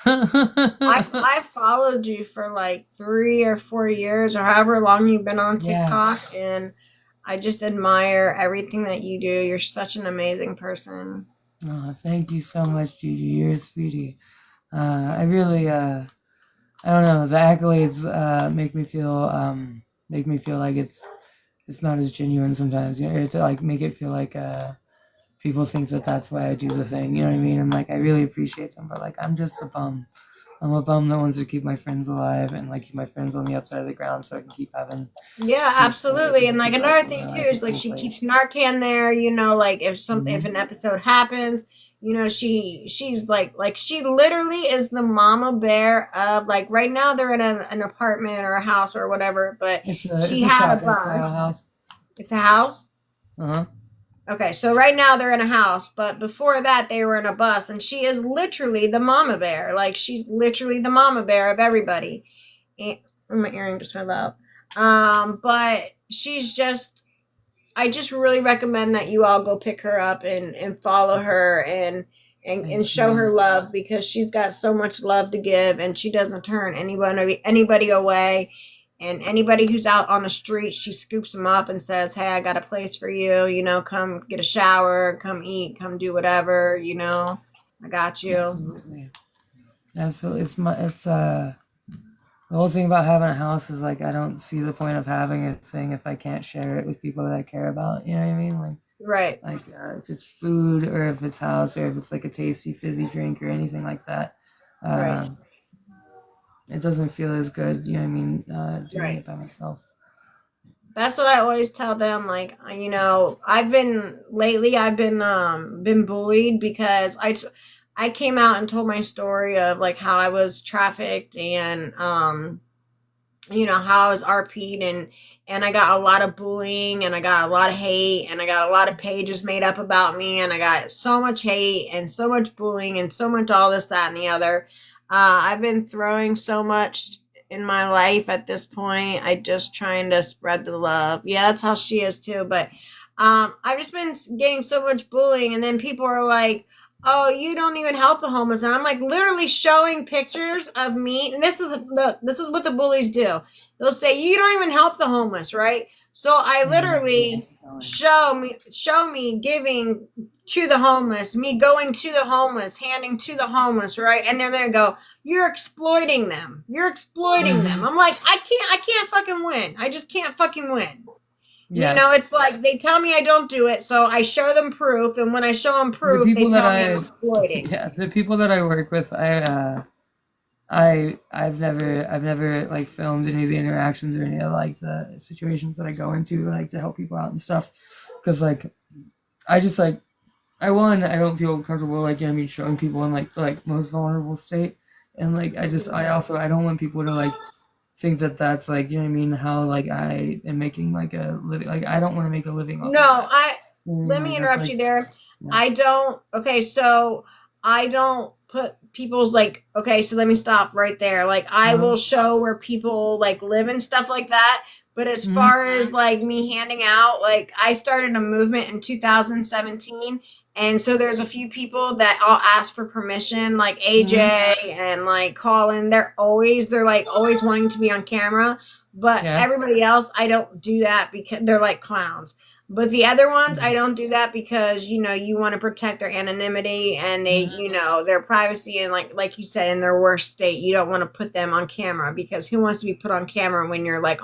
I followed you for like 3 or 4 years or however long you've been on Yeah. TikTok, and I just admire everything that you do. You're such an amazing person. Oh, thank you so much, Gigi. You're a sweetie. I really, I don't know. The accolades make me feel like it's not as genuine sometimes. You know, to like make it feel like people think that that's why I do the thing. You know what I mean? And like I really appreciate them, but like I'm just a bum. I'm a bum that wants to keep my friends alive and like keep my friends on the upside of the ground so I can keep having. Yeah, absolutely. And like another thing too is like she Like- keeps Narcan there. Like if an episode happens, she's like she literally is the mama bear of, like, right now they're in an apartment or a house or whatever, but It's she a had a shotgun style bus. house. It's a house. Uh-huh. Okay, so right now they're in a house, but before that they were in a bus, and she is literally the mama bear. Like, she's literally the mama bear of everybody. And my earring just fell out. But I just really recommend that you all go pick her up and follow her and show her love, because she's got so much love to give, and she doesn't turn anybody away. And anybody who's out on the street, she scoops them up and says, "Hey, I got a place for you. Come get a shower, come eat, come do whatever. I got you." Absolutely. The whole thing about having a house is like I don't see the point of having a thing if I can't share it with people that I care about. You know what I mean? Like Right. like if it's food or if it's house or if it's like a tasty fizzy drink or anything like that. Right. It doesn't feel as good, you know what I mean, doing Right. it by myself. That's what I always tell them. Like, I've been bullied because I came out and told my story of like how I was trafficked, and how I was RP'd, and I got a lot of bullying, and I got a lot of hate, and I got a lot of pages made up about me, and I got so much hate and so much bullying and so much all this, that, and the other. I've been throwing so much in my life at this point. I just trying to spread the love. Yeah, that's how she is too. But I've just been getting so much bullying, and then people are like, "Oh, you don't even help the homeless," and I'm like literally showing pictures of me. And this is what the bullies do. They'll say, "You don't even help the homeless, right?" So I literally show me giving to the homeless, me going to the homeless, handing to the homeless, right? And then they go, "You're exploiting them. You're exploiting them." I'm like, I can't fucking win. I just can't fucking win. Yeah. It's like they tell me I don't do it, so I show them proof, and when I show them The proof, they people that tell me I'm exploiting. yeah, the people that I work with, I've never like filmed any of the interactions or any of like the situations that I go into like to help people out and stuff, because like I just like I don't feel comfortable like showing people in like the like most vulnerable state, and like I don't want people to like think that that's like how like I am making like a living, like I don't want to make a living off No, of that. let me Like, that's interrupt like you there. yeah. I don't. Okay, so I don't put people's like. Okay, so let me stop right there. Like I will show where people like live and stuff like that. But as far as like me handing out, like I started a movement in 2017, and so there's a few people that I'll ask for permission, like AJ and like Colin. They're like always wanting to be on camera. But everybody else, I don't do that because they're like clowns. But the other ones, I don't do that because you want to protect their anonymity and their privacy, and like you said, in their worst state, you don't want to put them on camera, because who wants to be put on camera when you're like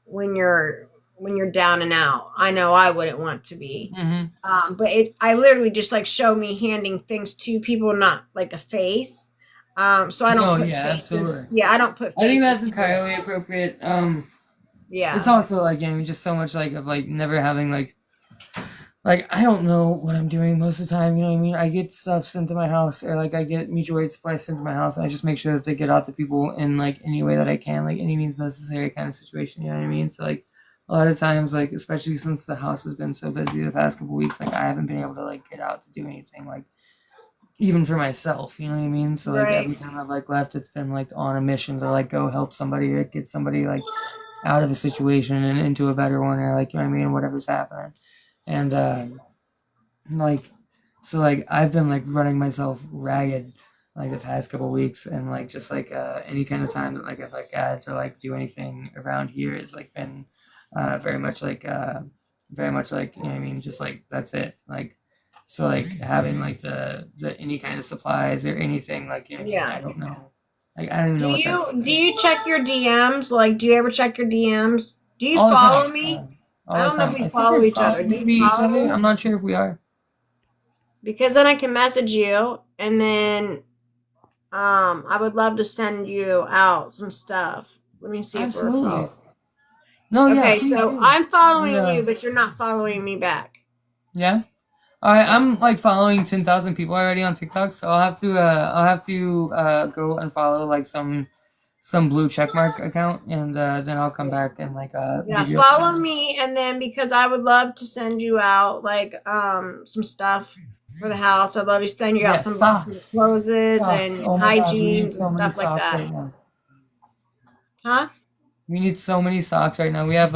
when you're down and out? I know I wouldn't want to be. But I literally just like show me handing things to people, not like a face. So I don't put faces. Absolutely. Yeah, I don't put faces. I think that's entirely appropriate. Yeah. It's also like just so much like of like never having like I don't know what I'm doing most of the time. I get stuff sent to my house, or like I get mutual aid supplies sent to my house, and I just make sure that they get out to people in like any way that I can, like any means necessary kind of situation. You know what I mean? So like a lot of times, like especially since the house has been so busy the past couple weeks, like I haven't been able to like get out to do anything like even for myself. You know what I mean? So like every time I've like left, it's been like on a mission to like go help somebody or get somebody like out of a situation and into a better one, or like whatever's happening. And like so like I've been like running myself ragged like the past couple weeks, and like just like any kind of time that like I've like had to like do anything around here has like been very much like just like that's it. Like so like having like the any kind of supplies or anything like I don't know. Like I don't even know Do you check your DMs? Like, do you ever check your DMs? Do you follow me? I don't know if we follow each other. Do you follow me? I'm not sure if we are. Because then I can message you, and then I would love to send you out some stuff. Let me see if we're following. No, yeah. Okay, so I'm following you, but you're not following me back. Yeah. I'm like following 10,000 people already on TikTok, so I'll have to go and follow like some blue checkmark account, and then I'll come back and like follow me, and then because I would love to send you out like some stuff for the house. I'd love to send you out some socks, clothes and hygiene and stuff like that. Right, huh? We need so many socks right now. We have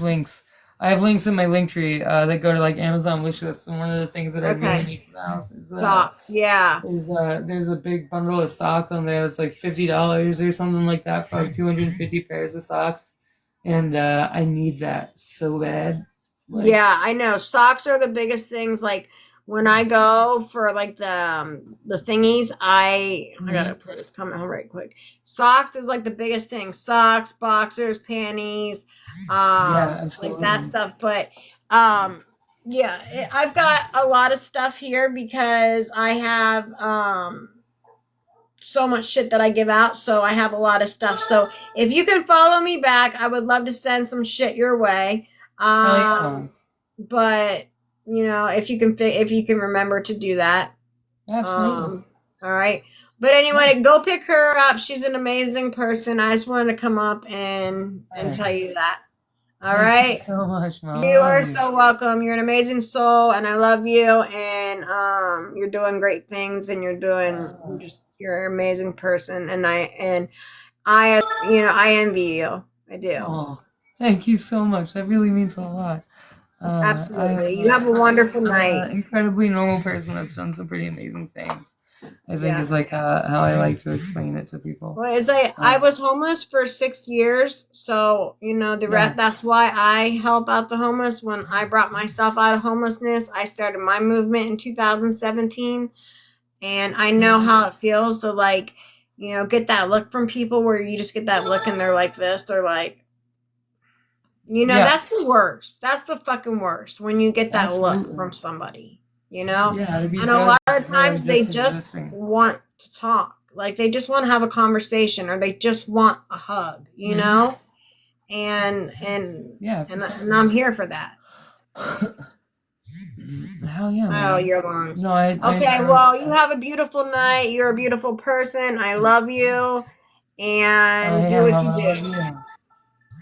links. I have links in my link tree that go to like Amazon wishlist, and one of the things that I really need for the house is socks. Yeah. There's a big bundle of socks on there that's like $50 or something like that for like 250 pairs of socks, and I need that so bad. Like, yeah, I know. Socks are the biggest things. Like when I go for like the thingies, I gotta put this comment home right quick. Socks is like the biggest thing. Socks, boxers, panties, like that stuff. But I've got a lot of stuff here because I have so much shit that I give out, so I have a lot of stuff. So if you can follow me back, I would love to send some shit your way. But if you can remember to do that. Absolutely. All right. But anyway, go pick her up. She's an amazing person. I just wanted to come up and tell you that. All right. Thank you so much, Mom. You are so welcome. You're an amazing soul, and I love you. And you're doing great things, and you're an amazing person. And I envy you. I do. Oh, thank you so much. That really means a lot. Absolutely. You have a wonderful night. An incredibly normal person that's done some pretty amazing things. I think is like how I like to explain it to people. Well, it's like I was homeless for 6 years, so that's why I help out the homeless. When I brought myself out of homelessness, I started my movement in 2017, and I know how it feels to get that look from people where you just get that look and they're like this. They're like, that's the worst. That's the fucking worst when you get that look from somebody. And a lot of times they just want to talk. Like they just want to have a conversation or they just want a hug, and I'm here for that. Hell yeah, man. Oh, your lungs. No, well, you have a beautiful night. You're a beautiful person. I love you. And do what you do.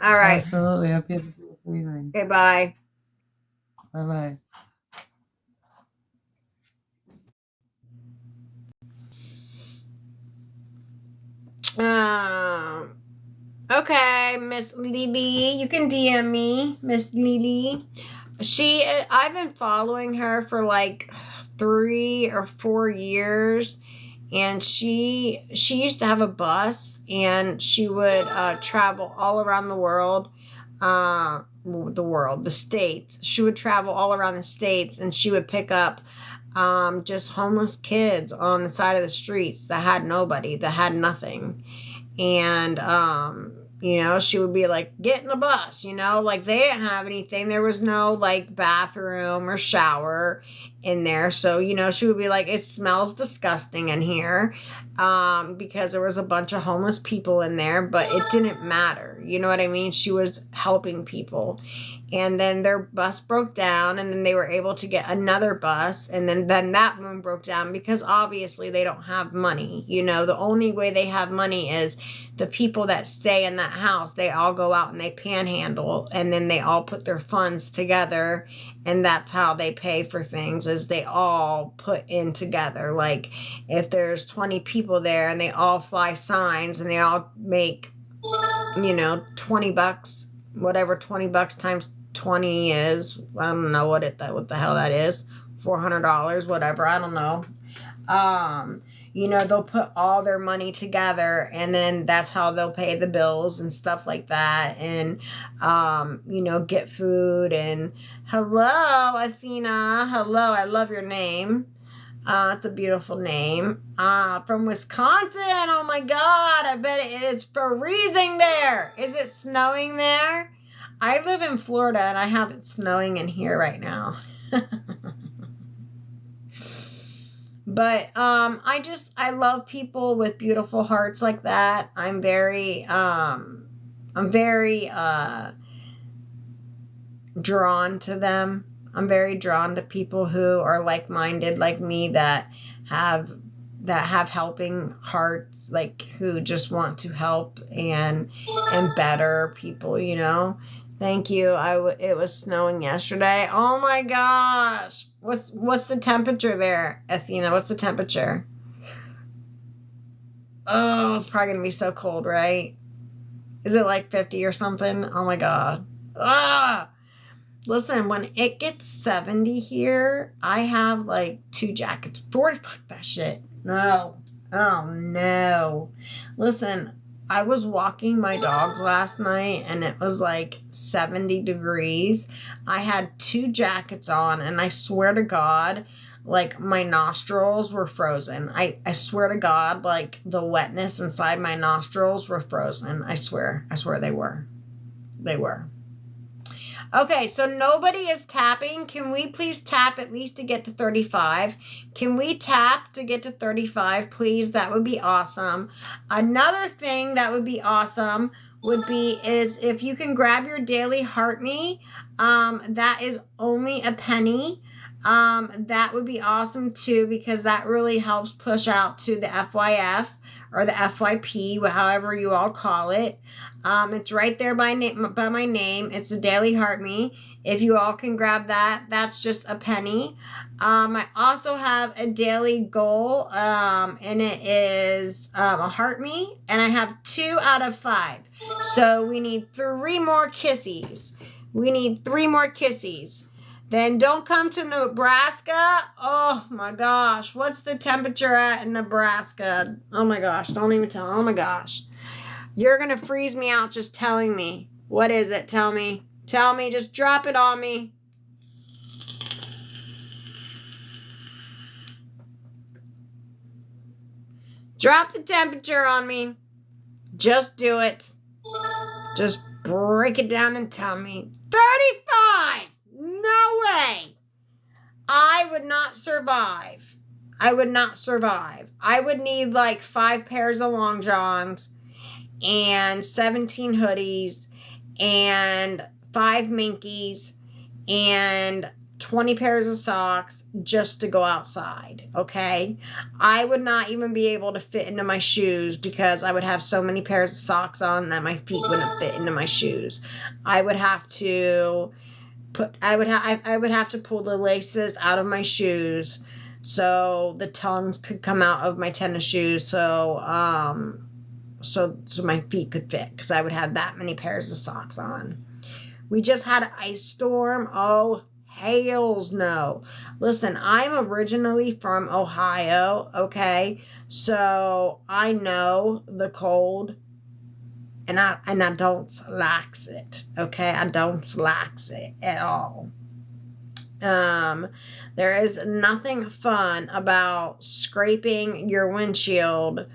All right. Absolutely. Have a beautiful evening. Okay, bye. Bye-bye. Okay, Miss Lily, you can DM me, Miss Lily. I've been following her for like 3 or 4 years, and she used to have a bus, and she would travel all around the states. She would travel all around the states, and she would pick up just homeless kids on the side of the streets that had nobody, that had nothing. And she would be like, get in the bus, like they didn't have anything. There was no like bathroom or shower in there. So, she would be like, it smells disgusting in here, because there was a bunch of homeless people in there, but it didn't matter. You know what I mean? She was helping people. And then their bus broke down, and then they were able to get another bus, and then that one broke down because obviously they don't have money. The only way they have money is the people that stay in that house. They all go out and they panhandle, and then they all put their funds together, and that's how they pay for things, is they all put in together. Like if there's 20 people there and they all fly signs and they all make, $20, whatever 20 bucks times 20 is. I don't know what the hell that is. $400, whatever. I don't know. They'll put all their money together, and then that's how they'll pay the bills and stuff like that, and get food. And hello, Athena. Hello, I love your name. It's a beautiful name. From Wisconsin. Oh my God, I bet it is freezing there. Is it snowing there? I live in Florida, and I have it snowing in here right now. But I love people with beautiful hearts like that. I'm very drawn to them. I'm very drawn to people who are like-minded like me, that have helping hearts, like who just want to help and better people, Thank you. It was snowing yesterday. Oh my gosh. What's the temperature there, Athena? What's the temperature? Oh, it's probably gonna be so cold, right? Is it like 50 or something? Oh my God. Listen, when it gets 70 here, I have like 2 jackets. 40, fuck that shit. No. Oh no. Listen, I was walking my dogs last night, and it was like 70 degrees. I had 2 jackets on, and I swear to God, like my nostrils were frozen. I swear to God, like the wetness inside my nostrils were frozen. I swear they were. They were. Okay, so nobody is tapping. Can we please tap at least to get to 35? Can we tap to get to 35, please? That would be awesome. Another thing that would be awesome is if you can grab your daily heart me. That is only a penny. That would be awesome too, because that really helps push out to the FYF or the FYP, however you all call it. It's right there by my name. It's a Daily Heart Me. If you all can grab that, that's just a penny. I also have a daily goal, and it is a Heart Me, and I have 2 out of 5. So we need 3 more kissies. We need 3 more kissies. Then don't come to Nebraska. Oh my gosh. What's the temperature at in Nebraska? Oh my gosh. Don't even tell. Oh my gosh. You're going to freeze me out just telling me. What is it? Tell me. Tell me. Just drop it on me. Drop the temperature on me. Just do it. Just break it down and tell me. 35! No way! I would not survive. I would not survive. I would need like 5 pairs of long johns and 17 hoodies and 5 minkies and 20 pairs of socks just to go outside, okay? I would not even be able to fit into my shoes because I would have so many pairs of socks on that my feet wouldn't fit into my shoes. I would have to pull the laces out of my shoes so the tongues could come out of my tennis shoes so my feet could fit, because I would have that many pairs of socks on. We just had an ice storm. Oh, hails no. Listen, I'm originally from Ohio, okay? So I know the cold, and I don't like it, okay? I don't like it at all. There is nothing fun about scraping your windshield,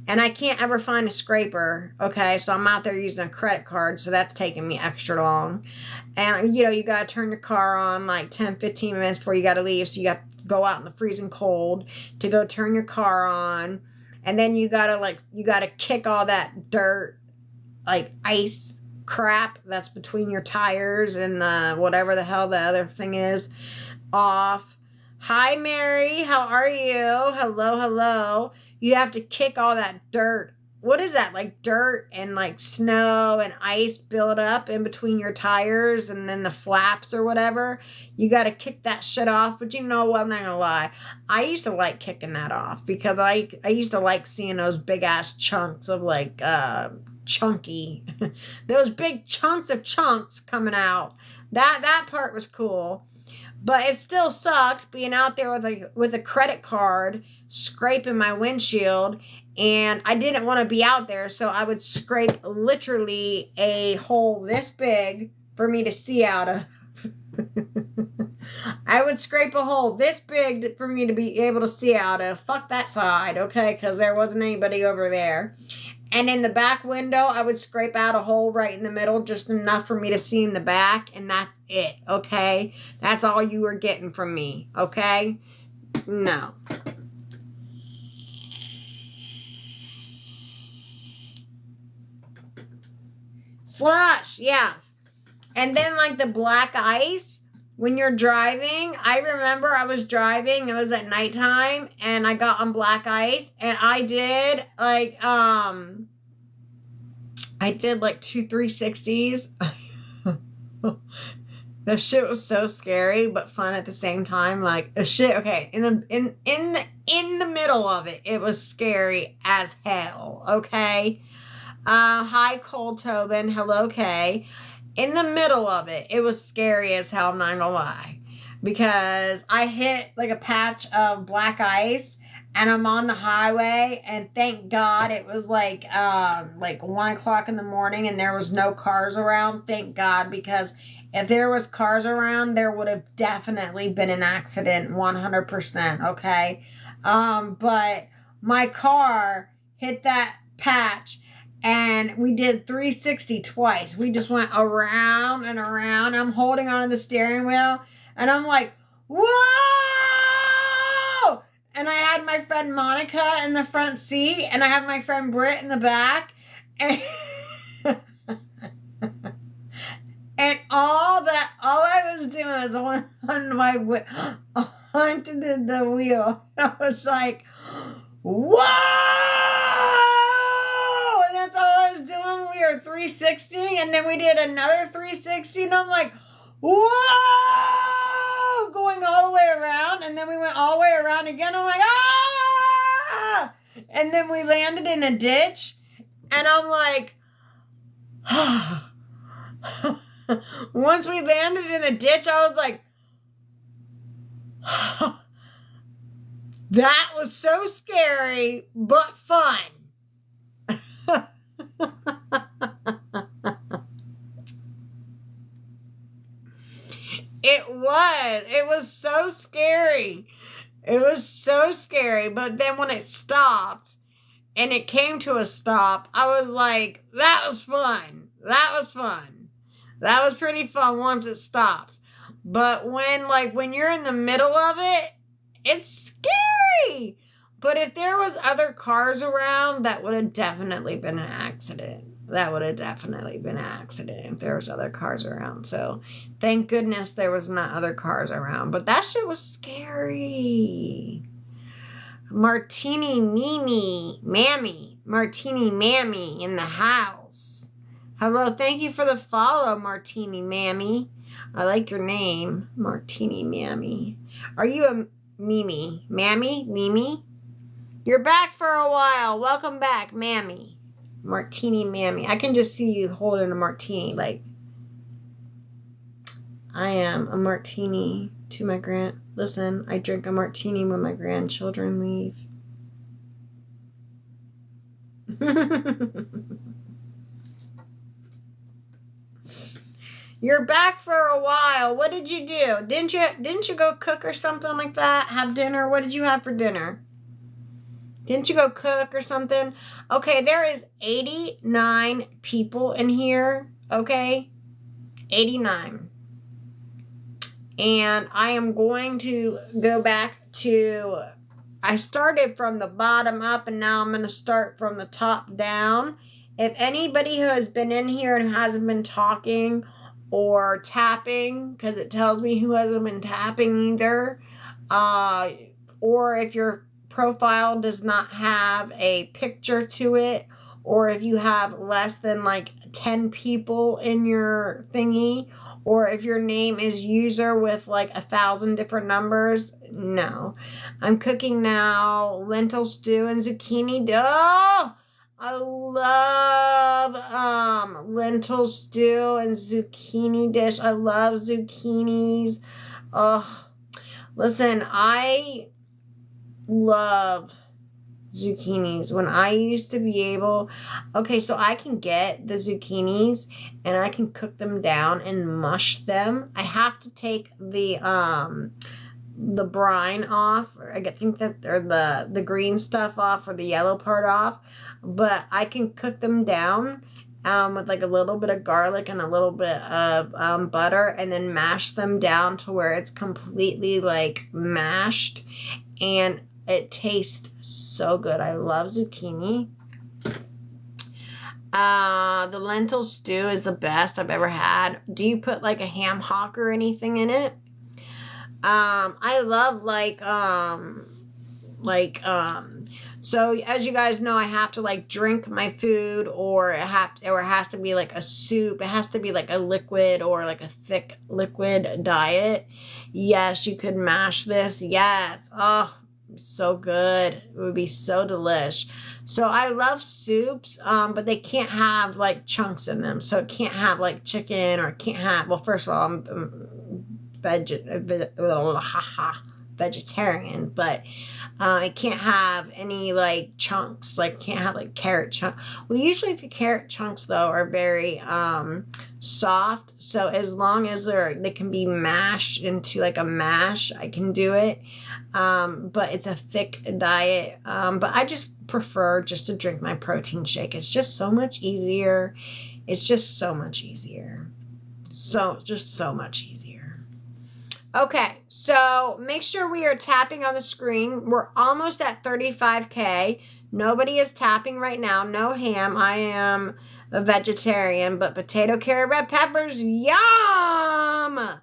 and I can't ever find a scraper, okay? So I'm out there using a credit card, so that's taking me extra long. And, you got to turn your car on like 10, 15 minutes before you got to leave, so you got to go out in the freezing cold to go turn your car on. And then you got to kick all that dirt, like ice crap that's between your tires and the whatever the hell the other thing is off. Hi, Mary. How are you? Hello, hello. You have to kick all that dirt. What is that? Like dirt and like snow and ice build up in between your tires and then the flaps or whatever. You got to kick that shit off. But you know what? I'm not going to lie. I used to like kicking that off because I used to like seeing those big ass chunks of like chunky those big chunks of chunks coming out. That part was cool. But it still sucks being out there with a credit card scraping my windshield, and I didn't want to be out there, so I would scrape literally a hole this big for me to see out of. I would scrape a hole this big for me to be able to see out of. Fuck that side, okay, because there wasn't anybody over there. And in the back window, I would scrape out a hole right in the middle, just enough for me to see in the back, and that's it, okay? That's all you were getting from me, okay? No. Slush, yeah. And then, like, the black ice, when you're driving, I remember I was driving, it was at nighttime, and I got on black ice, and I did, like 2 360s. That shit was so scary, but fun at the same time. Like, the shit, okay, in the middle of it, it was scary as hell, okay? Hi, Cole Tobin. Hello, Kay. In the middle of it, it was scary as hell, I'm not gonna lie. Because I hit, like, a patch of black ice, and I'm on the highway, and thank God it was, like 1 o'clock in the morning, and there was no cars around. Thank God, because if there was cars around, there would have definitely been an accident, 100%, okay? But my car hit that patch, and we did 360 twice. We just went around and around. I'm holding onto the steering wheel, and I'm like, whoa! And I had my friend Monica in the front seat, and I have my friend Britt in the back. And, and all I was doing him was on my onto the wheel. I was like, whoa! And that's all I was doing. We were 360, and then we did another 360, and I'm like, whoa! Going all the way around, and then we went all the way around again. I'm like, ah! And then we landed in a ditch, and I'm like, once we landed in the ditch, I was like, that was so scary, but fun. It was so scary. It was so scary, but then when it stopped, and it came to a stop, I was like, that was fun. That was fun. That was pretty fun once it stopped. But when you're in the middle of it, it's scary. But if there was other cars around, that would have definitely been an accident. That would have definitely been an accident if there was other cars around. So thank goodness there was not other cars around. But that shit was scary. Martini Mammy in the house. Hello, thank you for the follow, Martini Mammy. I like your name, Martini Mammy. Are you a Mimi? Mimi? You're back for a while. Welcome back, Mammy. Martini Mammy. I can just see you holding a martini like, I am a martini to my Listen, I drink a martini when my grandchildren leave. You're back for a while. What did you do? Didn't you go cook or something like that? Have dinner? What did you have for dinner? Didn't you go cook or something? Okay, there is 89 people in here. Okay? 89. And I am going to go back to, I started from the bottom up, and now I'm going to start from the top down. If anybody who has been in here and hasn't been talking or tapping, because it tells me who hasn't been tapping either, or if your profile does not have a picture to it, or if you have less than like 10 people in your thingy, or if your name is user with like 1,000 different numbers, no. I'm cooking now lentil stew and zucchini. Oh, I love lentil stew and zucchini dish. I love zucchinis. Oh, listen, I love zucchinis. When I used to be able, okay, so I can get the zucchinis and I can cook them down and mush them. I have to take the brine off, or I think that, or the green stuff off, or the yellow part off, but I can cook them down with like a little bit of garlic and a little bit of butter, and then mash them down to where it's completely like mashed, and it tastes so good. I love zucchini. The lentil stew is the best I've ever had. Do you put like a ham hock or anything in it? I love so as you guys know, I have to like drink my food, or it has to be like a soup. It has to be like a liquid or like a thick liquid diet. Yes, you could mash this. Yes. Oh, so good. It would be so delish. So I love soups, but they can't have like chunks in them. So it can't have like chicken, or it can't have, well, first of all, I'm vegetarian, but it can't have any like chunks, like can't have like carrot chunks. Well, usually the carrot chunks though are very soft, so as long as they can be mashed into like a mash, I can do it. But it's a thick diet, but I just prefer just to drink my protein shake. It's just so much easier. It's just so much easier. Just so much easier. Okay, so make sure we are tapping on the screen. We're almost at 35K. Nobody is tapping right now. No ham. I am a vegetarian, but potato, carrot, red peppers, yum!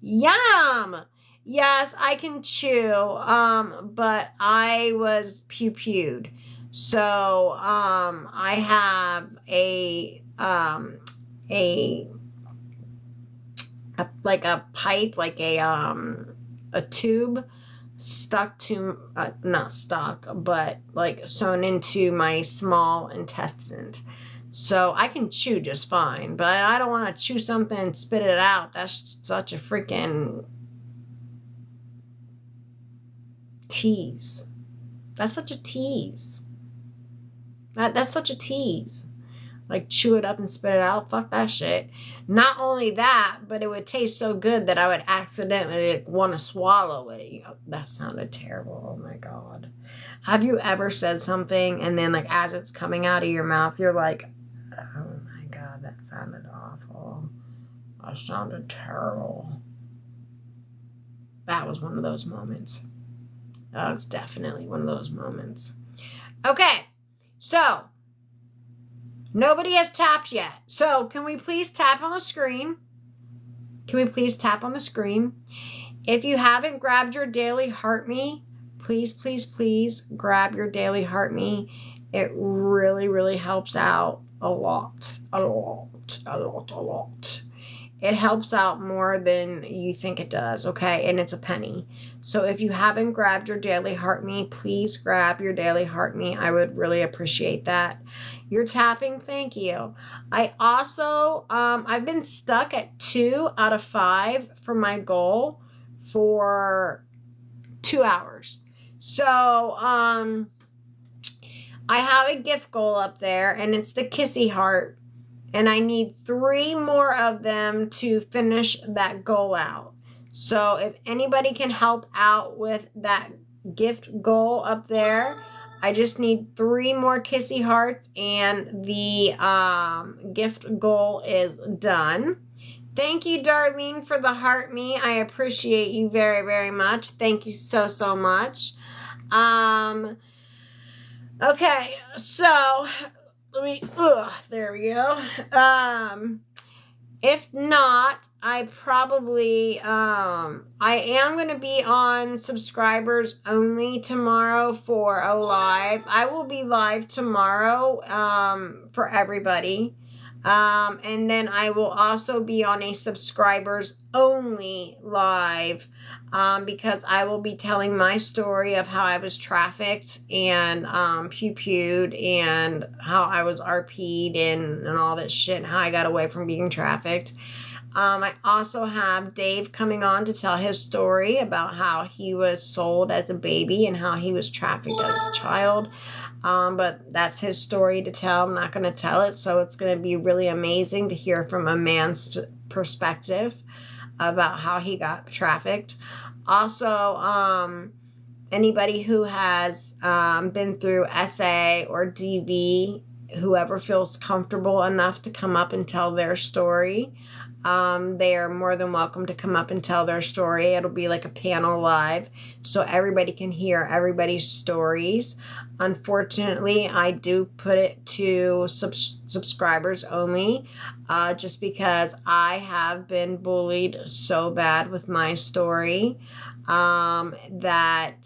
Yum! Yes, I can chew, but I was pew-pewed. So, I have a like a pipe, like a tube stuck to, not stuck, but like sewn into my small intestine. So I can chew just fine, but I don't want to chew something and spit it out. That's such a freaking tease. That's such a tease. That's such a tease. Like, chew it up and spit it out. Fuck that shit. Not only that, but it would taste so good that I would accidentally want to swallow it. That sounded terrible. Oh my God. Have you ever said something and then, like, as it's coming out of your mouth, you're like, oh my God, that sounded awful. That sounded terrible. That was one of those moments. That was definitely one of those moments. Okay, so nobody has tapped yet. So can we please tap on the screen? Can we please tap on the screen? If you haven't grabbed your daily Heart Me, please, please, please grab your daily Heart Me. It really, really helps out a lot. It helps out more than you think it does, okay? And it's a penny. So if you haven't grabbed your daily Heart Me, please grab your daily Heart Me. I would really appreciate that. You're tapping, thank you. I also, I've been stuck at 2 out of 5 for my goal for 2 hours. So, I have a gift goal up there, and it's the Kissy Heart. And I need 3 more of them to finish that goal out. So if anybody can help out with that gift goal up there, I just need 3 more Kissy Hearts and the gift goal is done. Thank you, Darlene, for the Heart Me. I appreciate you very, very much. Thank you so, so much. Okay, so there we go. If not, I probably, I am going to be on subscribers only tomorrow for a live. I will be live tomorrow, for everybody. And then I will also be on a subscribers only live, because I will be telling my story of how I was trafficked and pew-pewed and how I was RP'd and all that shit and how I got away from being trafficked. I also have Dave coming on to tell his story about how he was sold as a baby and how he was trafficked as a child. But that's his story to tell. I'm not going to tell it, so it's going to be really amazing to hear from a man's perspective about how he got trafficked. Also, anybody who has been through SA or DV, whoever feels comfortable enough to come up and tell their story, they are more than welcome to come up and tell their story. It'll be like a panel live, so everybody can hear everybody's stories. Unfortunately, I do put it to subscribers only, just because I have been bullied so bad with my story, that,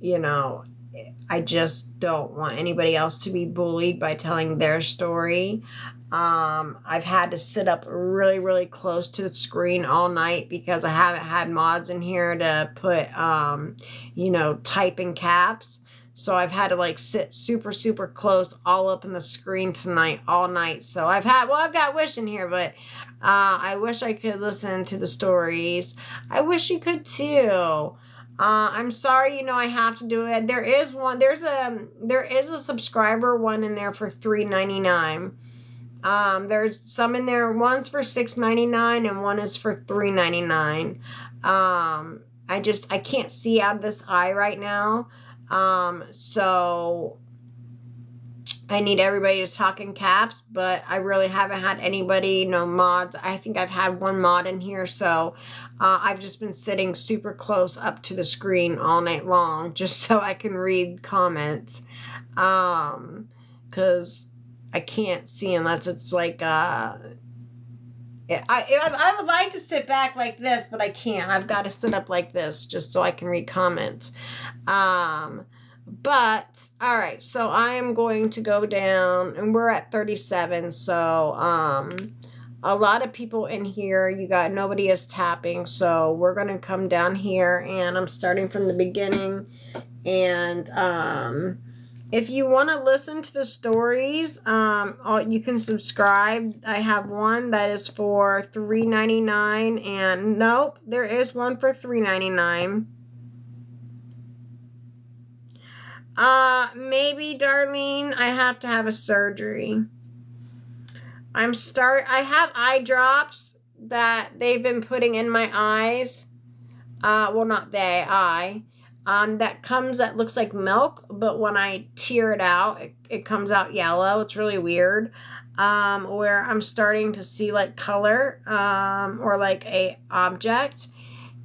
you know, I just don't want anybody else to be bullied by telling their story. I've had to sit up really, really close to the screen all night because I haven't had mods in here to put, type in caps. So I've had to like sit super, super close all up in the screen tonight, all night. So I've got Wish in here, but I wish I could listen to the stories. I wish you could too. I'm sorry, I have to do it. There is a subscriber one in there for $3.99. There's some in there. One's for $6.99 and one is for $3.99. I can't see out of this eye right now. So I need everybody to talk in caps, but I really haven't had anybody, no mods. I think I've had one mod in here, so I've just been sitting super close up to the screen all night long just so I can read comments. Because I can't see unless it's like I would like to sit back like this, but I can't. I've got to sit up like this just so I can read comments. But all right, so I am going to go down, and we're at 37. So a lot of people in here. Nobody is tapping, so we're gonna come down here, and I'm starting from the beginning. And if you want to listen to the stories, you can subscribe. I have one that is for $3.99, and nope, there is one for $3.99. Maybe, Darlene, I have to have a surgery. I have eye drops that they've been putting in my eyes. Well, not they, I. That looks like milk, but when I tear it out, it comes out yellow. It's really weird. Where I'm starting to see like color, or like a object.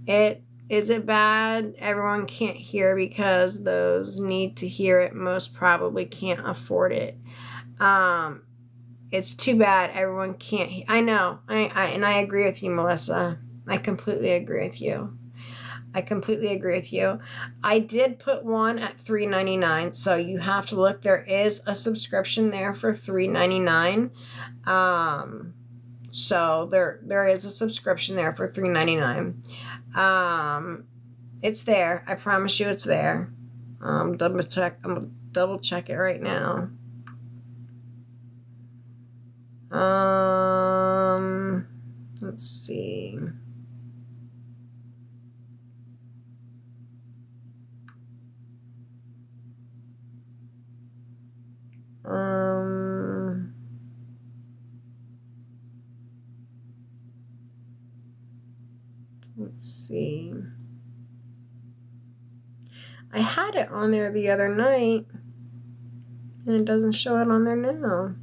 Is it bad? Everyone can't hear because those need to hear it most probably can't afford it. It's too bad everyone can't hear. I know. And I agree with you, Melissa. I completely agree with you. I did put one at $3.99, so you have to look. There is a subscription there for $3.99. So there is a subscription there for $3.99. It's there. I promise you, it's there. I'm gonna double check it right now. Let's see. Let's see. I had it on there the other night, and it doesn't show it on there now.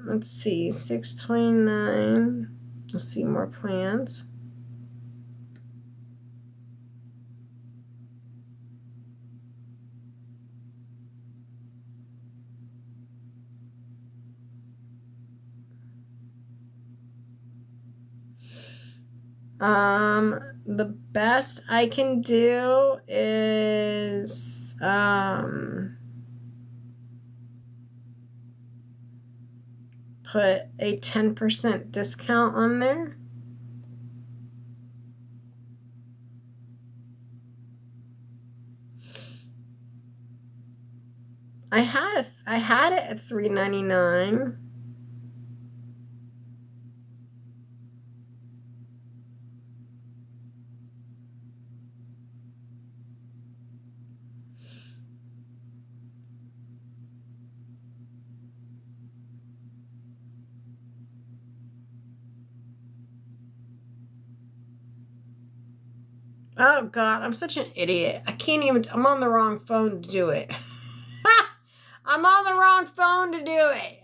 Let's see, $6.29. Let's see more plans. The best I can do is put a 10% discount on there. I had it at $3.99. Oh God, I'm such an idiot. I'm on the wrong phone to do it. I'm on the wrong phone to do it.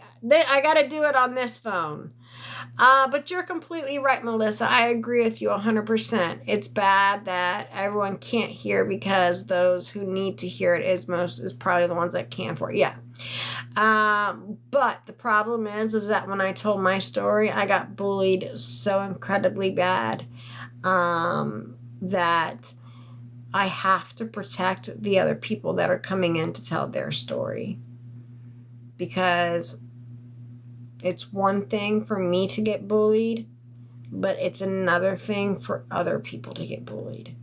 I gotta do it on this phone. But you're completely right, Melissa. I agree with you 100%. It's bad that everyone can't hear because those who need to hear it is probably the ones that can't afford it. Yeah. But the problem is that when I told my story, I got bullied so incredibly bad, that I have to protect the other people that are coming in to tell their story. Because it's one thing for me to get bullied, but it's another thing for other people to get bullied.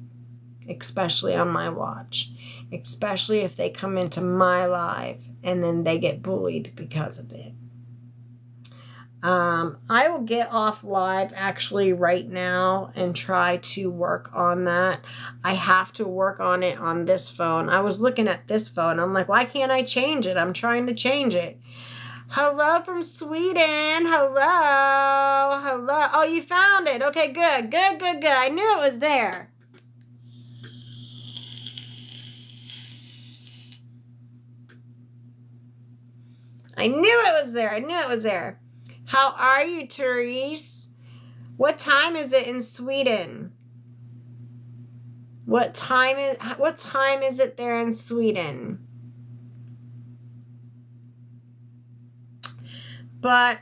Especially on my watch. Especially if they come into my live and then they get bullied because of it. I will get off live actually right now and try to work on that. I have to work on it on this phone. I was looking at this phone. I'm like, why can't I change it? I'm trying to change it. Hello from Sweden. Hello. Oh, you found it. Okay, good. I knew it was there. I knew it was there. How are you, Therese? What time is it in Sweden? What time is it there in Sweden? But,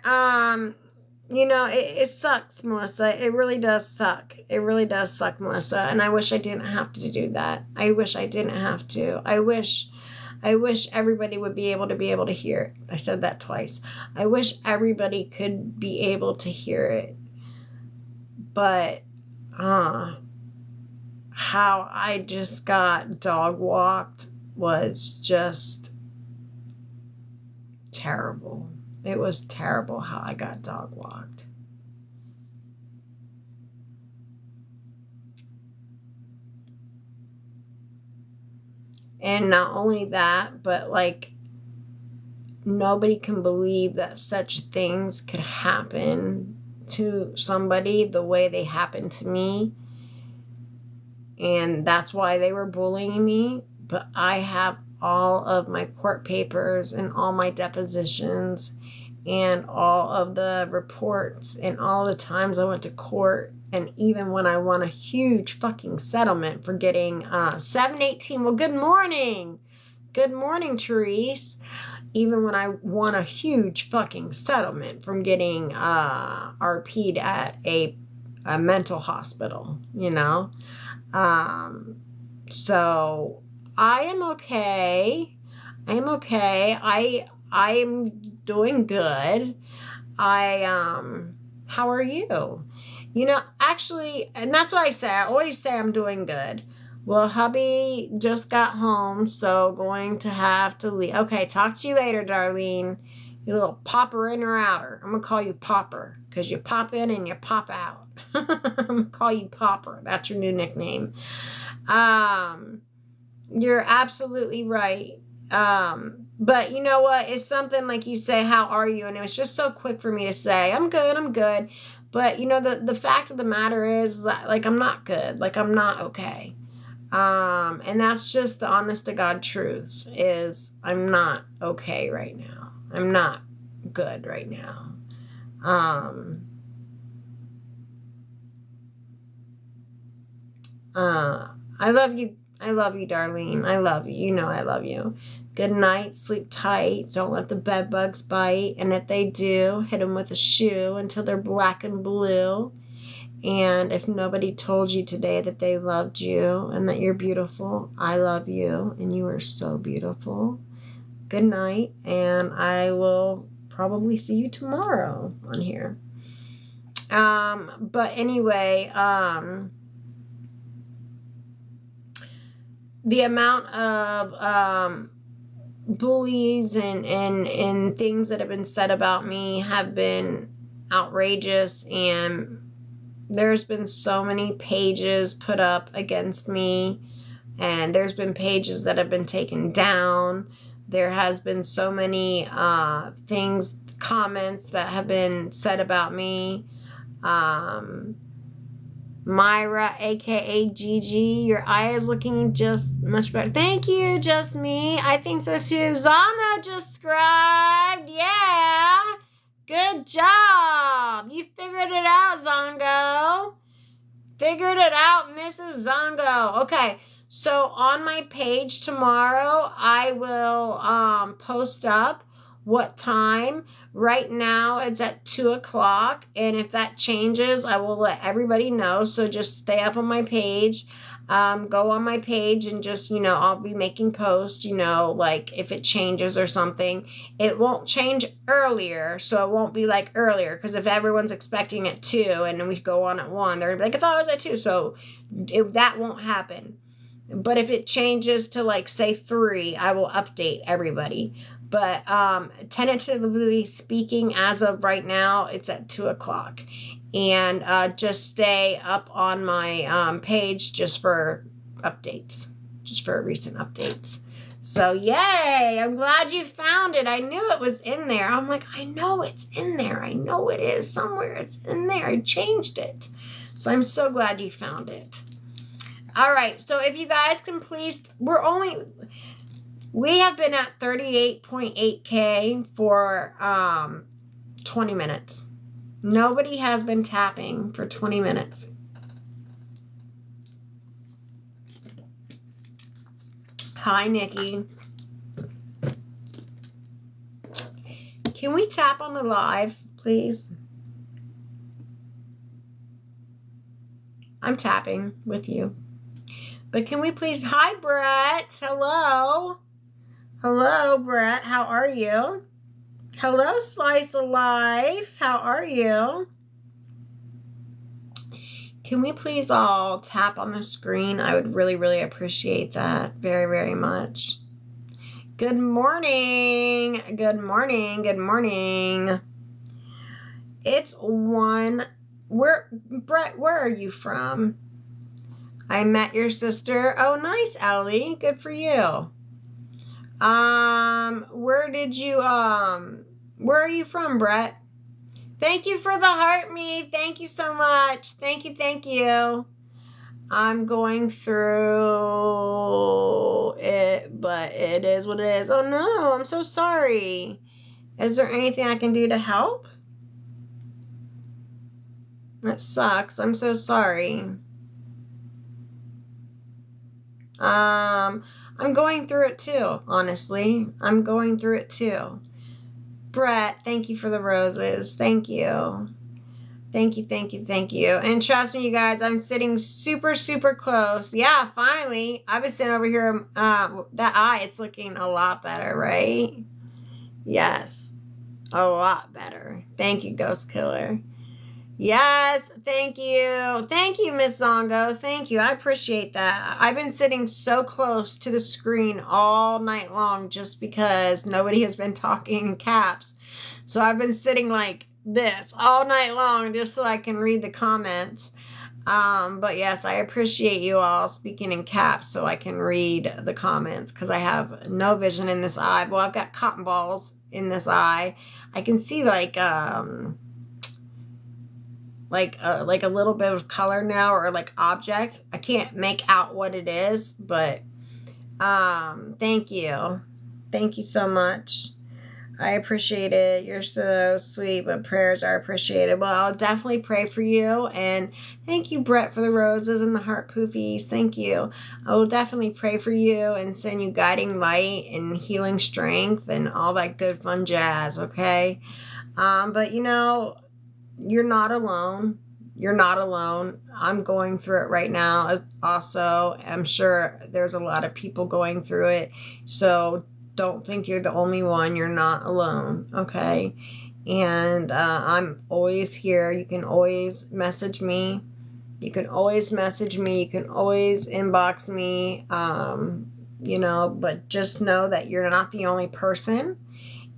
it sucks, Melissa. It really does suck. It really does suck, Melissa. And I wish I didn't have to do that. I wish I didn't have to. I wish everybody would be able to hear it. I said that twice. I wish everybody could be able to hear it. But, how I just got dog walked was just terrible. It was terrible how I got dog walked. And not only that, but like, nobody can believe that such things could happen to somebody the way they happened to me. And that's why they were bullying me. But I have all of my court papers and all my depositions and all of the reports and all the times I went to court. And even when I won a huge fucking settlement for getting 718. Well, good morning. Good morning, Therese. Even when I won a huge fucking settlement from getting RP'd at a mental hospital, So I am okay. I am okay. I am doing good. How are you? Actually, and that's what I always say I'm doing good. Well, hubby just got home, so going to have to leave. Okay, talk to you later, Darlene. You little popper in or outer. I'm going to call you Popper, because you pop in and you pop out. I'm going to call you Popper. That's your new nickname. You're absolutely right. But you know what? It's something like you say, how are you? And it was just so quick for me to say, I'm good. But, the fact of the matter is, like, I'm not good. Like, I'm not okay. And that's just the honest to God truth, is I'm not okay right now. I'm not good right now. I love you. I love you, Darlene. I love you. You know I love you. Good night. Sleep tight. Don't let the bed bugs bite. And if they do, hit them with a shoe until they're black and blue. And if nobody told you today that they loved you and that you're beautiful, I love you. And you are so beautiful. Good night. And I will probably see you tomorrow on here. But anyway, the amount of bullies and things that have been said about me have been outrageous, and there's been so many pages put up against me, and there's been pages that have been taken down. There has been so many comments that have been said about me. Myra, aka Gigi, your eye is looking just much better. Thank you, just me. I think so too. Zana just scribed. Yeah. Good job. You figured it out, Zongo. Figured it out, Mrs. Zongo. Okay. So on my page tomorrow, I will post up what time. Right now it's at 2:00, and if that changes, I will let everybody know. So just stay up on my page. Go on my page and just, I'll be making posts, like if it changes or something. It won't change earlier, so it won't be like earlier, because if everyone's expecting it 2 and then we go on at 1, they're like, I thought it was at 2, so that won't happen. But if it changes to, like, say 3, I will update everybody. But tentatively speaking, as of right now, it's at 2:00. And just stay up on my page just for updates, just for recent updates. So, yay! I'm glad you found it. I knew it was in there. I'm like, I know it's in there. I know it is somewhere. It's in there. I changed it. So I'm so glad you found it. All right. So if you guys can please, we have been at 38.8K for 20 minutes. Nobody has been tapping for 20 minutes. Hi, Nikki. Can we tap on the live, please? I'm tapping with you. But can we please... Hi, Brett. Hello. Hello, Brett. How are you? Hello, Slice of Life. How are you? Can we please all tap on the screen? I would really, really appreciate that very, very much. Good morning. Good morning. Good morning. It's one... Brett, where are you from? I met your sister. Oh, nice, Ellie. Good for you. Where are you from, Brett? Thank you for the heart, me. Thank you so much. Thank you, thank you. I'm going through it, but it is what it is. Oh, no, I'm so sorry. Is there anything I can do to help? That sucks. I'm so sorry. I'm going through it too, honestly. I'm going through it too. Brett, thank you for the roses. Thank you. Thank you, thank you, thank you. And trust me, you guys, I'm sitting super, super close. Yeah, finally. I've been sitting over here. That eye, it's looking a lot better, right? Yes. A lot better. Thank you, Ghost Killer. Yes, thank you. Thank you, Miss Zongo. Thank you. I appreciate that. I've been sitting so close to the screen all night long just because nobody has been talking in caps. So I've been sitting like this all night long just so I can read the comments. But yes, I appreciate you all speaking in caps so I can read the comments because I have no vision in this eye. Well, I've got cotton balls in this eye. I can see like a little bit of color now, or like object. I can't make out what it is, but thank you. Thank you so much. I appreciate it. You're so sweet, but prayers are appreciated. Well, I'll definitely pray for you, and thank you, Brett, for the roses and the heart poofies. Thank you. I will definitely pray for you and send you guiding light and healing strength and all that good fun jazz, okay? But you know, you're not alone. You're not alone. I'm going through it right now. Also, I'm sure there's a lot of people going through it. So don't think you're the only one. You're not alone, okay? And I'm always here. You can always message me. You can always message me. You can always inbox me. You know, but just know that you're not the only person.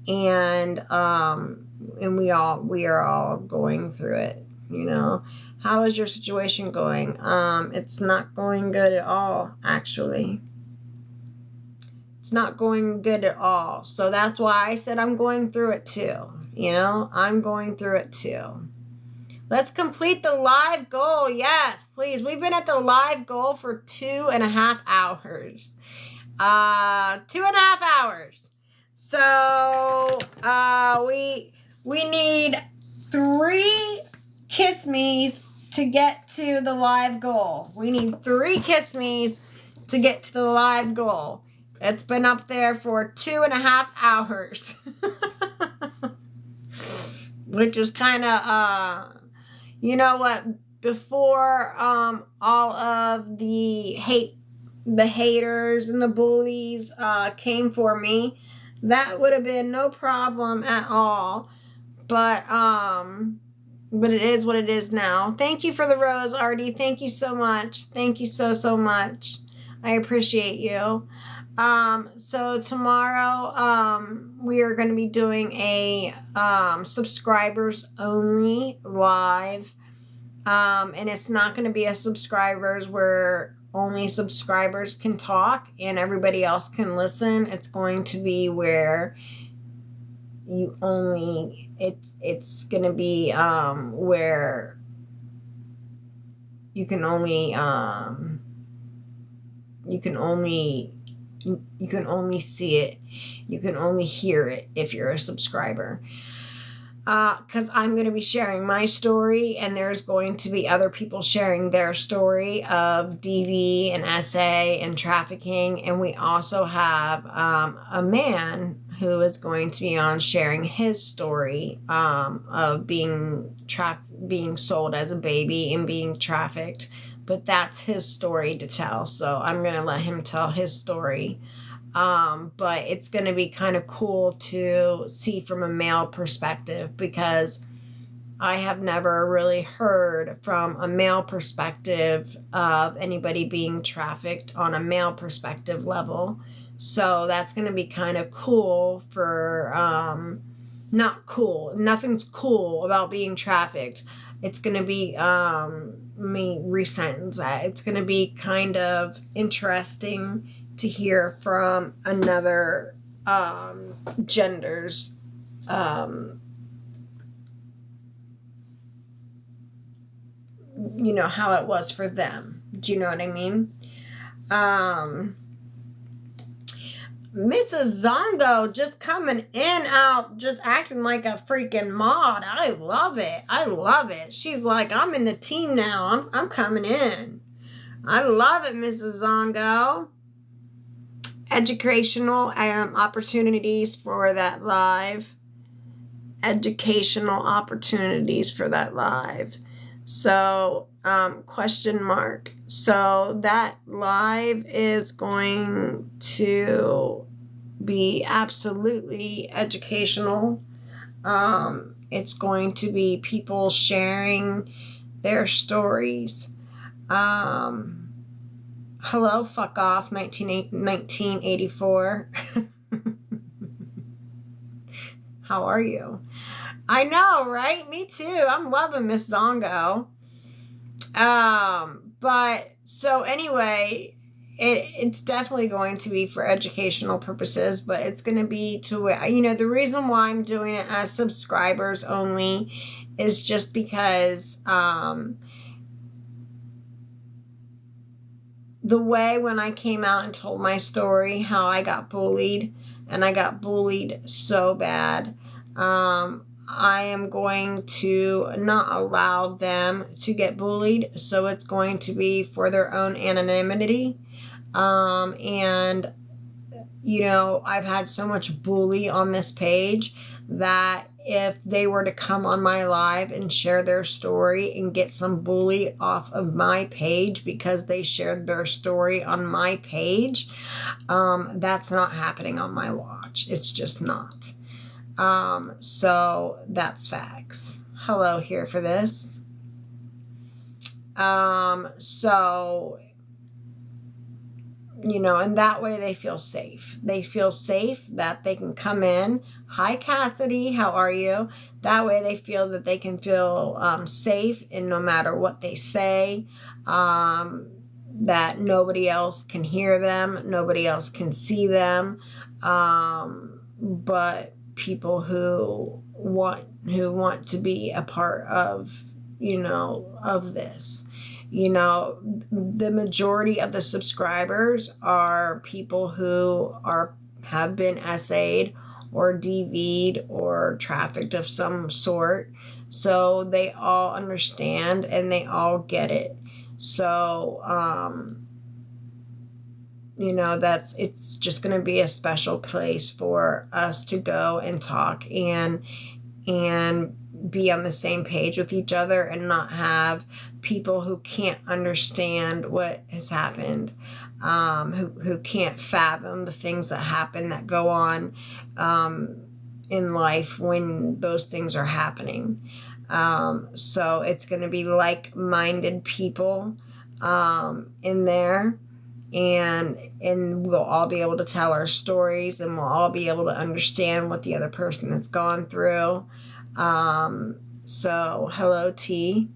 And we are all going through it, you know. How is your situation going? It's not going good at all, actually. It's not going good at all. So that's why I said I'm going through it too. You know, I'm going through it too. Let's complete the live goal. Yes, please. We've been at the live goal for 2.5 hours. 2.5 hours. So we need 3 kiss me's to get to the live goal. We need 3 kiss me's to get to the live goal. It's been up there for 2.5 hours. Which is kind of, you know what, before all of the haters and the bullies came for me, that would have been no problem at all. But it is what it is now. Thank you for the rose, Artie. Thank you so much. Thank you so, so much. I appreciate you. So tomorrow, we are going to be doing a subscribers only live. And it's not going to be a subscribers where only subscribers can talk and everybody else can listen. It's going to be where you only, it's going to be, where you can only see it. You can only hear it if you're a subscriber. Because I'm going to be sharing my story, and there's going to be other people sharing their story of DV and SA and trafficking. And we also have a man who is going to be on sharing his story of being sold as a baby and being trafficked. But that's his story to tell, so I'm going to let him tell his story. But it's going to be kind of cool to see from a male perspective, because I have never really heard from a male perspective of anybody being trafficked on a male perspective level. So that's going to be kind of cool for, not cool. Nothing's cool about being trafficked. It's going to be, let me resentence that. It's going to be kind of interesting to hear from another gender's how it was for them. Do you know what I mean? Mrs. Zongo just coming in out, just acting like a freaking mod. I love it. I love it. She's like, I'm in the team now. I'm coming in. I love it, Mrs. Zongo. Educational opportunities for that live. Educational opportunities for that live. So, question mark. So that live is going to be absolutely educational. It's going to be people sharing their stories. Hello, fuck off, 1984. How are you? I know, right? Me too. I'm loving Miss Zongo. But so anyway, it's definitely going to be for educational purposes, but it's going to be to, the reason why I'm doing it as subscribers only is just because, the way when I came out and told my story, how I got bullied, and I got bullied so bad, I am going to not allow them to get bullied, so it's going to be for their own anonymity. And, I've had so much bully on this page that if they were to come on my live and share their story and get some bully off of my page because they shared their story on my page, that's not happening on my watch. It's just not. So that's facts. Hello here for this. And that way they feel safe. They feel safe that they can come in. Hi, Cassidy. How are you? That way they feel that they can feel safe, and no matter what they say, that nobody else can hear them. Nobody else can see them. But people who want to be a part of, of this. The majority of the subscribers are people who have been SA'd or DV'd or trafficked of some sort. So they all understand and they all get it. So, it's just going to be a special place for us to go and talk and be on the same page with each other, and not have people who can't understand what has happened, who can't fathom the things that happen, that go on in life when those things are happening. So it's going to be like-minded people in there, and we'll all be able to tell our stories, and we'll all be able to understand what the other person has gone through. So hello, T.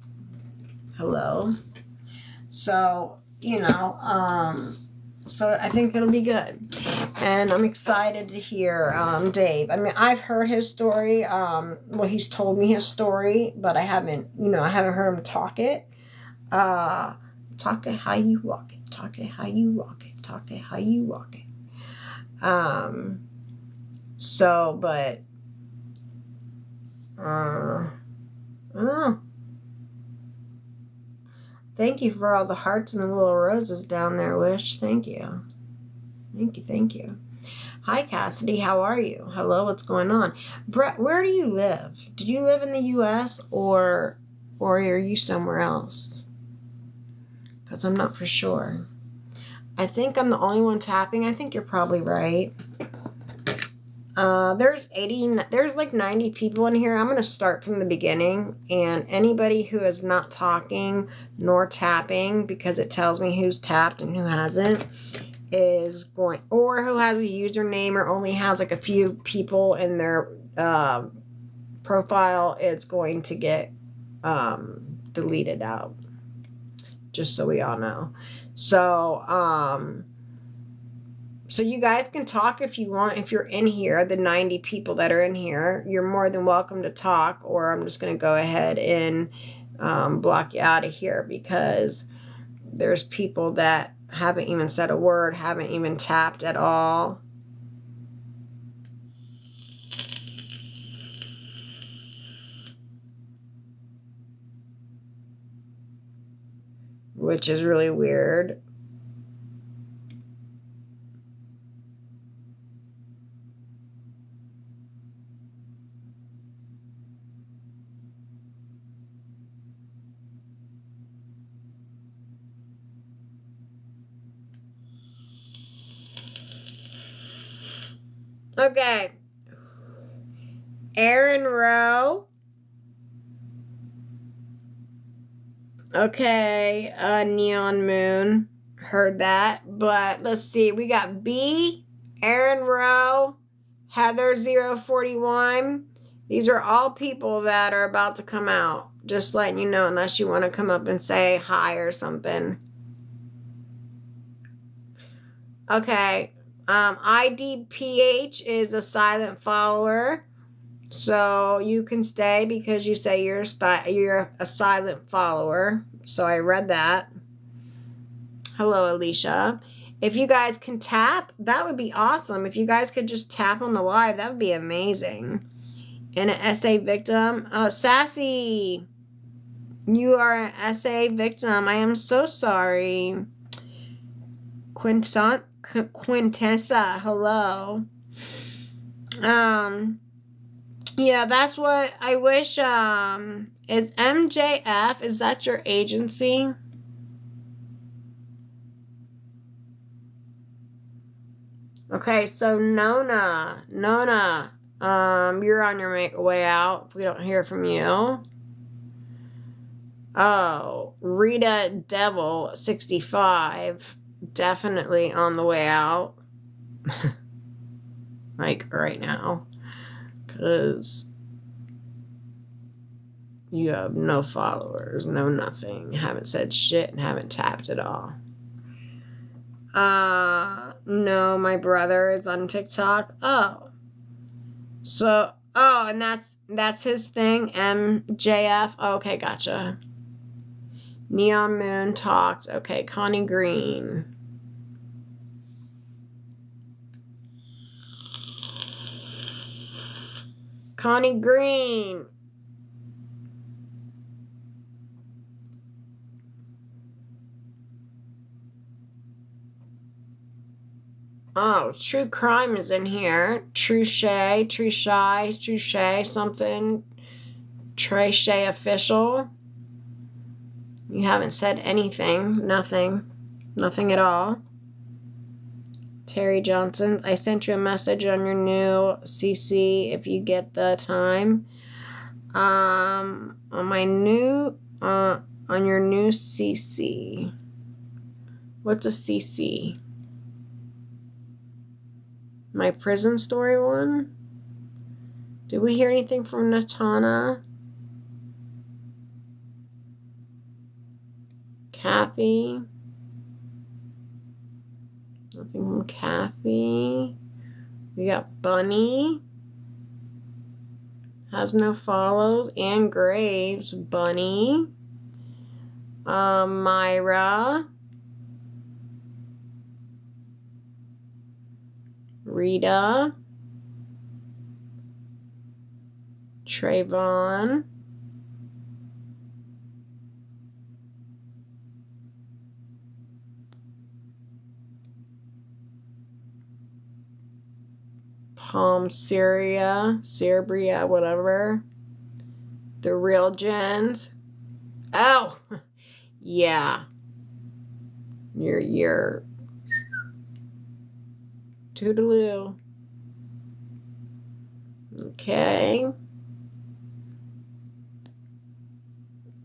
Hello. So, so I think it'll be good. And I'm excited to hear Dave. I mean, I've heard his story. He's told me his story, but I haven't heard him talk it. Talk it how you walk it. Talk it how you walk it. Talk it how you walk it. So, but I don't know. Thank you for all the hearts and the little roses down there, Wish. Thank you. Thank you. Hi, Cassidy. How are you? Hello, what's going on? Brett, where do you live? Did you live in the U.S. or are you somewhere else? Because I'm not for sure. I think I'm the only one tapping. I think you're probably right. There's like 90 people in here. I'm going to start from the beginning, and anybody who is not talking nor tapping, because it tells me who's tapped and who hasn't, is going, or who has a username or only has like a few people in their profile, is going to get deleted out. Just so we all know. So you guys can talk if you want. If you're in here, the 90 people that are in here, you're more than welcome to talk, or I'm just going to go ahead and block you out of here, because there's people that haven't even said a word, haven't even tapped at all. Which is really weird. Okay. Aaron Rowe. Okay. Neon Moon. Heard that. But let's see. We got B, Aaron Rowe, Heather 041. These are all people that are about to come out. Just letting you know, unless you want to come up and say hi or something. Okay. IDPH is a silent follower. So you can stay because you say you're a silent follower. So I read that. Hello, Alicia. If you guys can tap, that would be awesome. If you guys could just tap on the live, that would be amazing. And an SA victim. Sassy, you are an SA victim. I am so sorry. Quintessa, hello. Yeah, that's what I wish. Is MJF, is that your agency? Okay, so Nona, you're on your way out if we don't hear from you. Oh, Rita Devil 65, definitely on the way out. Like right now. Because you have no followers, no nothing. Haven't said shit and haven't tapped at all. No, my brother is on TikTok. Oh. So, and that's his thing, MJF. Okay, gotcha. Neon Moon talked. Okay, Connie Green. Connie Green. Oh, True Crime is in here. True Shay, something. Trey Shay Official. You haven't said anything. Nothing at all. Terry Johnson, I sent you a message on your new CC if you get the time. On your new CC. What's a CC? My prison story one? Did we hear anything from Natana? Kathy? Nothing from Kathy. We got Bunny. Has no follows. Ann Graves. Bunny. Myra. Rita. Trayvon. Palm Serbia, whatever. The real gens. Oh, yeah. You're toodaloo. Okay.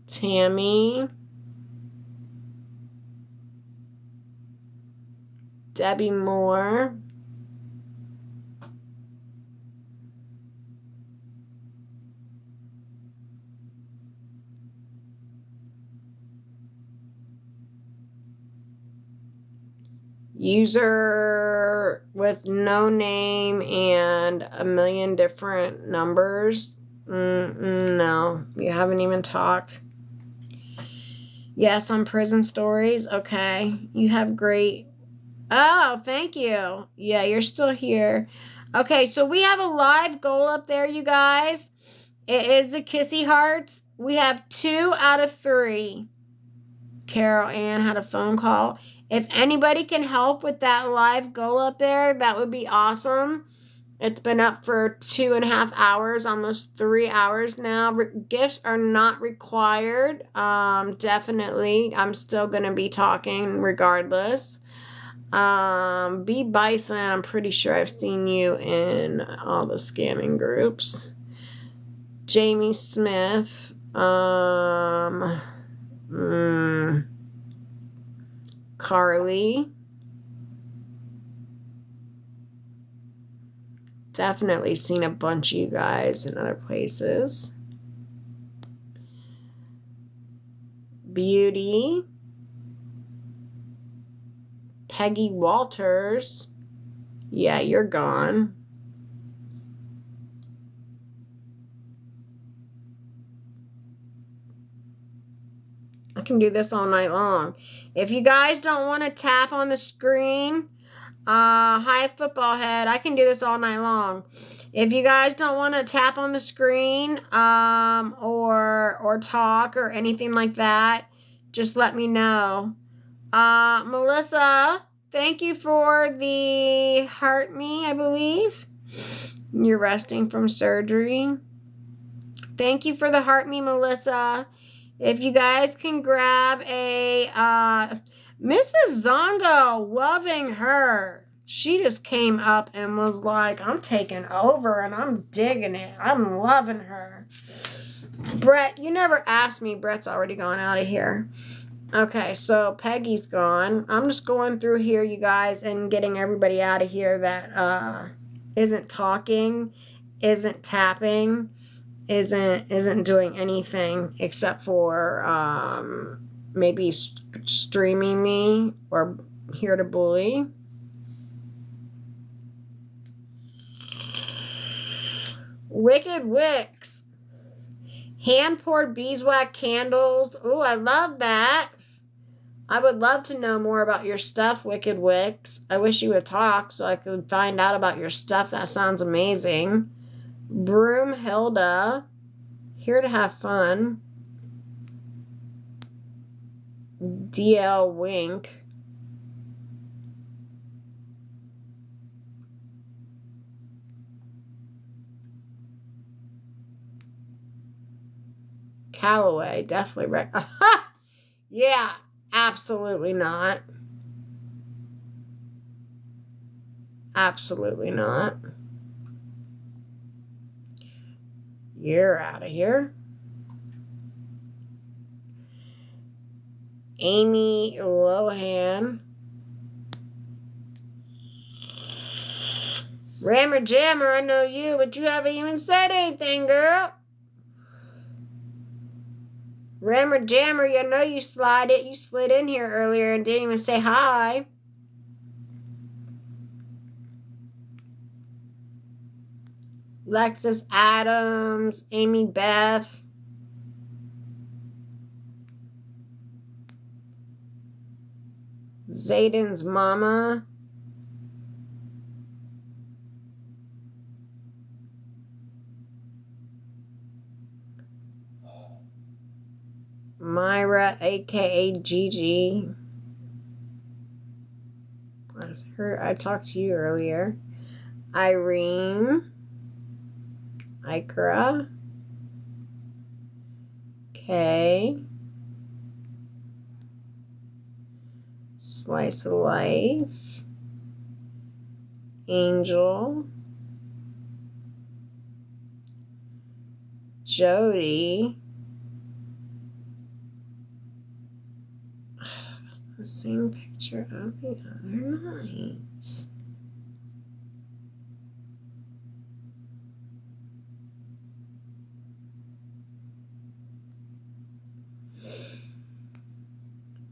Tammy. Debbie Moore. User with no name and a million different numbers. No, you haven't even talked. Yes, on prison stories. Okay, you have great. Oh, thank you. Yeah, you're still here. Okay, so we have a live goal up there, you guys. It is the Kissy Hearts. We have 2 out of 3. Carol Ann had a phone call. If anybody can help with that live goal up there, that would be awesome. It's been up for 2.5 hours, almost 3 hours now. Gifts are not required. Definitely. I'm still going to be talking regardless. B Bison, I'm pretty sure I've seen you in all the scamming groups. Jamie Smith. Carly. Definitely seen a bunch of you guys in other places. Beauty. Peggy Walters. Yeah, you're gone. I can do this all night long. If you guys don't want to tap on the screen, hi football head, I can do this all night long. If you guys don't want to tap on the screen, or talk or anything like that, just let me know. Melissa, thank you for the heart me, I believe. You're resting from surgery. Thank you for the heart me, Melissa. If you guys can grab a, Mrs. Zongo, loving her. She just came up and was like, I'm taking over and I'm digging it. I'm loving her. Brett, you never asked me. Brett's already gone out of here. Okay, so Peggy's gone. I'm just going through here, you guys, and getting everybody out of here that isn't talking, isn't tapping, isn't doing anything except for maybe streaming me or here to bully. Wicked Wicks. Hand-poured beeswax candles. Ooh, I love that. I would love to know more about your stuff, Wicked Wicks. I wish you would talk so I could find out about your stuff. That sounds amazing. Broomhilda. Here to have fun. DL Wink. Callaway, definitely yeah, absolutely not. Absolutely not. You're out of here. Amy Lohan. Rammer Jammer, I know you, but you haven't even said anything, girl. Rammer Jammer, you know you slid it. You slid in here earlier and didn't even say hi. Lexus Adams, Amy Beth. Zayden's mama. Myra, aka Gigi. I talked to you earlier. Irene, Ikra, Kay, Slice of Life, Angel, Jody, the same picture of the other night.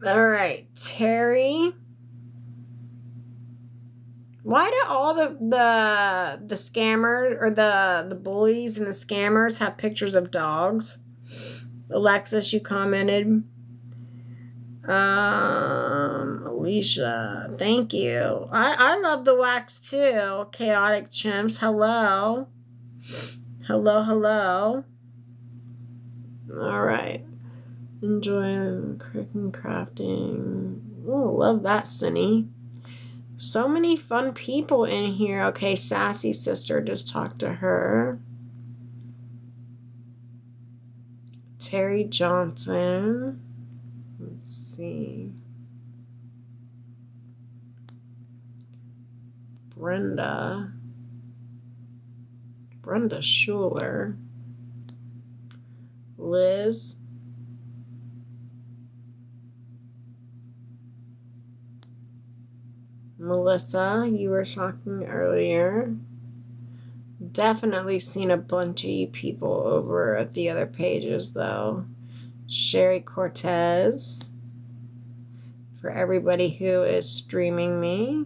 All right, Terry. Why do all the scammers or the bullies and the scammers have pictures of dogs? Alexis, you commented. Alicia, thank you. I love the wax too. Chaotic Chimps, hello. Hello. All right. Enjoy cooking, crafting. Oh, love that, Cindy. So many fun people in here. Okay, Sassy Sister, just talked to her. Terry Johnson. Let's see. Brenda Schuler. Liz. Melissa, you were talking earlier. Definitely seen a bunch of people over at the other pages though. Sherry Cortez. For everybody who is streaming me.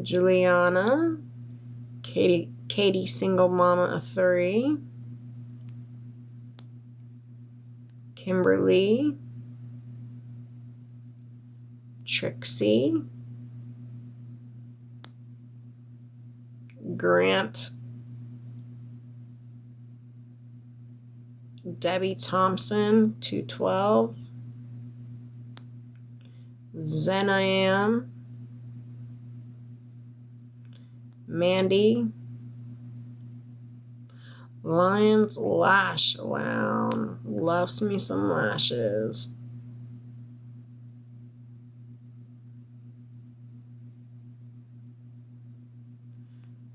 Juliana. Katie Single Mama of 3. Kimberly. Trixie. Grant. Debbie Thompson, 212. Zen I Am. Mandy. Lions Lash. Wow. Loves me some lashes.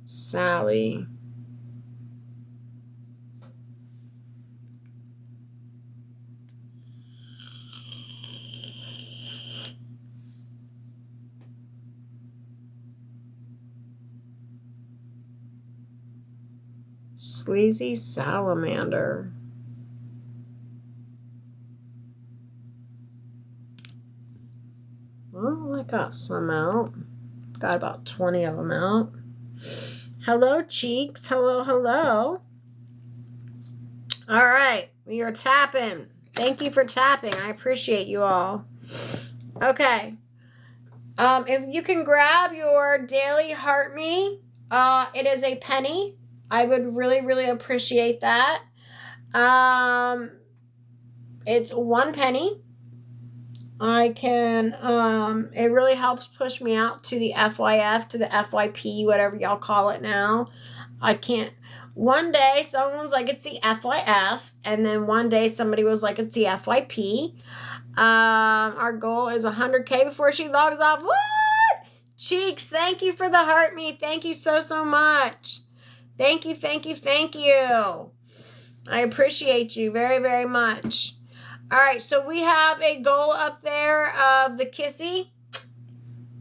Sally. Sleazy Salamander. Well, I got some out. Got about 20 of them out. Hello, Cheeks. Hello. All right. We are tapping. Thank you for tapping. I appreciate you all. Okay. If you can grab your daily Heart Me, it is a penny. I would really appreciate that. It's 1 penny. I can, it really helps push me out to the FYF, to the FYP, whatever y'all call it now. I can't, one day someone was like, it's the FYF, and then one day somebody was like, it's the FYP. Our goal is 100K before she logs off. What? Cheeks, thank you for the heart me. Thank you so much. Thank you. I appreciate you very much. All right, so we have a goal up there of the Kissy.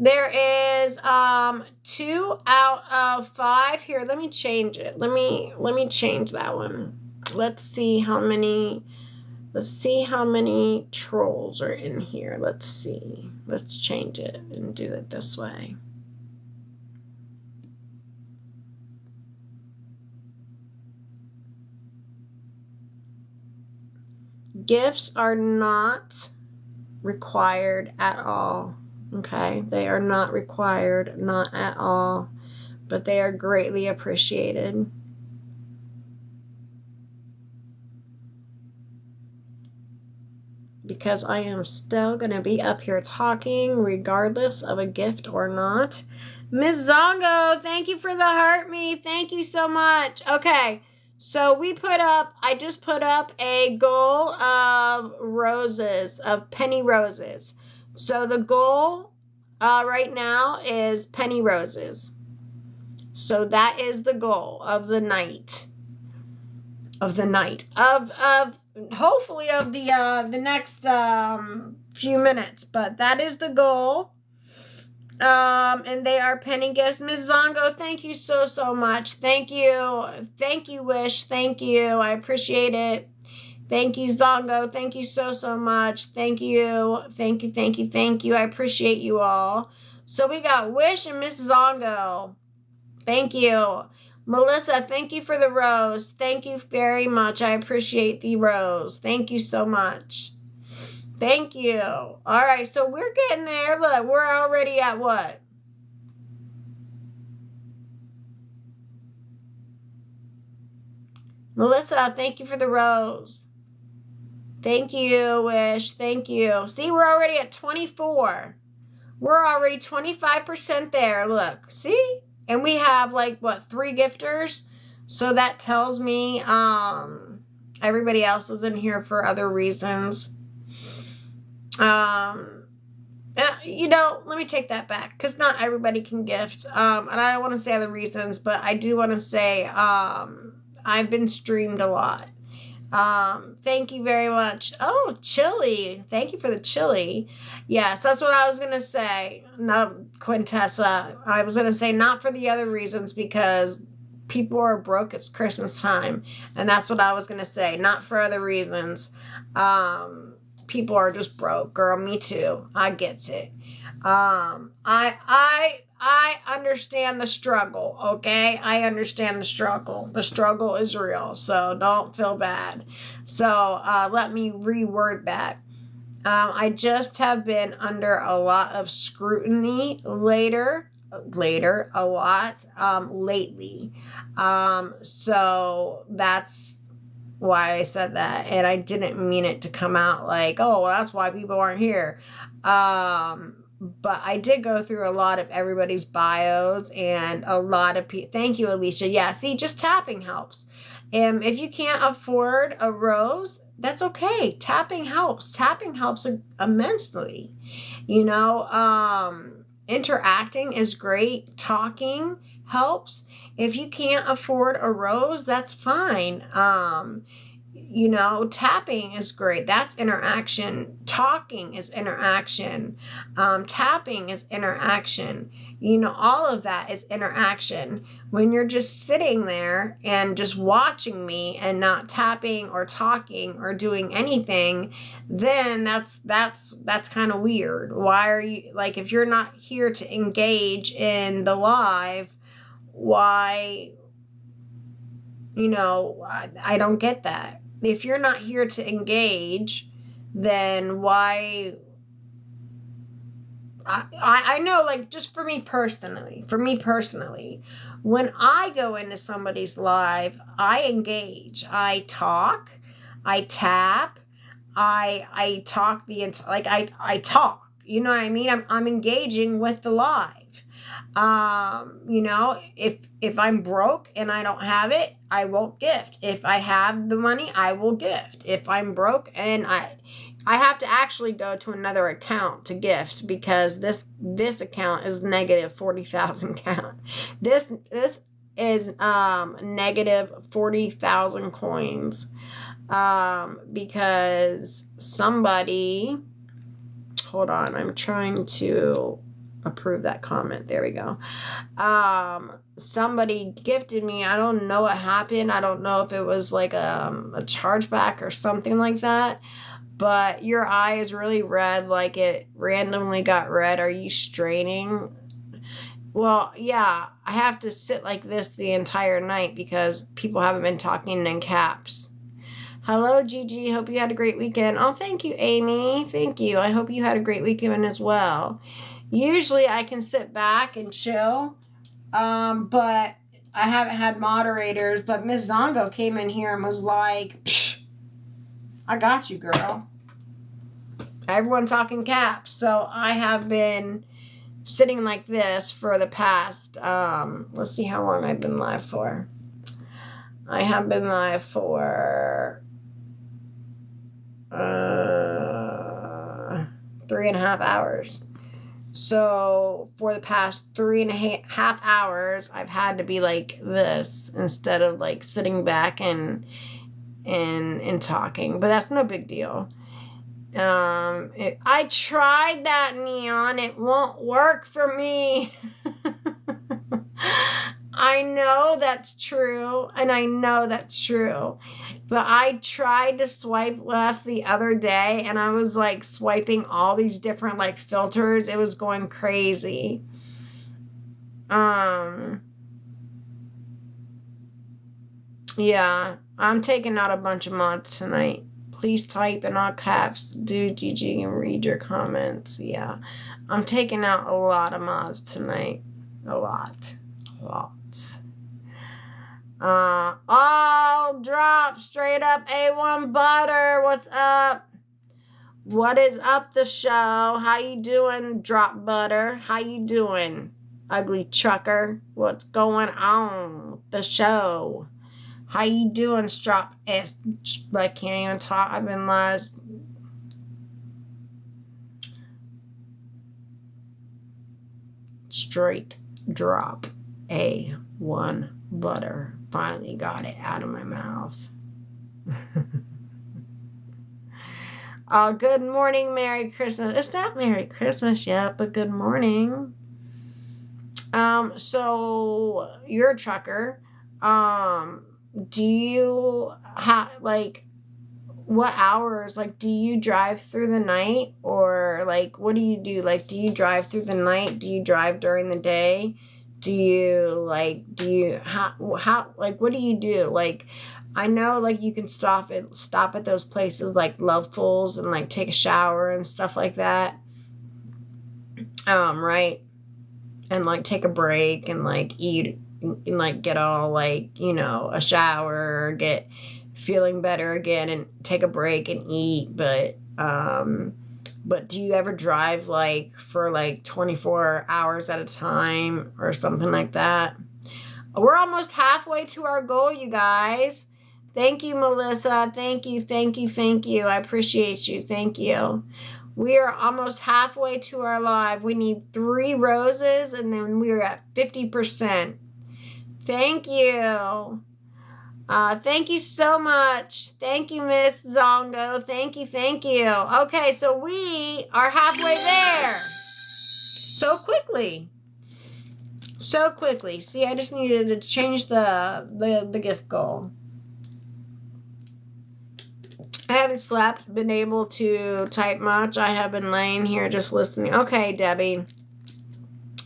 There is 2 out of 5. Here, let me change it. Let me change that one. Let's see how many trolls are in here. Let's see. Let's change it and do it this way. Gifts are not required at all. Okay? They are not required, not at all. But they are greatly appreciated. Because I am still going to be up here talking regardless of a gift or not. Miss Zongo, thank you for the heart me. Thank you so much. Okay, so I just put up a goal of roses, of penny roses. So the goal right now is penny roses. So that is the goal of the night. Of hopefully of the next few minutes. But that is the goal. And they are penny gifts. Ms. Zongo, thank you so much. Thank you, Wish. Thank you. I appreciate it. Thank you, Zongo. Thank you so much. Thank you. I appreciate you all. So we got Wish and Miss Zongo. Thank you. Melissa, thank you for the rose. Thank you very much. I appreciate the rose. Thank you so much. Thank you. All right, so we're getting there. Look, we're already at what? Melissa, thank you for the rose. Thank you, Wish. Thank you. See, we're already at 24. We're already 25% there. Look, see? And we have like what, 3 gifters? So that tells me everybody else is in here for other reasons. Let me take that back, because not everybody can gift. And I don't want to say other reasons, but I do want to say I've been streamed a lot. Thank you very much. Oh, chili. Thank you for the chili. Yes, that's what I was going to say. No, Quintessa. I was going to say not for the other reasons, because people are broke. It's Christmas time. And that's what I was going to say. Not for other reasons. People are just broke. Girl, me too. I gets it. I understand the struggle, okay? I understand the struggle. The struggle is real, so don't feel bad. So let me reword that. I just have been under a lot of scrutiny lately. So that's why I said that, and I didn't mean it to come out like, oh, well, that's why people aren't here. But I did go through a lot of everybody's bios, and a lot of people. Thank you, Alicia. Yeah, see, just tapping helps. If you can't afford a rose, that's okay. Tapping helps. Tapping helps immensely. Interacting is great. Talking helps. If you can't afford a rose, that's fine. Tapping is great. That's interaction. Talking is interaction. Tapping is interaction. All of that is interaction. When you're just sitting there and just watching me and not tapping or talking or doing anything, then that's kind of weird. Why are you, like, if you're not here to engage in the live, why, I don't get that. If you're not here to engage, then why? I know, like, just for me personally, when I go into somebody's live, I engage. I talk, I tap, I talk I talk. You know what I mean? I'm engaging with the live. If I'm broke and I don't have it, I won't gift. If I have the money, I will gift. If I'm broke and I have to actually go to another account to gift, because this account is negative 40,000 count. This is negative 40,000 coins. Because somebody, hold on, I'm trying to approve that comment. There we go. Somebody gifted me. I don't know what happened. I don't know if it was like a chargeback or something like that. But your eye is really red, like it randomly got red. Are you straining? Well, yeah, I have to sit like this the entire night because people haven't been talking in caps. Hello, Gigi. Hope you had a great weekend. Oh, thank you, Amy. Thank you. I hope you had a great weekend as well. Usually I can sit back and chill, but I haven't had moderators. But Miss Zongo came in here and was like, I got you, girl. Everyone talking caps. So I have been sitting like this for the past, let's see how long I've been live for. I have been live for 3.5 hours. So for the past 3.5 hours, I've had to be like this instead of like sitting back and talking. But that's no big deal. I tried that, Neon. It won't work for me. I know that's true, and I know that's true. But I tried to swipe left the other day, and I was like swiping all these different like filters. It was going crazy. Yeah, I'm taking out a bunch of mods tonight. Please type in all caps, do Gigi, and read your comments. Yeah, I'm taking out a lot of mods tonight. A lot. All drop straight up A1 butter. What's up? What is up the show? How you doing, drop butter? How you doing, ugly trucker? What's going on with the show? How you doing, strop ass? I can't even talk. I've been live. Straight drop A1 butter. Finally got it out of my mouth. Good morning, Merry Christmas. It's not Merry Christmas yet, but good morning. So you're a trucker. Do you have like what hours? Like, do you drive through the night, or like what do you do? Like, do you drive through the night? Do you drive during the day? Do you how like what do you do? Like, I know like you can stop at those places like Lovefuls and like take a shower and stuff like that. Right? And like take a break and like eat and like get all like, you know, a shower or get feeling better again and take a break and eat. But do you ever drive like for like 24 hours at a time or something like that? We're almost halfway to our goal, you guys. Thank you, Melissa. Thank you. I appreciate you. Thank you. We are almost halfway to our live. We need 3 roses and then we're at 50%. Thank you. Thank you so much. Thank you, Miss Zongo. Thank you. Okay, so we are halfway there. So quickly. See, I just needed to change the gift goal. I haven't slept, been able to type much. I have been laying here just listening. Okay, Debbie.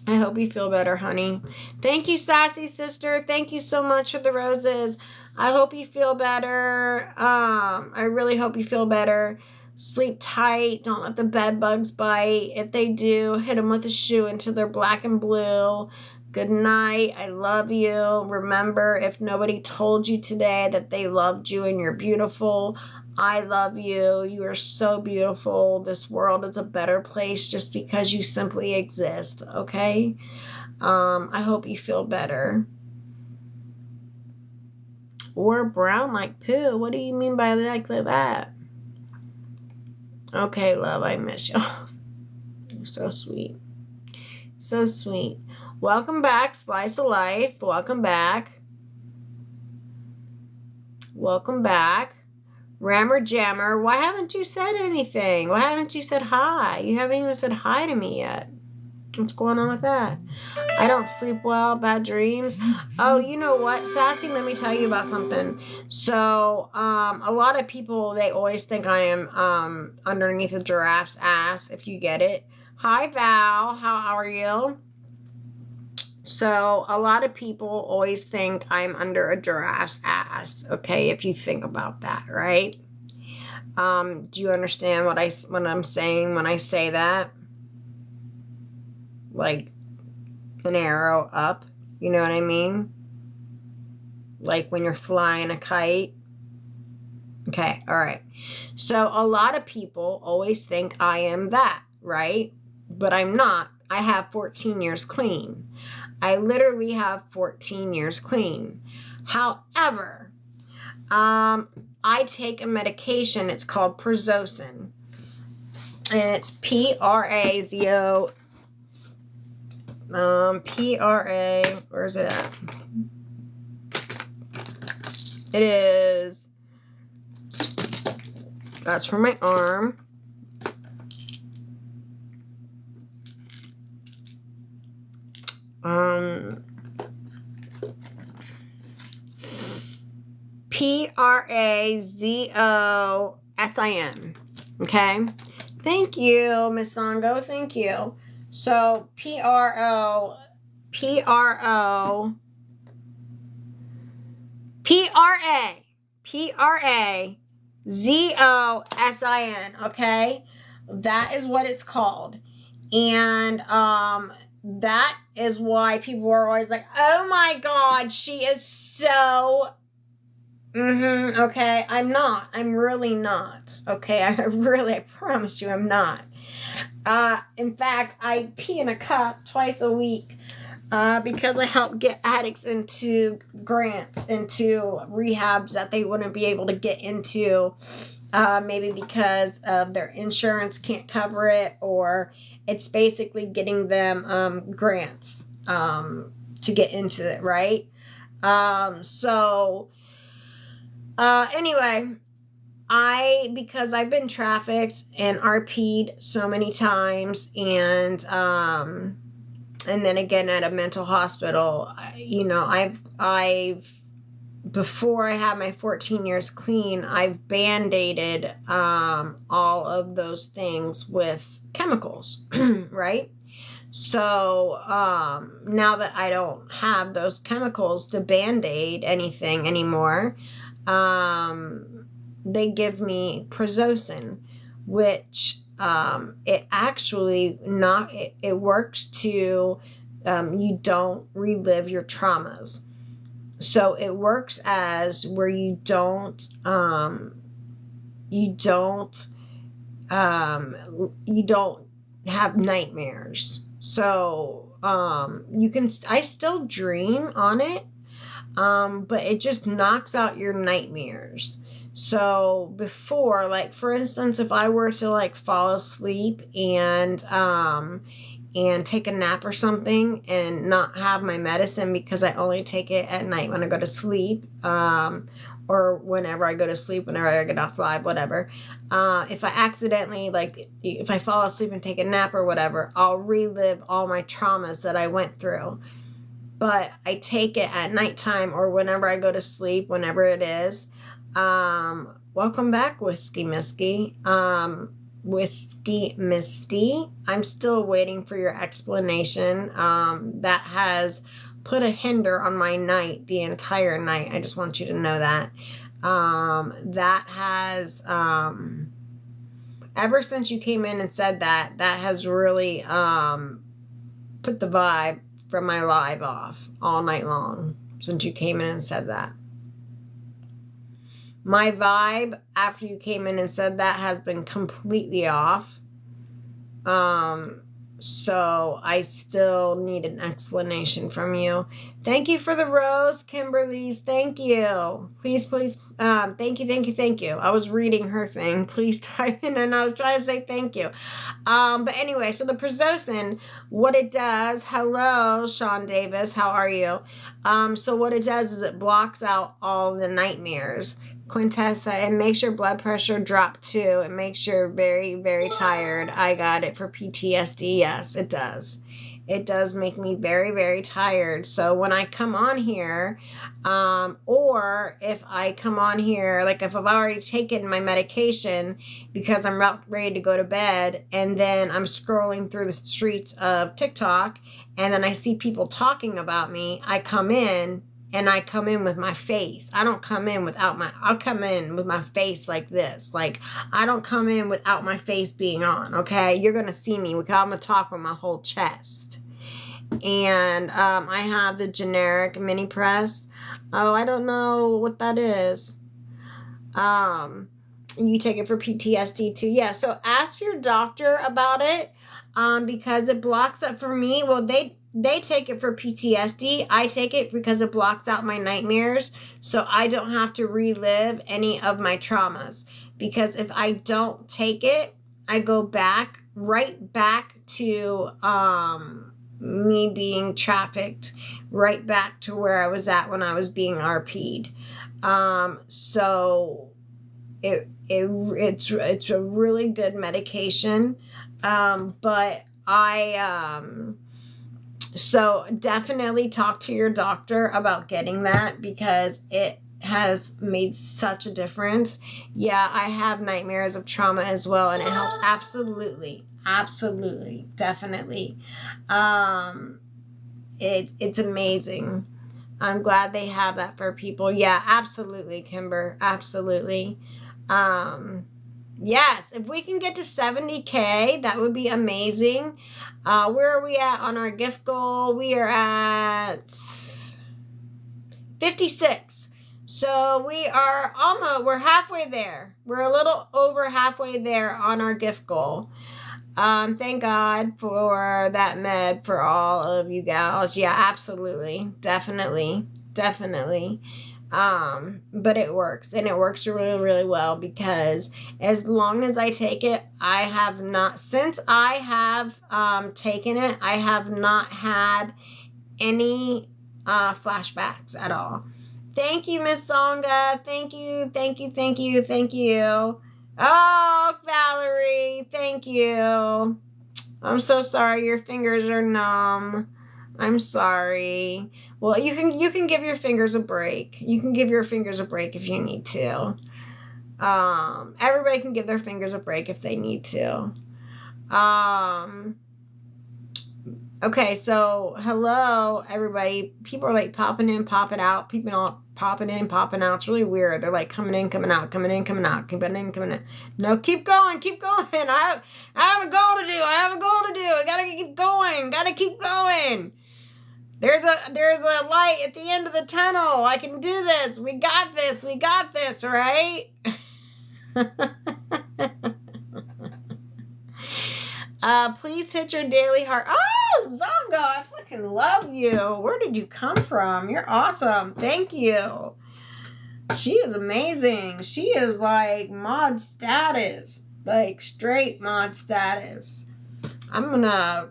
I hope you feel better, honey. Thank you, Sassy Sister. Thank you so much for the roses. I hope you feel better. I really hope you feel better. Sleep tight. Don't let the bed bugs bite. If they do, hit them with a shoe until they're black and blue. Good night. I love you. Remember, if nobody told you today that they loved you and you're beautiful, I love you. You are so beautiful. This world is a better place just because you simply exist, okay? I hope you feel better. Or brown like poo. What do you mean by like that? Okay, love, I miss you. You're so sweet. So sweet. Welcome back, Slice of Life. Welcome back. Rammer Jammer, why haven't you said anything? Why haven't you said hi? You haven't even said hi to me yet. What's going on with that? I don't sleep well, bad dreams. Oh, you know what, Sassy, let me tell you about something. So, a lot of people, they always think I am underneath a giraffe's ass, if you get it. Hi, Val. How are you? So, a lot of people always think I'm under a giraffe's ass, okay, if you think about that, right? Do you understand what I'm saying when I say that? Like an arrow up, you know what I mean? Like when you're flying a kite. Okay, all right. So a lot of people always think I am that, right? But I'm not. I have 14 years clean. I literally have 14 years clean. However, I take a medication. It's called Prazosin. And it's Prazo. Where's it at? It is, that's for my arm. Prazosin. Okay. Thank you, Miss Songo. Thank you. So Prazosin. Okay. That is what it's called. And that is why people are always like, oh my God, she is so okay. I'm not. I'm really not. Okay. I promise you I'm not. In fact, I pee in a cup twice a week because I help get addicts into grants, into rehabs that they wouldn't be able to get into, maybe because of their insurance can't cover it, or it's basically getting them grants to get into it, right? Anyway, because I've been trafficked and RP'd so many times, and then again at a mental hospital, I've before I had my 14 years clean, I've band-aided all of those things with chemicals, right? So now that I don't have those chemicals to band-aid anything anymore, they give me Prazosin, which it actually it works to you don't relive your traumas. So it works as where you don't have nightmares. So I still dream on it, but it just knocks out your nightmares. So before, like for instance, if I were to like fall asleep and take a nap or something and not have my medicine, because I only take it at night when I go to sleep, or whenever I go to sleep, whenever I get off live, whatever. If I accidentally, like if I fall asleep and take a nap or whatever, I'll relive all my traumas that I went through. But I take it at nighttime or whenever I go to sleep, whenever it is. Welcome back, Whiskey Misty. Whiskey Misty. I'm still waiting for your explanation. That has put a hinder on my night the entire night. I just want you to know that. That has, ever since you came in and said that has really put the vibe from my live off all night long since you came in and said that. My vibe after you came in and said that has been completely off. So I still need an explanation from you. Thank you for the rose, Kimberly's. Thank you. Please, thank you. I was reading her thing. Please type in, and I was trying to say thank you. But anyway, so the Prazosin, what it does, hello, Sean Davis, how are you? So what it does is it blocks out all the nightmares. Quintessa, it makes your blood pressure drop too. It makes you very, very tired. I got it for PTSD. Yes, it does. It does make me very, very tired. So when I come on here, or if I come on here, like if I've already taken my medication because I'm ready to go to bed, and then I'm scrolling through the streets of TikTok, and then I see people talking about me, I come in. And I come in with my face. I don't come in I'll come in with my face like this. Like, I don't come in without my face being on, okay? You're going to see me because I'm going to talk with my whole chest. And I have the generic mini press. Oh, I don't know what that is. You take it for PTSD too. Yeah, so ask your doctor about it. because it blocks up for me. Well, they take it for PTSD. I take it because it blocks out my nightmares, so I don't have to relive any of my traumas. Because if I don't take it, I go right back to me being trafficked, right back to where I was at when I was being RP'd. So it's a really good medication. But so definitely talk to your doctor about getting that, because it has made such a difference. Yeah, I have nightmares of trauma as well, and it helps. Absolutely, definitely. It's amazing. I'm glad they have that for people. Yeah, absolutely, Kimber. Absolutely. Yes, if we can get to 70K, that would be amazing. Where are we at on our gift goal? We are at 56. So we're halfway there. We're a little over halfway there on our gift goal. Thank God for that med for all of you gals. Yeah, absolutely. Definitely. But it works, and it works really, really well, because as long as I take it, since I have taken it, I have not had any flashbacks at all. Thank you, Miss Songa. Thank you. Oh, Valerie, thank you. I'm so sorry your fingers are numb. I'm sorry. Well, you can give your fingers a break. You can give your fingers a break if you need to. Everybody can give their fingers a break if they need to. Okay, so hello everybody. People are like popping in, popping out. People are popping in, popping out. It's really weird. They're like coming in, coming out, coming in, coming out, coming in, coming in. No, keep going. I have a goal to do. I gotta keep going. There's a light at the end of the tunnel. I can do this. We got this, right? Please hit your daily heart. Oh, Zongo, I fucking love you. Where did you come from? You're awesome. Thank you. She is amazing. She is like mod status. Like straight mod status. I'm gonna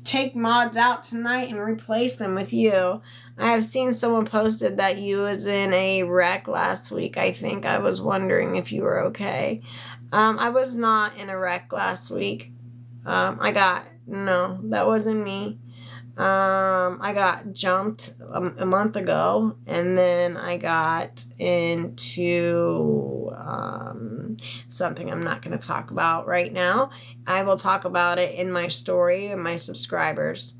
take mods out tonight and replace them with you. I have seen someone posted that you was in a wreck last week. I think I was wondering if you were okay. I was not in a wreck last week. No, that wasn't me. I got jumped a month ago, and then I got into something I'm not going to talk about right now. I will talk about it in my story and my subscribers.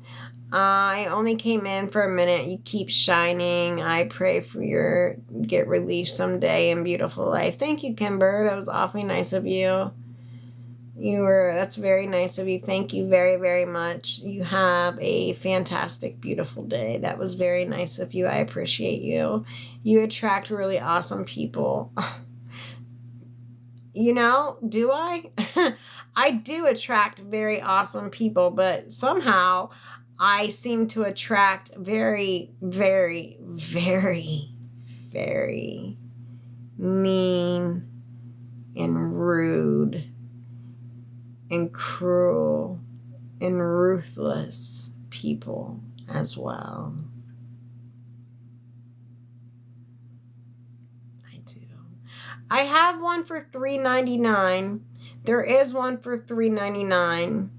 I only came in for a minute. You keep shining. I pray for your get relief someday in beautiful life. Thank you, Kimber. That was awfully nice of you. That's very nice of you. Thank you very, very much. You have a fantastic, beautiful day. That was very nice of you. I appreciate you. You attract really awesome people. You know, do I? I do attract very awesome people, but somehow I seem to attract very, very, very, very mean and rude and cruel and ruthless people as well. I do. I have one for $3.99. There is one for $3.99.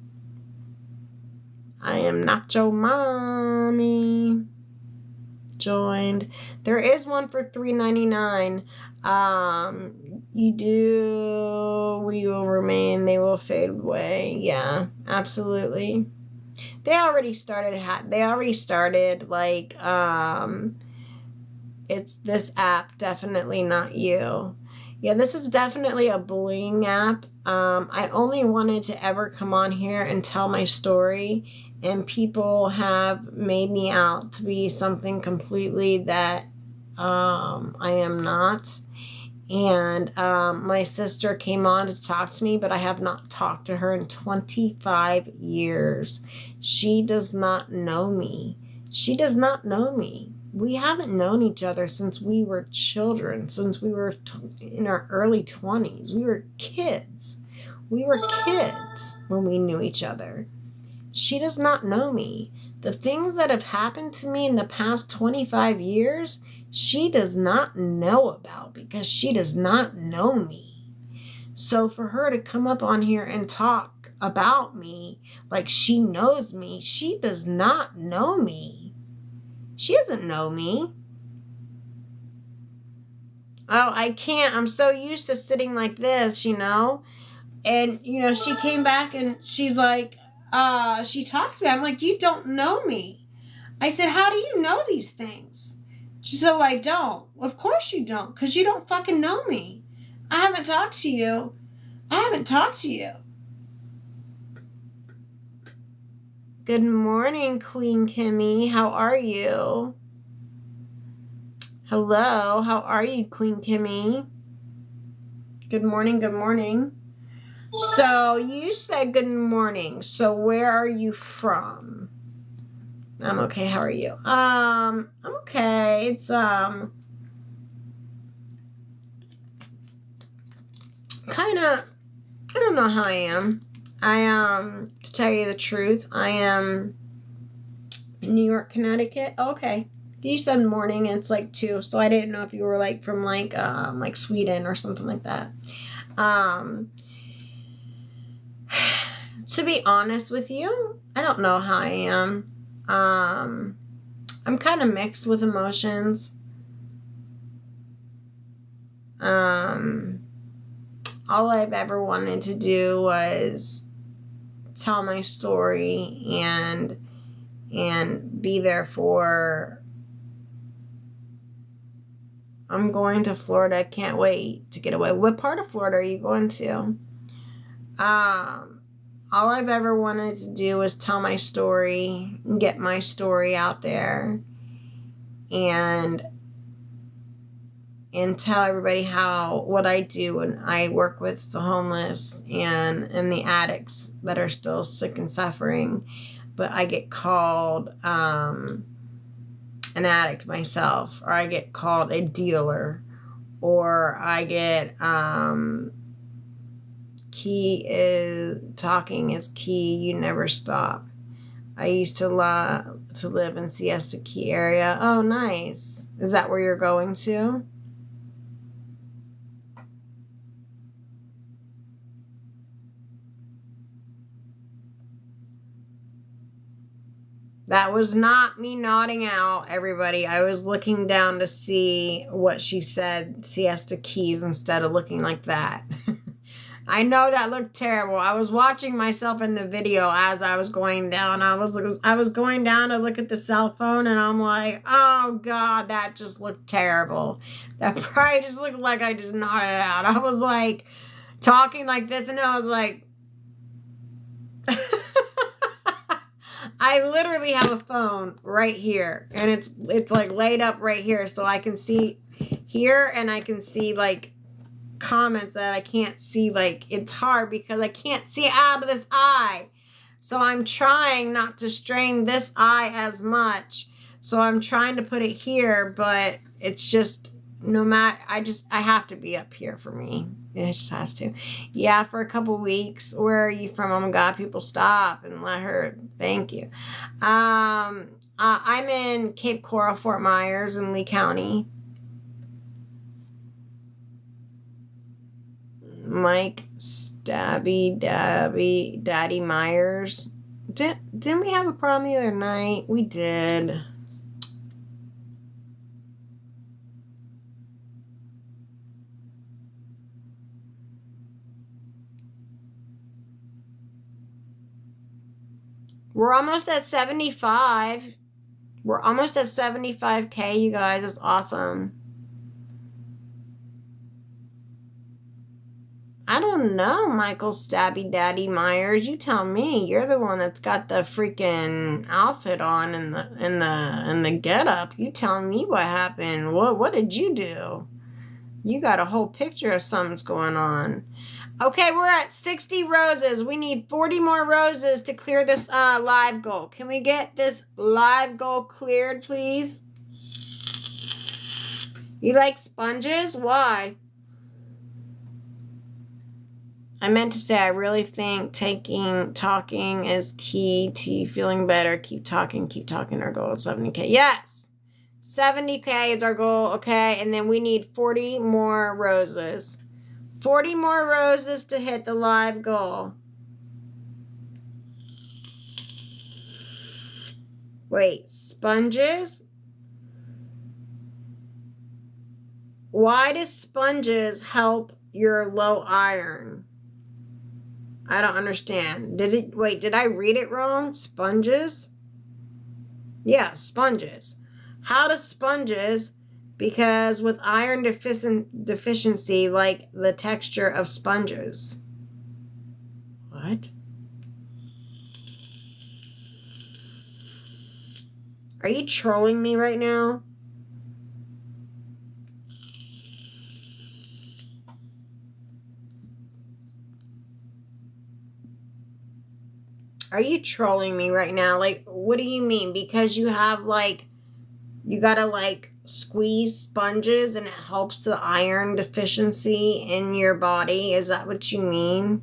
I am not your mommy. Joined. There is one for $3.99. We will remain. They will fade away. Yeah, absolutely. They already started. Like, it's this app. Definitely not you. Yeah, this is definitely a bullying app. I only wanted to ever come on here and tell my story, and people have made me out to be something completely that I am not. And my sister came on to talk to me, but I have not talked to her in 25 years. She does not know me. She does not know me. We haven't known each other since we were children, since we were in our early 20s. We were kids. We were kids when we knew each other. She does not know me. The things that have happened to me in the past 25 years, she does not know about because she does not know me. So for her to come up on here and talk about me like she knows me, she does not know me. She doesn't know me. Oh, I can't. I'm so used to sitting like this, you know? And, you know, she came back and she's like, she talks to me. I'm like, you don't know me. I said, how do you know these things? She said, well, I don't. Of course you don't, because you don't fucking know me. I haven't talked to you. I haven't talked to you. Good morning, Queen Kimmy. How are you? Hello, how are you, Queen Kimmy? Good morning, good morning. So, you said good morning. So, where are you from? I'm okay, how are you? I'm okay. It's, kinda, I don't know how I am. To tell you the truth, I am in New York, Connecticut. Okay. You said morning and it's like 2, so I didn't know if you were like from like Sweden or something like that. To be honest with you, I don't know how I am. I'm kind of mixed with emotions. All I've ever wanted to do was tell my story and be there for. I'm going to Florida. I can't wait to get away. What part of Florida are you going to? All I've ever wanted to do was tell my story and get my story out there and tell everybody what I do. And I work with the homeless and the addicts that are still sick and suffering. But I get called an addict myself, or I get called a dealer, or I get key is talking is key, you never stop. I used to live in Siesta Key area. Oh, nice. Is that where you're going to? That was not me nodding out, everybody. I was looking down to see what she said, Siesta Keys, instead of looking like that. I know that looked terrible. I was watching myself in the video as I was going down. I was going down to look at the cell phone, and I'm like, oh, God, that just looked terrible. That probably just looked like I just nodded out. I was, like, talking like this, and I was like... I literally have a phone right here, and it's like laid up right here, so I can see here, and I can see like comments that I can't see. Like, it's hard because I can't see out of this eye, so I'm trying not to strain this eye as much, so I'm trying to put it here, but it's just no matter. I have to be up here for me. It just has to. Yeah, for a couple weeks. Where are you from? Oh my God, people stop and let her. Thank you. I'm in Cape Coral, Fort Myers in Lee County. Mike Stabby Daddy Myers. Didn't we have a problem the other night? We did. We're almost at 75. We're almost at 75K, you guys. That's awesome. I don't know, Michael Stabby Daddy Myers. You tell me. You're the one that's got the freaking outfit on and the getup. You tell me what happened. What did you do? You got a whole picture of something's going on. Okay, we're at 60 roses. We need 40 more roses to clear this live goal. Can we get this live goal cleared, please? You like sponges? Why? I meant to say I really think talking is key to you feeling better. Keep talking. Our goal is 70K. Yes! 70K is our goal, okay? And then we need 40 more roses. 40 more roses to hit the live goal. Wait, sponges? Why does sponges help your low iron? I don't understand. Did I read it wrong? Sponges? Yeah, sponges. How do sponges, because with iron deficiency, like the texture of sponges. What? Are you trolling me right now? Are you trolling me right now? Like, what do you mean? Because you have, like, you gotta, like, squeeze sponges and it helps the iron deficiency in your body? Is that what you mean?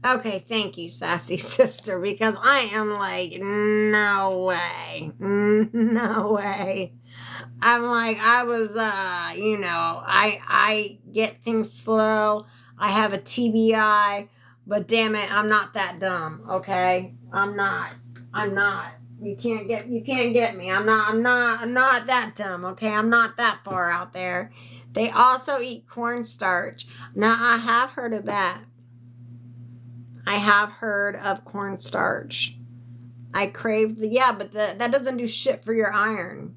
Okay, thank you, sassy sister, because I am like, no way. No way. I'm like, I was, I get things slow. I have a TBI, but damn it, I'm not that dumb, okay? I'm not. You can't get me. I'm not that dumb, okay? I'm not that far out there. They also eat cornstarch. Now, I have heard of that. I have heard of cornstarch. I crave but that doesn't do shit for your iron.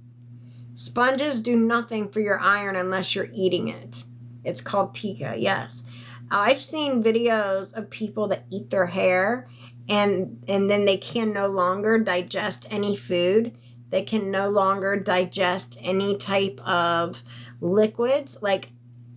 Sponges do nothing for your iron unless you're eating it. It's called pica, yes. I've seen videos of people that eat their hair and then they can no longer digest any food. They can no longer digest any type of liquids. Like,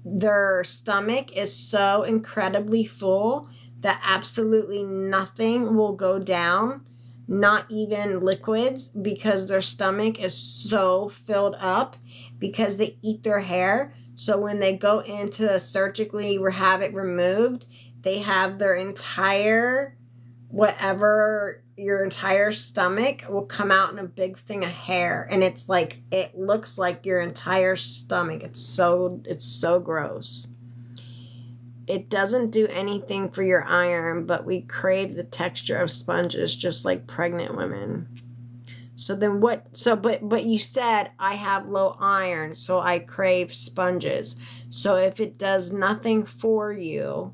their stomach is so incredibly full that absolutely nothing will go down, not even liquids, because their stomach is so filled up because they eat their hair. So when they go in to surgically have it removed, they have their entire, your entire stomach will come out in a big thing of hair. And it's like, it looks like your entire stomach. It's so gross. It doesn't do anything for your iron, but we crave the texture of sponges just like pregnant women. So then but you said I have low iron, so I crave sponges. So if it does nothing for you,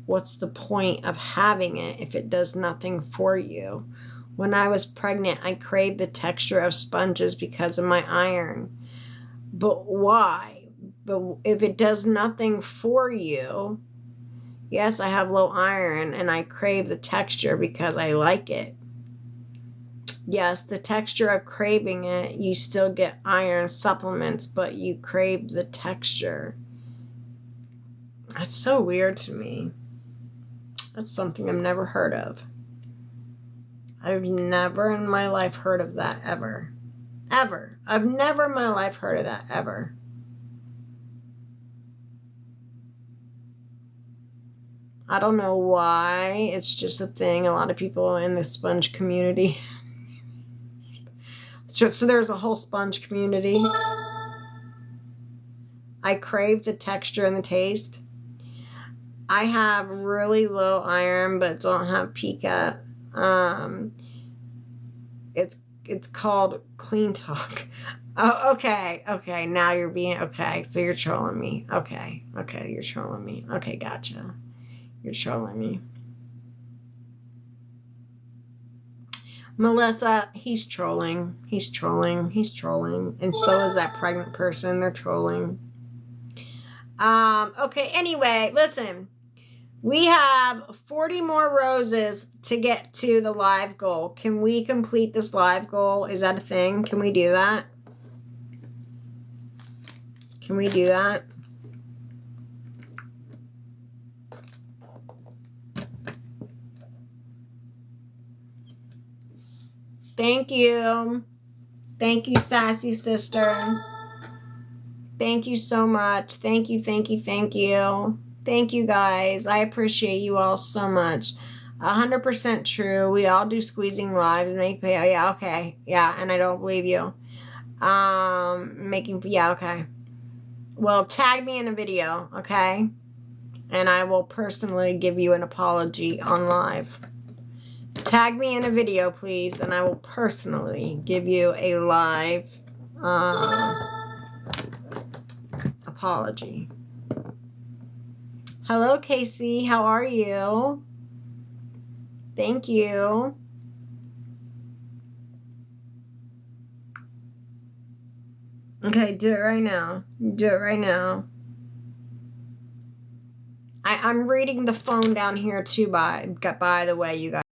what's the point of having it if it does nothing for you? When I was pregnant, I craved the texture of sponges because of my iron. But why? But if it does nothing for you, yes, I have low iron and I crave the texture because I like it. Yes, the texture of craving it, you still get iron supplements, but you crave the texture. That's so weird to me. That's something I've never heard of. I've never in my life heard of that, ever. Ever. I've never in my life heard of that, ever. I don't know why. It's just a thing. A lot of people in the sponge community. So there's a whole sponge community. I crave the texture and the taste. I have really low iron, but don't have pica. It's called clean talk. Oh, okay. Now you're being okay. So you're trolling me. Okay, you're trolling me. Okay, gotcha. You're trolling me. Melissa, he's trolling. And so is that pregnant person. They're trolling. Okay, anyway, listen. We have 40 more roses to get to the live goal. Can we complete this live goal? Is that a thing? Can we do that? Can we do that? Thank you. Thank you, sassy sister. Thank you so much. Thank you, thank you, thank you. Thank you, guys. I appreciate you all so much. 100% true. We all do squeezing live and make pay. Yeah, okay. Yeah, and I don't believe you. Yeah, okay. Well, tag me in a video, okay? And I will personally give you an apology on live. Tag me in a video, please, and I will personally give you a live apology. Hello, Casey. How are you? Thank you. Okay, do it right now. Do it right now. I'm reading the phone down here too, by the way, you guys.